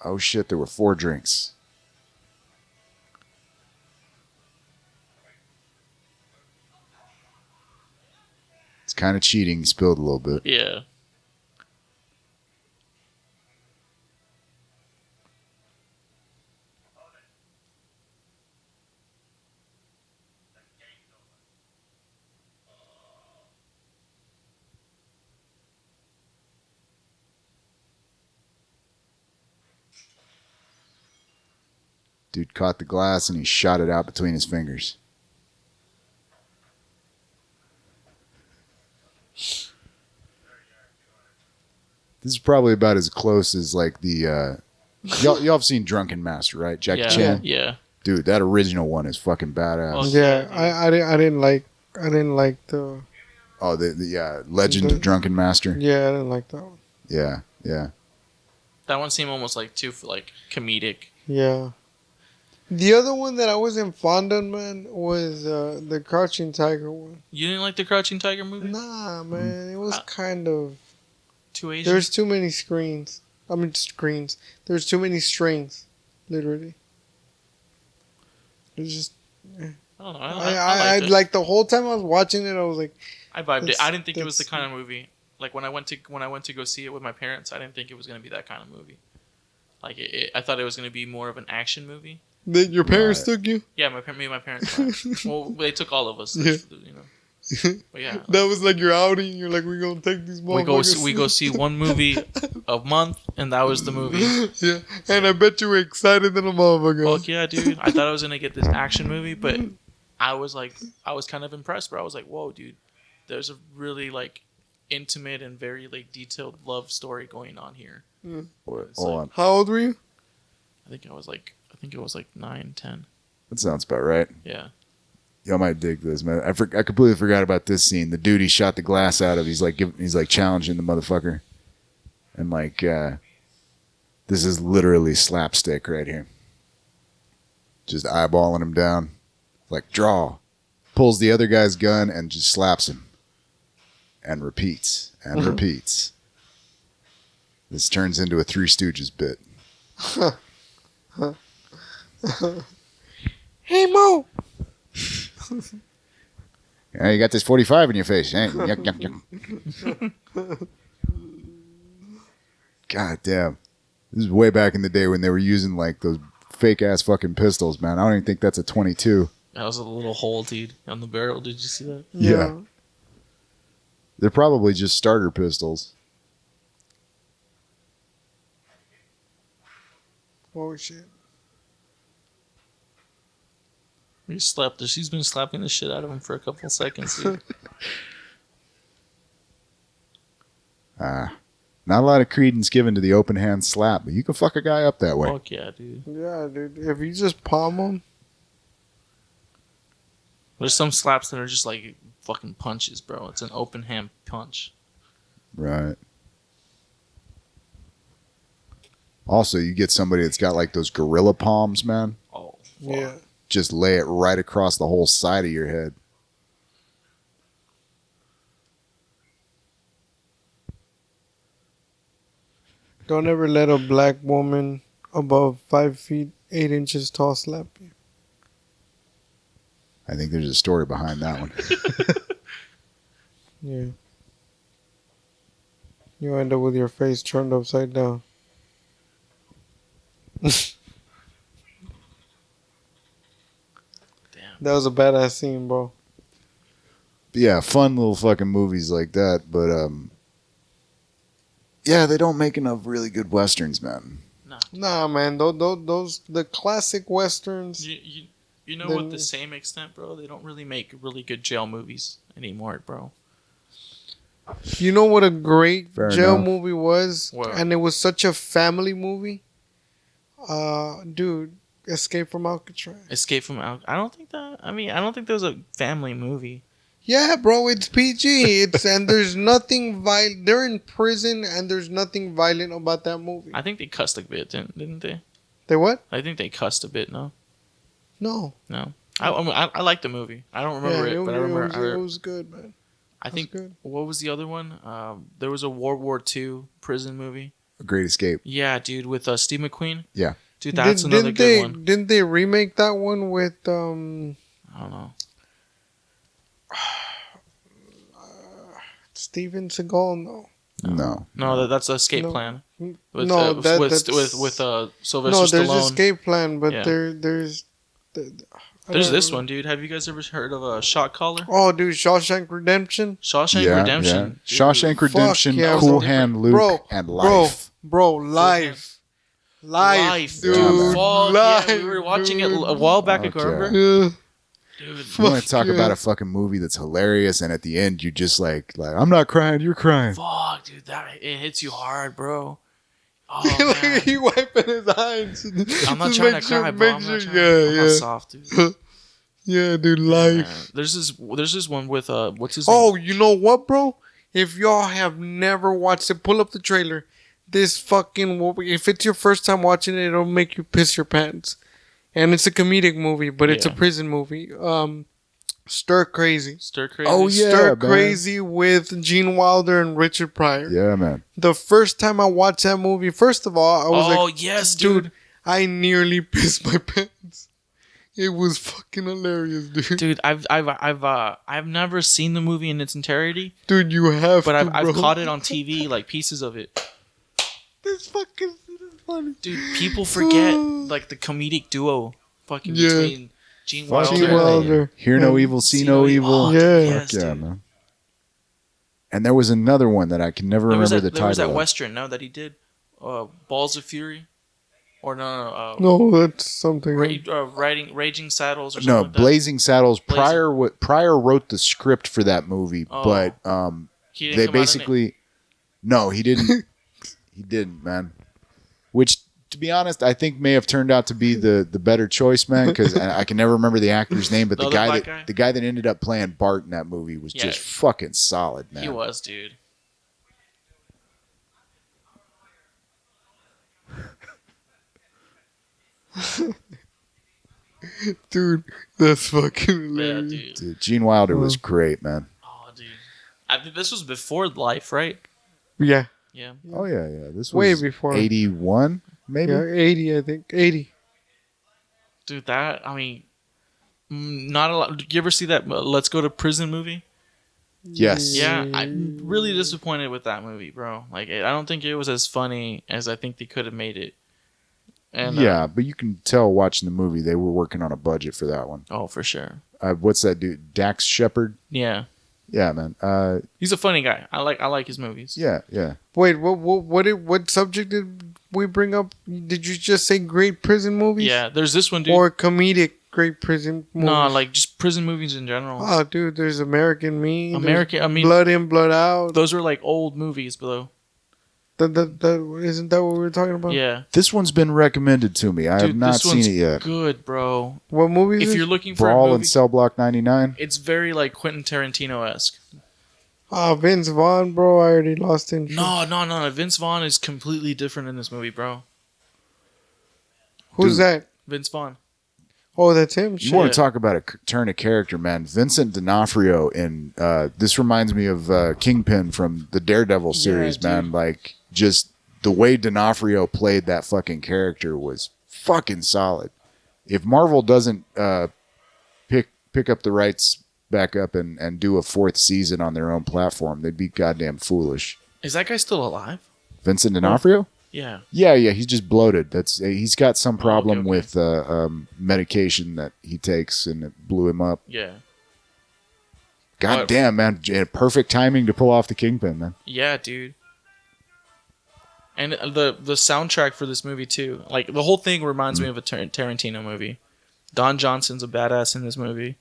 Oh shit, there were 4 drinks. It's kind of cheating. You spilled a little bit. Yeah. Dude caught the glass and he shot it out between his fingers. This is probably about as close as like the y'all have seen Drunken Master, right? Jackie Yeah. Chan. Yeah. Dude, that original one is fucking badass. Oh, Yeah, yeah, I didn't like the... Oh, the Legend of Drunken Master. Yeah, I didn't like that one. Yeah, yeah. That one seemed almost like too like comedic. Yeah. The other one that I wasn't fond of, man, was the Crouching Tiger one. You didn't like the Crouching Tiger movie? Nah, man, it was kind of... Too Asian. There's too many screens. I mean, screens. There's too many strings, literally. It's just... I don't know. I liked it. like the whole time I was watching it, I was like... I vibed it. I didn't think it was the that's- kind of movie. Like when I went to go see it with my parents, I didn't think it was gonna be that kind of movie. Like I thought it was gonna be more of an action movie. Then your parents Right. took you? Yeah, me and my parents. Went. Well, they took all of us. Yeah. You know. But yeah, That was like your outing. You're like, we're going to take these motherfuckers. we go see one movie a month, and that was the movie. Yeah, and I bet you were excited than a motherfucker. Fuck yeah, dude! I thought I was gonna get this action movie, but I was kind of impressed, bro. I was like, whoa, dude! There's a really like intimate and very like detailed love story going on here. Hold It's like- on. How old were you? I think it was like 9, 10. That sounds about right. Yeah. Y'all might dig this, man. I completely forgot about this scene. The dude he shot the glass out of. He's like challenging the motherfucker, and like this is literally slapstick right here. Just eyeballing him down, like draw. Pulls the other guy's gun and just slaps him, and repeats and repeats. This turns into a Three Stooges bit. Hey, Mo! Yeah, you got this 45 in your face. Eh? Yuck, yuck, yuck. God damn. This is way back in the day when they were using like those fake ass fucking pistols, man. I don't even think that's a 22. That was a little hole, dude, on the barrel. Did you see that? Yeah. They're probably just starter pistols. Oh, shit. He slapped her. She's been slapping the shit out of him for a couple seconds, dude. Not a lot of credence given to the open hand slap, but you can fuck a guy up that way. Fuck yeah, dude. Yeah, dude. If you just palm him, There's some slaps that are just like fucking punches, bro. It's an open hand punch. Right. Also, you get somebody that's got like those gorilla palms, man. Oh, fuck. yeah. Just lay it right across the whole side of your head. Don't ever let a black woman above 5 feet 8 inches tall slap you. I think there's a story behind that one. Yeah. You end up with your face turned upside down. Damn. That was a badass scene, bro. Yeah, fun little fucking movies like that, but yeah, they don't make enough really good westerns, man. Nah. Nah, man. Those the classic westerns. You know, Then- with the same extent, bro, they don't really make really good jail movies anymore, bro. You know what a great Fair jail enough. movie was? What? And it was such a family movie. Dude, Escape from Alcatraz. Escape from Al. I don't think that was a family movie. Yeah, bro, it's PG. And there's nothing violent. They're in prison, and there's nothing violent about that movie. I think they cussed a bit, didn't they? They what? I think they cussed a bit. No. I No. like the movie. I don't remember it, but I remember. It was good, man. I think. good. What was the other one? There was a World War II prison movie. A Great Escape. Yeah, dude, with Steve McQueen. Yeah. Dude, that's another good one. Didn't they remake that one with I don't know. Steven Seagal? No. No. That's Escape No. Plan. No, With, that's with Sylvester no. There's Stallone. Escape Plan, but Yeah. there's There's this one, dude. Have you guys ever heard of a Shot Caller? Oh, dude, Shawshank Redemption. Shawshank Redemption. Yeah. Shawshank Redemption, yeah, Cool bro. Hand Luke, Bro, and Life. Life, dude, dude. Fuck, life. yeah, we were watching it a while back ago, Okay. remember? Yeah. Dude, You want to talk yeah. about a fucking movie that's hilarious, and at the end you just like I'm not crying, you're crying. fuck, dude, it hits you hard, bro. Oh, man. He wiping his eyes. I'm not Just trying make to sure- cry, bro. make I'm sure- not trying. yeah, I'm yeah. not soft, dude. Yeah, dude, life. There's this one with what's his name? Oh, you know what, bro? If y'all have never watched it, pull up the trailer. This fucking, if it's your first time watching it, it'll make you piss your pants. And it's a comedic movie, but it's a Yeah. prison movie. Stir Crazy. Stir Crazy. Oh, yeah. Stir man. Crazy with Gene Wilder and Richard Pryor. Yeah, man. The first time I watched that movie, first of all, I was Oh like, yes, dude. I nearly pissed my pants. It was fucking hilarious, dude. Dude, I've never seen the movie in its entirety, Dude, you have but to, I've bro. caught it on TV, like pieces of it. This fucking shit is funny. Dude, people forget like the comedic duo fucking Yeah. between Gene Fuck Wilder. Gene Wilder. Hear no evil, see no evil. Oh, Yeah. yes, Fuck yeah, dude. man. And there was another one that I can never There was remember that, there was the that title. of. western, no, that he did, Balls of Fury, or no, No, that's something. Raging Saddles or something No, like that. Blazing Saddles. Blazing- Pryor wrote the script for that movie, Oh. but He didn't they come out in it. basically no, he didn't. He didn't, man. Which, to be honest, I think may have turned out to be the better choice, man. Because I can never remember the actor's name, but The the other guy black that guy? the guy that ended up playing Bart in that movie was Yeah. just fucking solid, man. He was, dude. Dude, that's fucking Yeah, hilarious. dude. Dude, Gene Wilder was great, man. Oh, dude. I think this was before Life, right? Yeah. Yeah. Oh yeah, yeah. This was Way before. 81, maybe. Yeah, 80, I think. 80. Dude, that, I mean, not a lot. Did you ever see that Let's Go to Prison movie? Yes. Yeah, I'm really disappointed with that movie, bro. Like, I don't think it was as funny as I think they could have made it. And Yeah, but you can tell watching the movie they were working on a budget for that one. oh, for sure. What's that dude? Dax Shepard. Yeah, Yeah, man. he's a funny guy. I like his movies. Yeah, yeah. Wait, what subject did we bring up? Did you just say great prison movies? Yeah, there's this one, dude. Or comedic great prison movies? No, like just prison movies in general. Oh, dude, there's American Me. there's American, I mean, Blood In, Blood Out. those were like old movies, bro. Isn't that what we were talking about? Yeah, This one's been recommended to me. I have dude, not this seen one's it yet. good, bro. What movie is If it? you're looking for a Brawl movie, in Cell Block 99. it's very like Quentin Tarantino esque. Vince Vaughn, bro. I already lost interest. No. Vince Vaughn is completely different in this movie, bro. Who's Dude. that? Vince Vaughn. Oh, that's him. You Shit. want to talk about a turn of character, man? Vincent D'Onofrio in this reminds me of Kingpin from the Daredevil series, dude. man. Like just the way D'Onofrio played that fucking character was fucking solid. If Marvel doesn't pick up the rights back up and do a fourth season on their own platform, they'd be goddamn foolish. Is that guy still alive? Vincent D'Onofrio? Yeah. Yeah, he's just bloated. He's got some problem okay. with medication that he takes, and it blew him up. Yeah. God What? damn, man. Perfect timing to pull off the Kingpin, man. Yeah, dude. And the soundtrack for this movie too, like the whole thing reminds me of a Tarantino movie. Don Johnson's a badass in this movie.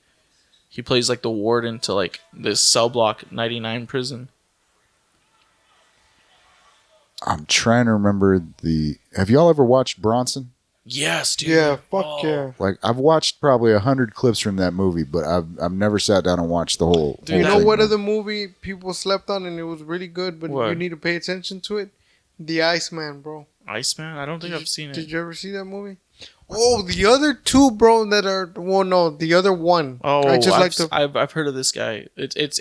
He plays like the warden to like this cell block 99 prison. I'm trying to remember have y'all ever watched Bronson? Yes, dude. Yeah, fuck Oh. yeah. Like, I've watched probably 100 clips from that movie, but I've never sat down and watched the whole Dude, You whole know thing, what man. other movie people slept on and it was really good, but What? you need to pay attention to it? The Iceman, bro. Iceman? I don't think I've seen Did it. you ever see that movie? Oh, the other two, bro, that are... Well, no, the other one. Oh, I just like to... I've heard of this guy. It's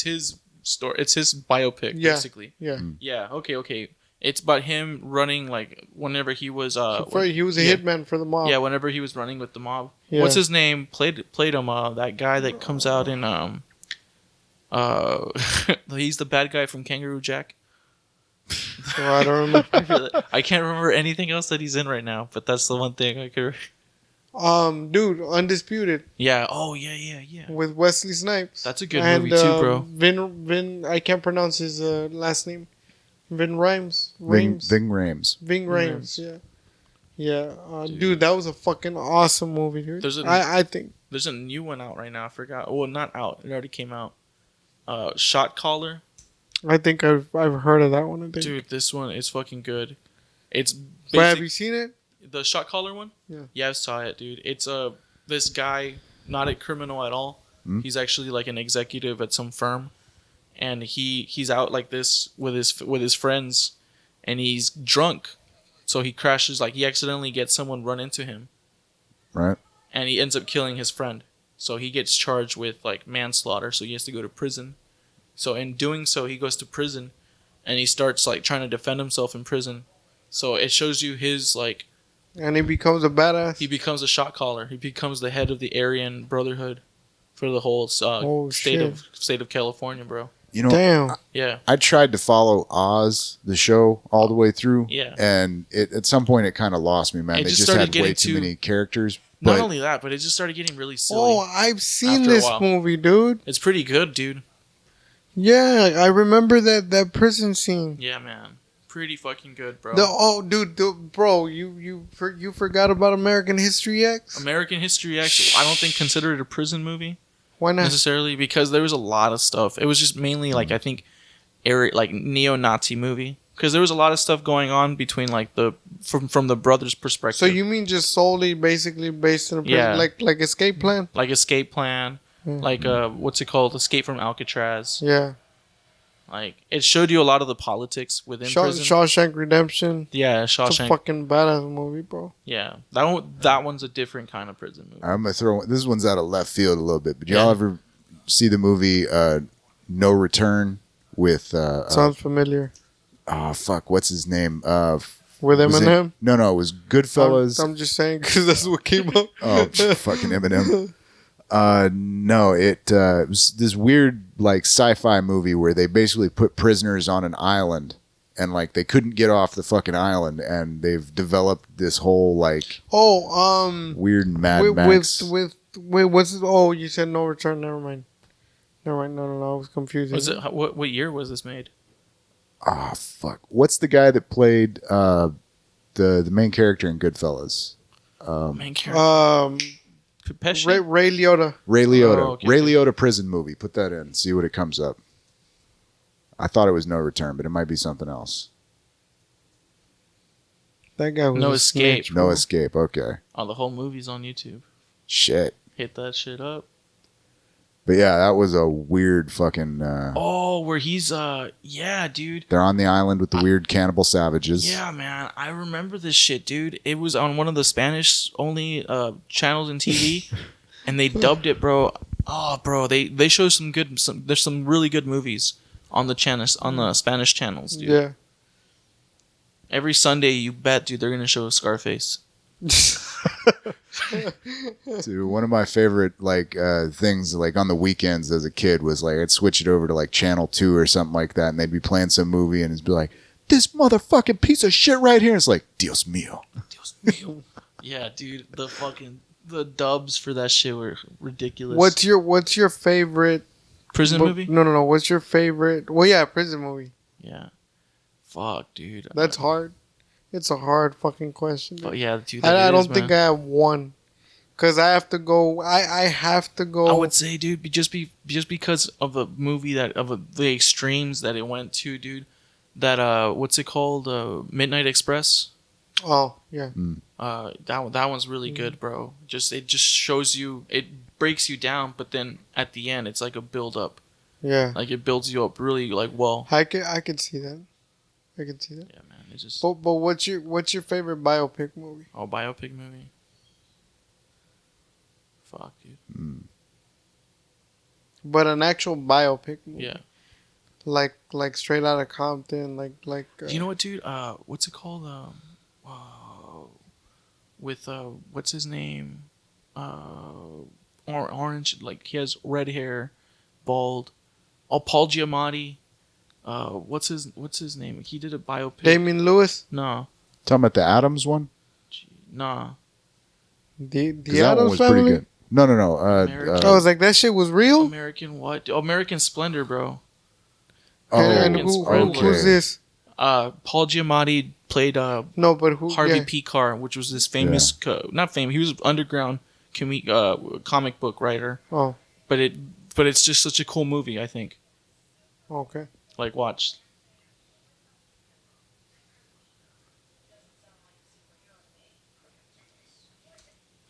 his story. It's his biopic, Yeah. basically. Yeah. Yeah. Okay. It's about him running like whenever he was He was a yeah. hitman for the mob. Yeah, whenever he was running with the mob. Yeah. What's his name? Played him. That guy that comes out in he's the bad guy from Kangaroo Jack. So I don't remember. I can't remember anything else that he's in right now, but that's the one thing I could. Dude, Undisputed Yeah. Oh yeah. with Wesley Snipes. That's a good movie too, bro. Vin. I can't pronounce his last name. Ving Rhames. Ving Rhames. Ving Rhames. Yeah. Yeah. Dude, that was a fucking awesome movie, dude. I think there's a new one out right now. I forgot. Well, not out. It already came out. Shot Caller. I think I've heard of that one. I think. Dude, this one is fucking good. It's But have you seen it? The Shot Caller one? Yeah, I saw it, dude. It's this guy, not a criminal at all. He's actually like an executive at some firm, and he's out like this with his friends, and he's drunk, so he crashes. Like he accidentally gets someone run into him, right? And he ends up killing his friend. So he gets charged with like manslaughter. So he has to go to prison. So in doing so, he goes to prison, and he starts like trying to defend himself in prison. So it shows you his like. And he becomes a badass. He becomes a shot caller. He becomes the head of the Aryan Brotherhood for the whole state of California, bro. You know, damn. Yeah. I tried to follow Oz, the show, all the way through. Yeah. And at some point, it kind of lost me, man. They just had way too many characters. Not only that, but it just started getting really silly. Oh, I've seen this movie, dude. It's pretty good, dude. Yeah, I remember that prison scene. Yeah, man. Pretty fucking good, bro. Bro, you forgot about American History X? American History X, I don't think consider it a prison movie. Why not? Necessarily, because there was a lot of stuff. It was just mainly like I think, like neo-Nazi movie. Because there was a lot of stuff going on between like from the brothers' perspective. So you mean just solely, basically based on a prison, like Escape Plan? Like Escape Plan, like what's it called? Escape from Alcatraz. Yeah. Like it showed you a lot of the politics within prison. Shawshank Redemption. Yeah, Shawshank. It's a fucking badass movie, bro. Yeah, that one's a different kind of prison movie. I'm gonna throw this one's out of left field a little bit, but y'all ever see the movie No Return with? Sounds familiar. Oh fuck, what's his name? With Eminem? No, it was Goodfellas. I'm just saying because that's what came up. Oh, fucking Eminem. No, it was this weird like sci-fi movie where they basically put prisoners on an island and like they couldn't get off the fucking island, and they've developed this whole like weird Mad Max with what's it? Oh, you said No Return. Never mind. No, I was confused. Was it what year was this made? Ah, fuck. What's the guy that played the main character in Goodfellas? Main character. Ray Liotta. Ray Liotta. Oh, okay. Ray Liotta prison movie. Put that in. See what it comes up. I thought it was No Return, but it might be something else. That guy was No Escape. No Escape. Okay. Oh, the whole movie's on YouTube. Shit. Hit that shit up. But yeah, that was a weird fucking. Where he's yeah, dude. They're on the island with the weird cannibal savages. Yeah, man, I remember this shit, dude. It was on one of the Spanish only channels in TV, and they dubbed it, bro. Oh, bro, they show there's some really good movies on the Spanish channels, dude. Yeah. Every Sunday, you bet, dude, they're gonna show Scarface. Dude, one of my favorite like things like on the weekends as a kid was like I'd switch it over to like Channel 2 or something like that, and they'd be playing some movie and it'd be like, this motherfucking piece of shit right here. And it's like, Dios mío. Dios mío. Yeah, dude, the dubs for that shit were ridiculous. What's your favorite prison movie? No. What's your favorite? Well, yeah, prison movie. Yeah. Fuck, dude. That's hard. It's a hard fucking question. But yeah, dude, I don't think I have one, cause I have to go. I have to go. I would say, dude, just because of the movie the extremes that it went to, dude. That what's it called? Midnight Express. Oh yeah. That one's really good, bro. It just shows you, it breaks you down, but then at the end, it's like a build up. Yeah. Like it builds you up really like well. I could see that. I can see that. Yeah, man. It's just. But what's your favorite biopic movie? Oh, biopic movie. Fuck, dude. But an actual biopic movie. Yeah. like Straight Outta Compton, like. You know what, dude? What's it called? With what's his name? Orange. Like he has red hair, bald. Oh, Paul Giamatti. What's his name? He did a biopic. Damien Lewis. No. Talking about the Adams one. Nah. The That one Addams was Family. pretty good. No. American- I was like, that shit was real. American what? Oh, American Splendor, bro. And American who's this? Paul Giamatti played No, but who? Harvey Yeah. P. Carr, which was this famous, not famous. He was an underground comic book writer. Oh, But it's just such a cool movie. I think. okay. Like, watch.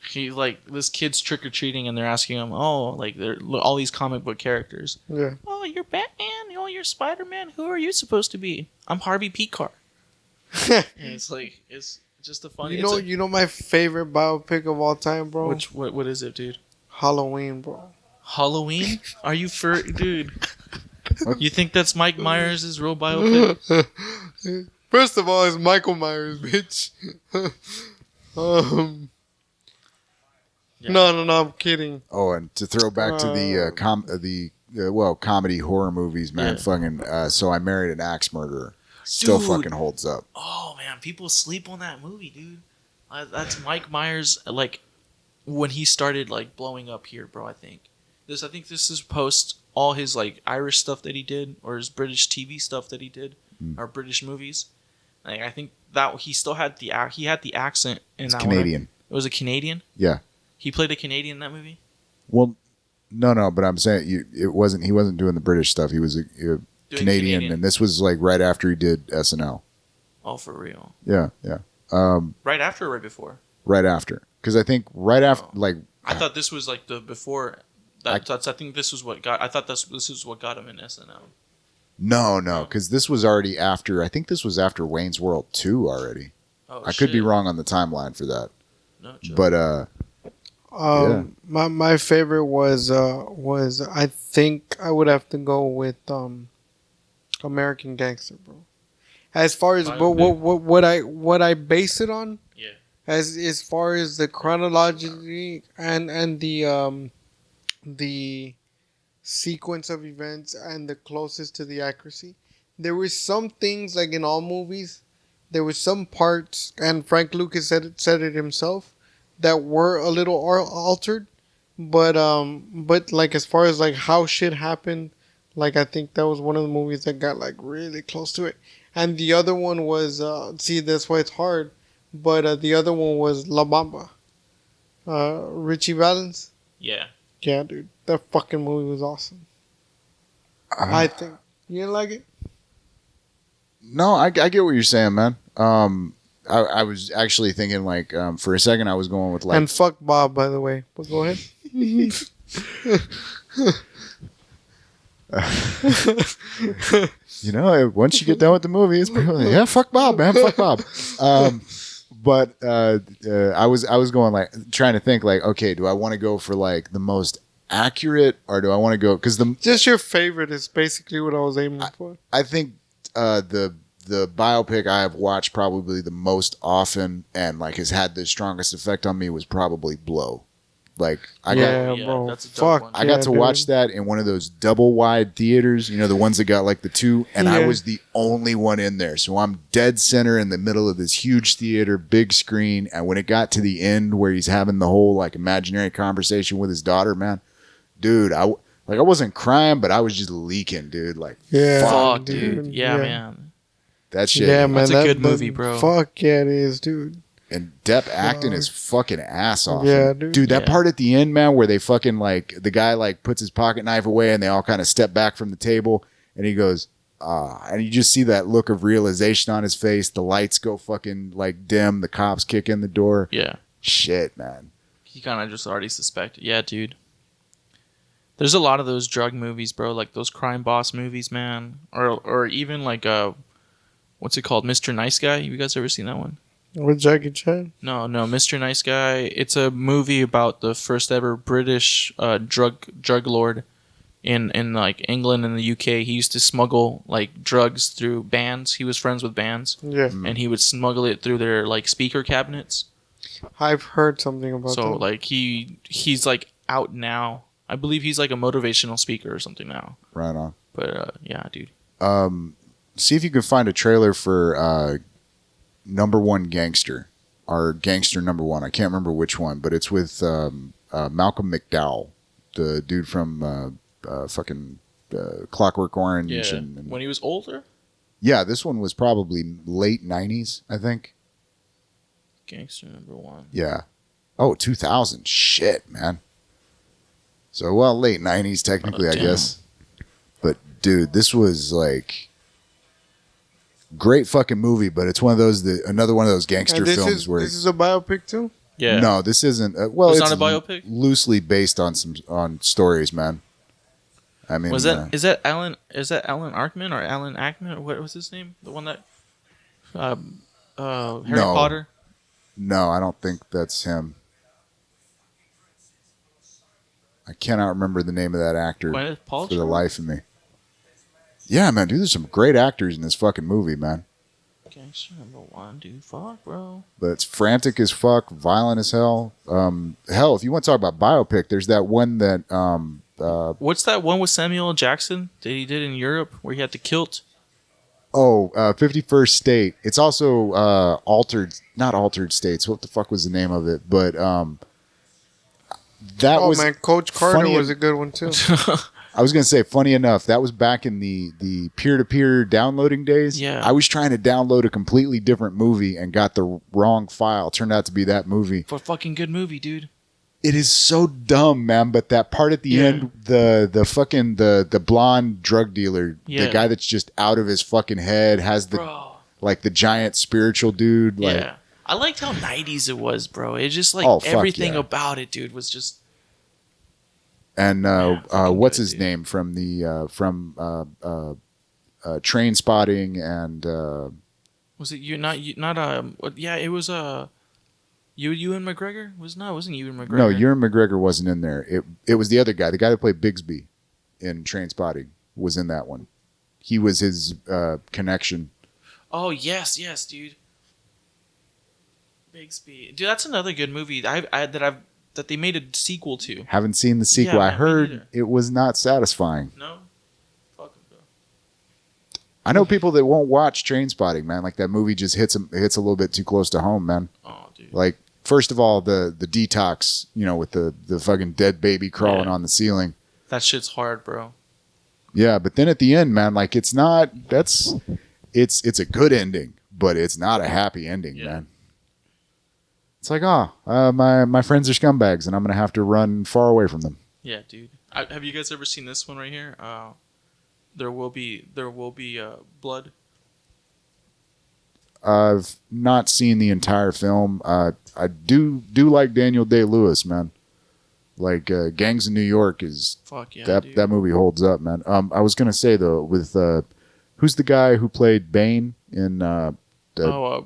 He like this kid's trick or treating, and they're asking him, "Oh, like they're all these comic book characters. Yeah. Oh, you're Batman. Oh, you're Spider Man. Who are you supposed to be? I'm Harvey P. Carr." And it's like it's just a funny. You know my favorite biopic of all time, bro. What is it, dude? Halloween, bro. Halloween? Are you dude? You think that's Mike Myers' real biopic? First of all, it's Michael Myers, bitch. Yeah. No, I'm kidding. Oh, and to throw back to the comedy horror movies, man. Yeah. Fucking. So I Married an Axe Murderer. Still Dude. fucking holds up. Oh man, people sleep on that movie, dude. That's Mike Myers, like when he started like blowing up here, bro. I think this is post all his like Irish stuff that he did, or his British TV stuff that he did, or British movies. Like I think that he still had the accent in It's that Canadian. one. It was a Canadian. Yeah. He played a Canadian in that movie. Well, no, but I'm saying he wasn't doing the British stuff. He was a Canadian, and this was like right after he did SNL. Oh, for real? Yeah. Right after or right before? Right after, because I think right after, like, I thought this was like the before. I think this was what got. I thought this is what got him in SNL. no, because this was already after. I think this was after Wayne's World 2 already. Oh, I could be wrong on the timeline for that, No joke. but my favorite was I think I would have to go with American Gangster, bro. As far as what I base it on, yeah. as far as the chronology and the sequence of events and the closest to the accuracy, there were some things like in all movies, there were some parts, and Frank Lucas said it himself, that were a little altered, but like as far as like how shit happened, like I think that was one of the movies that got like really close to it. And the other one was see, that's why it's hard, but the other one was La Bamba, Richie Valens. Yeah. Yeah, dude, that fucking movie was awesome. I think you didn't like it. no, I get what you're saying, man. I was actually thinking like for a second I was going with like And fuck Bob, by the way. But go ahead. you know, once you get done with the movie, it's pretty like, yeah, fuck Bob, man, fuck Bob. But I was going like trying to think like, okay, do I want to go for like the most accurate, or do I want to go because Just your favorite is basically what I was aiming for. I think the biopic I have watched probably the most often and like has had the strongest effect on me was probably Blow. Like I Bro. that's a dope Fuck. one. I got to dude. watch that in one of those double wide theaters, you know, the ones that got like the two, and I Yeah. was the only one in there. So I'm dead center in the middle of this huge theater, big screen. And when it got to the end where he's having the whole like imaginary conversation with his daughter, man, dude, I wasn't crying, but I was just leaking, dude. Like, Yeah. Fuck, dude. Yeah, Yeah. man. that shit. Yeah, man. That's a good movie, bro. Fuck yeah, it is, dude. And Depp acting his fucking ass off. Yeah, And, dude. that Yeah. part at the end, man, where they fucking like the guy like puts his pocket knife away and they all kind of step back from the table and he goes, and you just see that look of realization on his face. The lights go fucking like dim. The cops kick in the door. Yeah. Shit, man. He kind of just already suspected. Yeah, dude. There's a lot of those drug movies, bro. Like those crime boss movies, man. Or even like what's it called, Mr. Nice Guy? You guys ever seen that one? With Jackie Chan. No, Mr. Nice Guy. It's a movie about the first ever British drug lord in like England and the UK. He used to smuggle like drugs through bands. He was friends with bands, Yeah, and he would smuggle it through their like speaker cabinets. I've heard something about So that. like he's like out now. I believe he's like a motivational speaker or something now. Right on. But yeah, dude. See if you can find a trailer for Number One Gangster, or Gangster Number One. I can't remember which one, but it's with Malcolm McDowell, the dude from fucking Clockwork Orange. Yeah. And When he was older. yeah, this one was probably late 90s, I think. Gangster number one. Yeah. Oh, 2000. Shit, man. So, well, late 90s, technically, I guess. But, dude, this was like great fucking movie, but it's one of those, another one of those gangster And films where. this is a biopic too. Yeah. No, this isn't. Well, It's it's not a biopic? loosely based on stories, man. I mean, Was that is that Alan Arkman or Alan Ackman or what was his name? The one that Harry No. Potter? No, I don't think that's him. I cannot remember the name of that actor Gwyneth for the Paltrow? life of me. Yeah, man, dude, there's some great actors in this fucking movie, man. Gangster number one, dude. Fuck, bro. But it's frantic as fuck, violent as hell. Hell, if you want to talk about biopic, there's that one that What's that one with Samuel L. Jackson that he did in Europe where he had the kilt? 51st State. It's also not altered states. What the fuck was the name of it? But that was Man, Coach Carter funny- was a good one too. I was gonna say, funny enough, that was back in the peer-to-peer downloading days. Yeah. I was trying to download a completely different movie and got the wrong file. Turned out to be that movie. For a fucking good movie, dude. It is so dumb, man. But that part at the Yeah. end, the fucking the blonde drug dealer, Yeah. the guy that's just out of his fucking head, has the Bro. like the giant spiritual dude. Like, Yeah. I liked how 90s it was, bro. It just like Oh, fuck everything yeah. about it, dude, was just and fucking what's good, his dude. name from the Train Spotting and was it yeah, it was Ewan McGregor? It wasn't Ewan McGregor. no, Ewan McGregor wasn't in there. It was the other guy, the guy that played Bigsby in Train Spotting was in that one. He was his connection. Oh, yes, dude. Bigsby. Dude, that's another good movie that they made a sequel to. Haven't seen the sequel. Yeah, I me heard neither. it was not satisfying. No? Fuck 'em, bro. I know people that won't watch Train Spotting, man. Like that movie just hits a little bit too close to home, man. Oh, dude. Like, first of all, the detox, with the fucking dead baby crawling Yeah. on the ceiling. That shit's hard, bro. Yeah, but then at the end, man, like it's a good ending, but it's not a happy ending, Yeah. man. It's like, my friends are scumbags, and I'm gonna have to run far away from them. Yeah, dude. Have you guys ever seen this one right here? There will be blood. I've not seen the entire film. I do like Daniel Day-Lewis, man. Like Gangs of New York is Fuck yeah, that dude. that movie holds up, man. I was gonna say though, with who's the guy who played Bane in the guy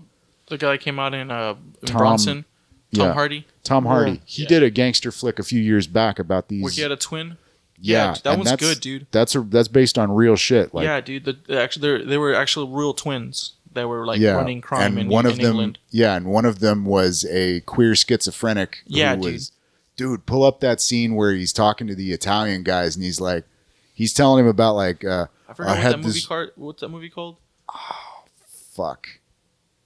that came out in Tom- Bronson, Tom yeah. Hardy, Tom Hardy? Yeah. He Yeah. did a gangster flick a few years back about these. where he had a twin. yeah, that and one's that's- good, dude. That's based on real shit. Like, Yeah, dude. They were actual real twins that were like yeah, running crime and in, one of in them, England. yeah, and one of them was a queer schizophrenic. Yeah, who dude. was, dude, pull up that scene where he's talking to the Italian guys, and he's telling him about like, I forgot had what that movie this- card. What's that movie called? fuck,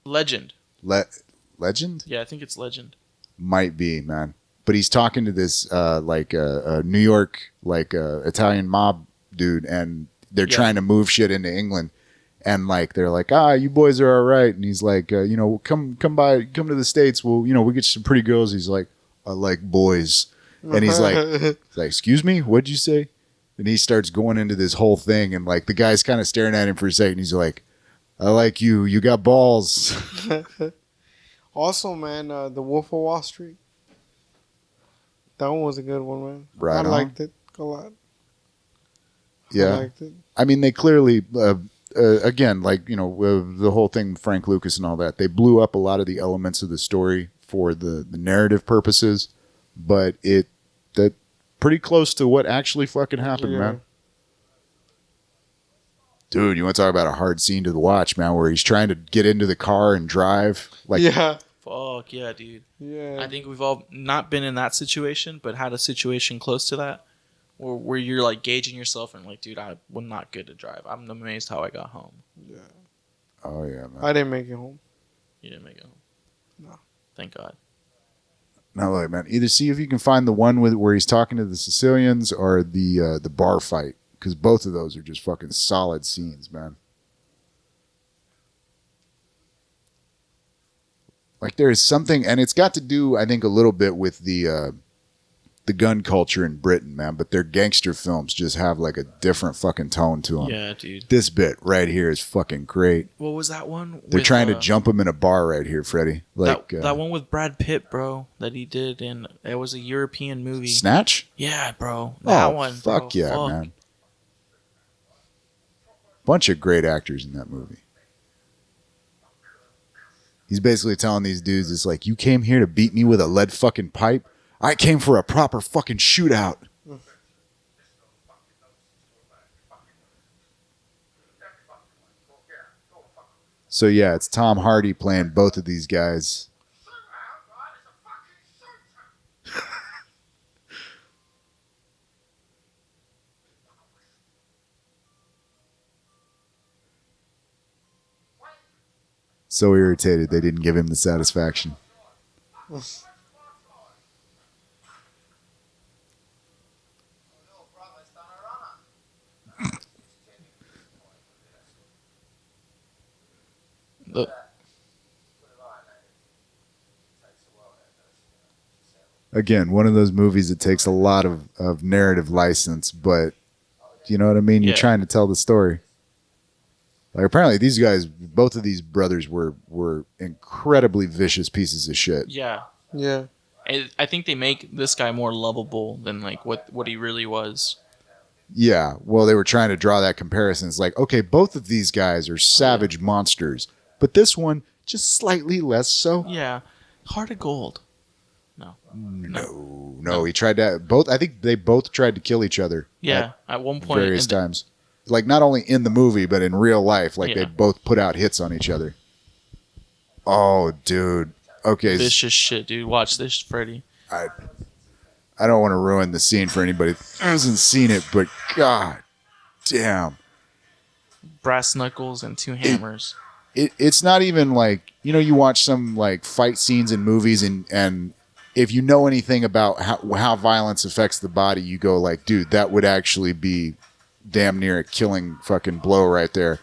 Legend. Legend Yeah, I think it's Legend. might be, man. But he's talking to this New York Italian mob dude, and they're Yeah. trying to move shit into England. And like they're like, you boys are all right. And he's like, come to the States. We'll, we get you some pretty girls. He's like, I like boys. And he's like, excuse me, what'd you say? And he starts going into this whole thing, and like the guy's kind of staring at him for a second. He's like, I like you. You got balls. Also, man, The Wolf of Wall Street. That one was a good one, man. Right I on. liked it a lot. I Yeah. liked it. I mean, they clearly, again, like, the whole thing with Frank Lucas and all that, they blew up a lot of the elements of the story for the narrative purposes, but that pretty close to what actually fucking happened, man. Dude, you want to talk about a hard scene to watch, man, where he's trying to get into the car and drive? Like, yeah. Fuck yeah, dude. Yeah. I think we've all not been in that situation, but had a situation close to that, where you're like gauging yourself and like, dude, I was not good to drive. I'm amazed how I got home. Yeah. Oh yeah, man. I didn't make it home. You didn't make it home. No. Thank God. No, look, man. Either see if you can find the one where he's talking to the Sicilians or the bar fight, because both of those are just fucking solid scenes, man. Like there is something, and it's got to do, I think, a little bit with the gun culture in Britain, man. But their gangster films just have like a different fucking tone to them. Yeah, dude. This bit right here is fucking great. What was that one? They're trying to jump him in a bar right here, Freddy. Like that one with Brad Pitt, bro, that he did in. It was a European movie. Snatch? Yeah, bro. That one. Fuck bro. yeah, man. Bunch of great actors in that movie. He's basically telling these dudes, it's like, you came here to beat me with a lead fucking pipe? I came for a proper fucking shootout. So yeah, it's Tom Hardy playing both of these guys. So irritated they didn't give him the satisfaction. Look. Again, one of those movies that takes a lot of narrative license, but you know what I mean? You're trying to tell the story. Like apparently these guys, both of these brothers were incredibly vicious pieces of shit. Yeah. Yeah. I think they make this guy more lovable than like what he really was. Yeah. Well, they were trying to draw that comparison. It's like, okay, both of these guys are savage monsters, but this one just slightly less so. Yeah. Heart of Gold. No. He tried to both. I think they both tried to kill each other. Yeah. At one point. Various times. Like not only in the movie, but in real life. Like they both put out hits on each other. Oh, dude. Okay. Vicious shit, dude. Watch this, Freddy. I don't want to ruin the scene for anybody that hasn't seen it, but god damn. Brass knuckles and two hammers. It's not even like, you watch some like fight scenes in movies and if you know anything about how violence affects the body, you go like, dude, that would actually be damn near a killing fucking blow right there.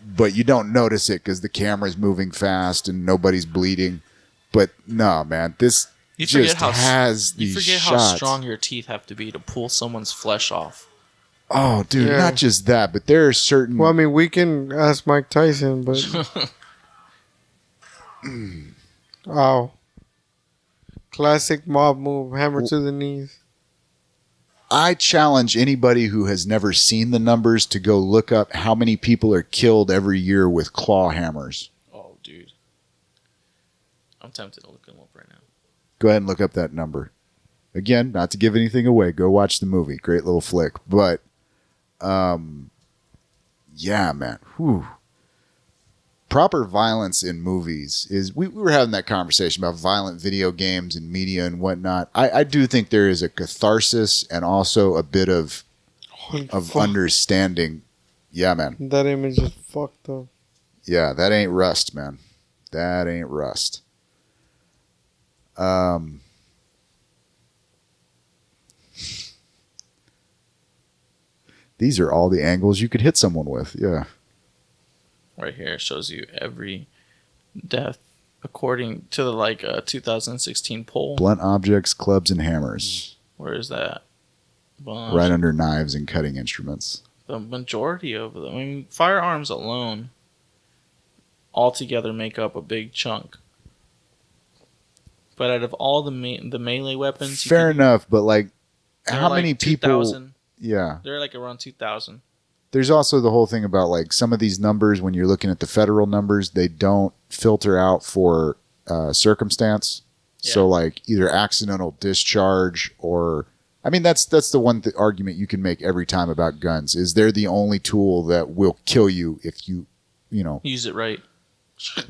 But you don't notice it because the camera's moving fast and nobody's bleeding. But no, man, this has these shots. You forget how strong your teeth have to be to pull someone's flesh off. Oh, dude, not just that, but there are certain... Well, I mean, we can ask Mike Tyson, but... Wow. Classic mob move, hammer to the knees. I challenge anybody who has never seen the numbers to go look up how many people are killed every year with claw hammers. Oh, dude. I'm tempted to look them up right now. Go ahead and look up that number. Again, not to give anything away. Go watch the movie. Great little flick. But, yeah, man. Whew. Proper violence in movies is... We were having that conversation about violent video games and media and whatnot. I do think there is a catharsis and also a bit of understanding. Yeah, man. That image is fucked up. Yeah, that ain't Rust, man. That ain't Rust. These are all the angles you could hit someone with. Yeah. Right here it shows you every death according to the 2016 poll. Blunt objects, clubs, and hammers. Where is that? Right under knives and cutting instruments. The majority of them. I mean, firearms alone altogether make up a big chunk. But out of all the melee weapons... Fair enough, but like, how many people... 2,000. Yeah. They're like around 2,000. There's also the whole thing about like some of these numbers, when you're looking at the federal numbers, they don't filter out for circumstance. Yeah. So like either accidental discharge or I mean, that's the one argument you can make every time about guns. Is they're the only tool that will kill you if you know. Use it right.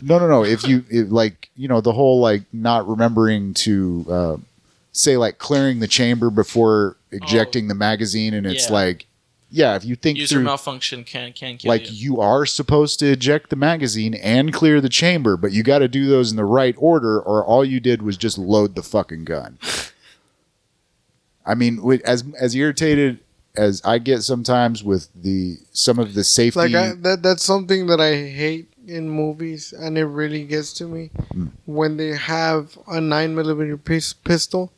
No. If the whole like not remembering to say like clearing the chamber before ejecting the magazine, and it's like, yeah, if you think user malfunction can kill like you are supposed to eject the magazine and clear the chamber, but you got to do those in the right order, or all you did was just load the fucking gun. I mean, as irritated as I get sometimes with some of the safety, that's something that I hate in movies, and it really gets to me when they have a 9mm pistol,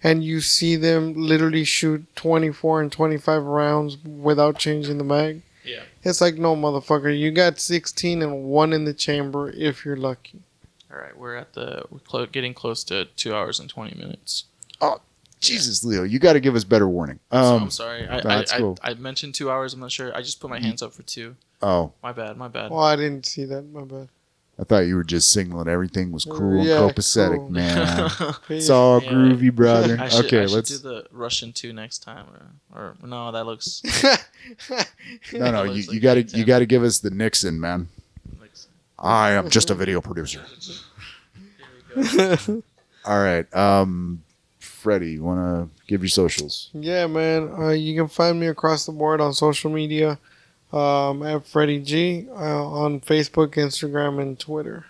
and you see them literally shoot 24 and 25 rounds without changing the mag. Yeah, it's like, no, motherfucker, you got 16 and 1 in the chamber if you're lucky. All right, we're getting close to 2 hours and 20 minutes. Oh. Jesus, Leo, you got to give us better warning. I'm sorry. Cool. I mentioned 2 hours. I'm not sure. I just put my hands up for 2. Oh. My bad. Well, I didn't see that. My bad. I thought you were just signaling everything was cool and copacetic, cool. man. It's all groovy, brother. I should do the Russian 2 next time. Or no, that looks... No, you got to give us the Nixon, man. I am just a video producer. All right. Freddy, you want to give your socials? Yeah, man. You can find me across the board on social media at Freddy G on Facebook, Instagram, and Twitter.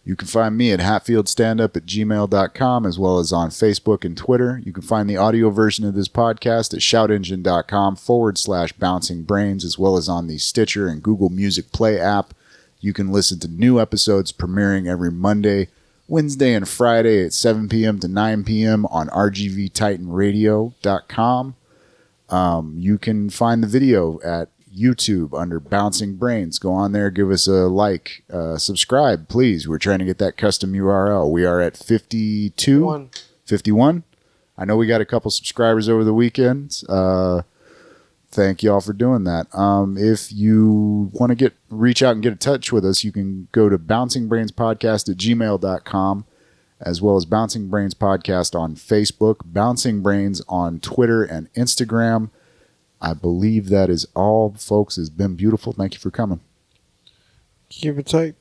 You can find me at hatfieldstandup@gmail.com, as well as on Facebook and Twitter. You can find the audio version of this podcast at shoutengine.com/bouncingbrains, as well as on the Stitcher and Google Music Play app. You can listen to new episodes premiering every Monday, Wednesday, and Friday at 7 p.m. to 9 p.m. on rgvtitanradio.com. You can find the video at YouTube under Bouncing Brains. Go on there, give us a like, subscribe, please. We're trying to get that custom URL. We are at 51. I know we got a couple subscribers over the weekend. Thank y'all for doing that. If you want to reach out and get in touch with us, you can go to bouncingbrainspodcast@gmail.com, as well as Bouncing Brains Podcast on Facebook, Bouncing Brains on Twitter and Instagram. I believe that is all, folks. It's been beautiful. Thank you for coming. Keep it tight.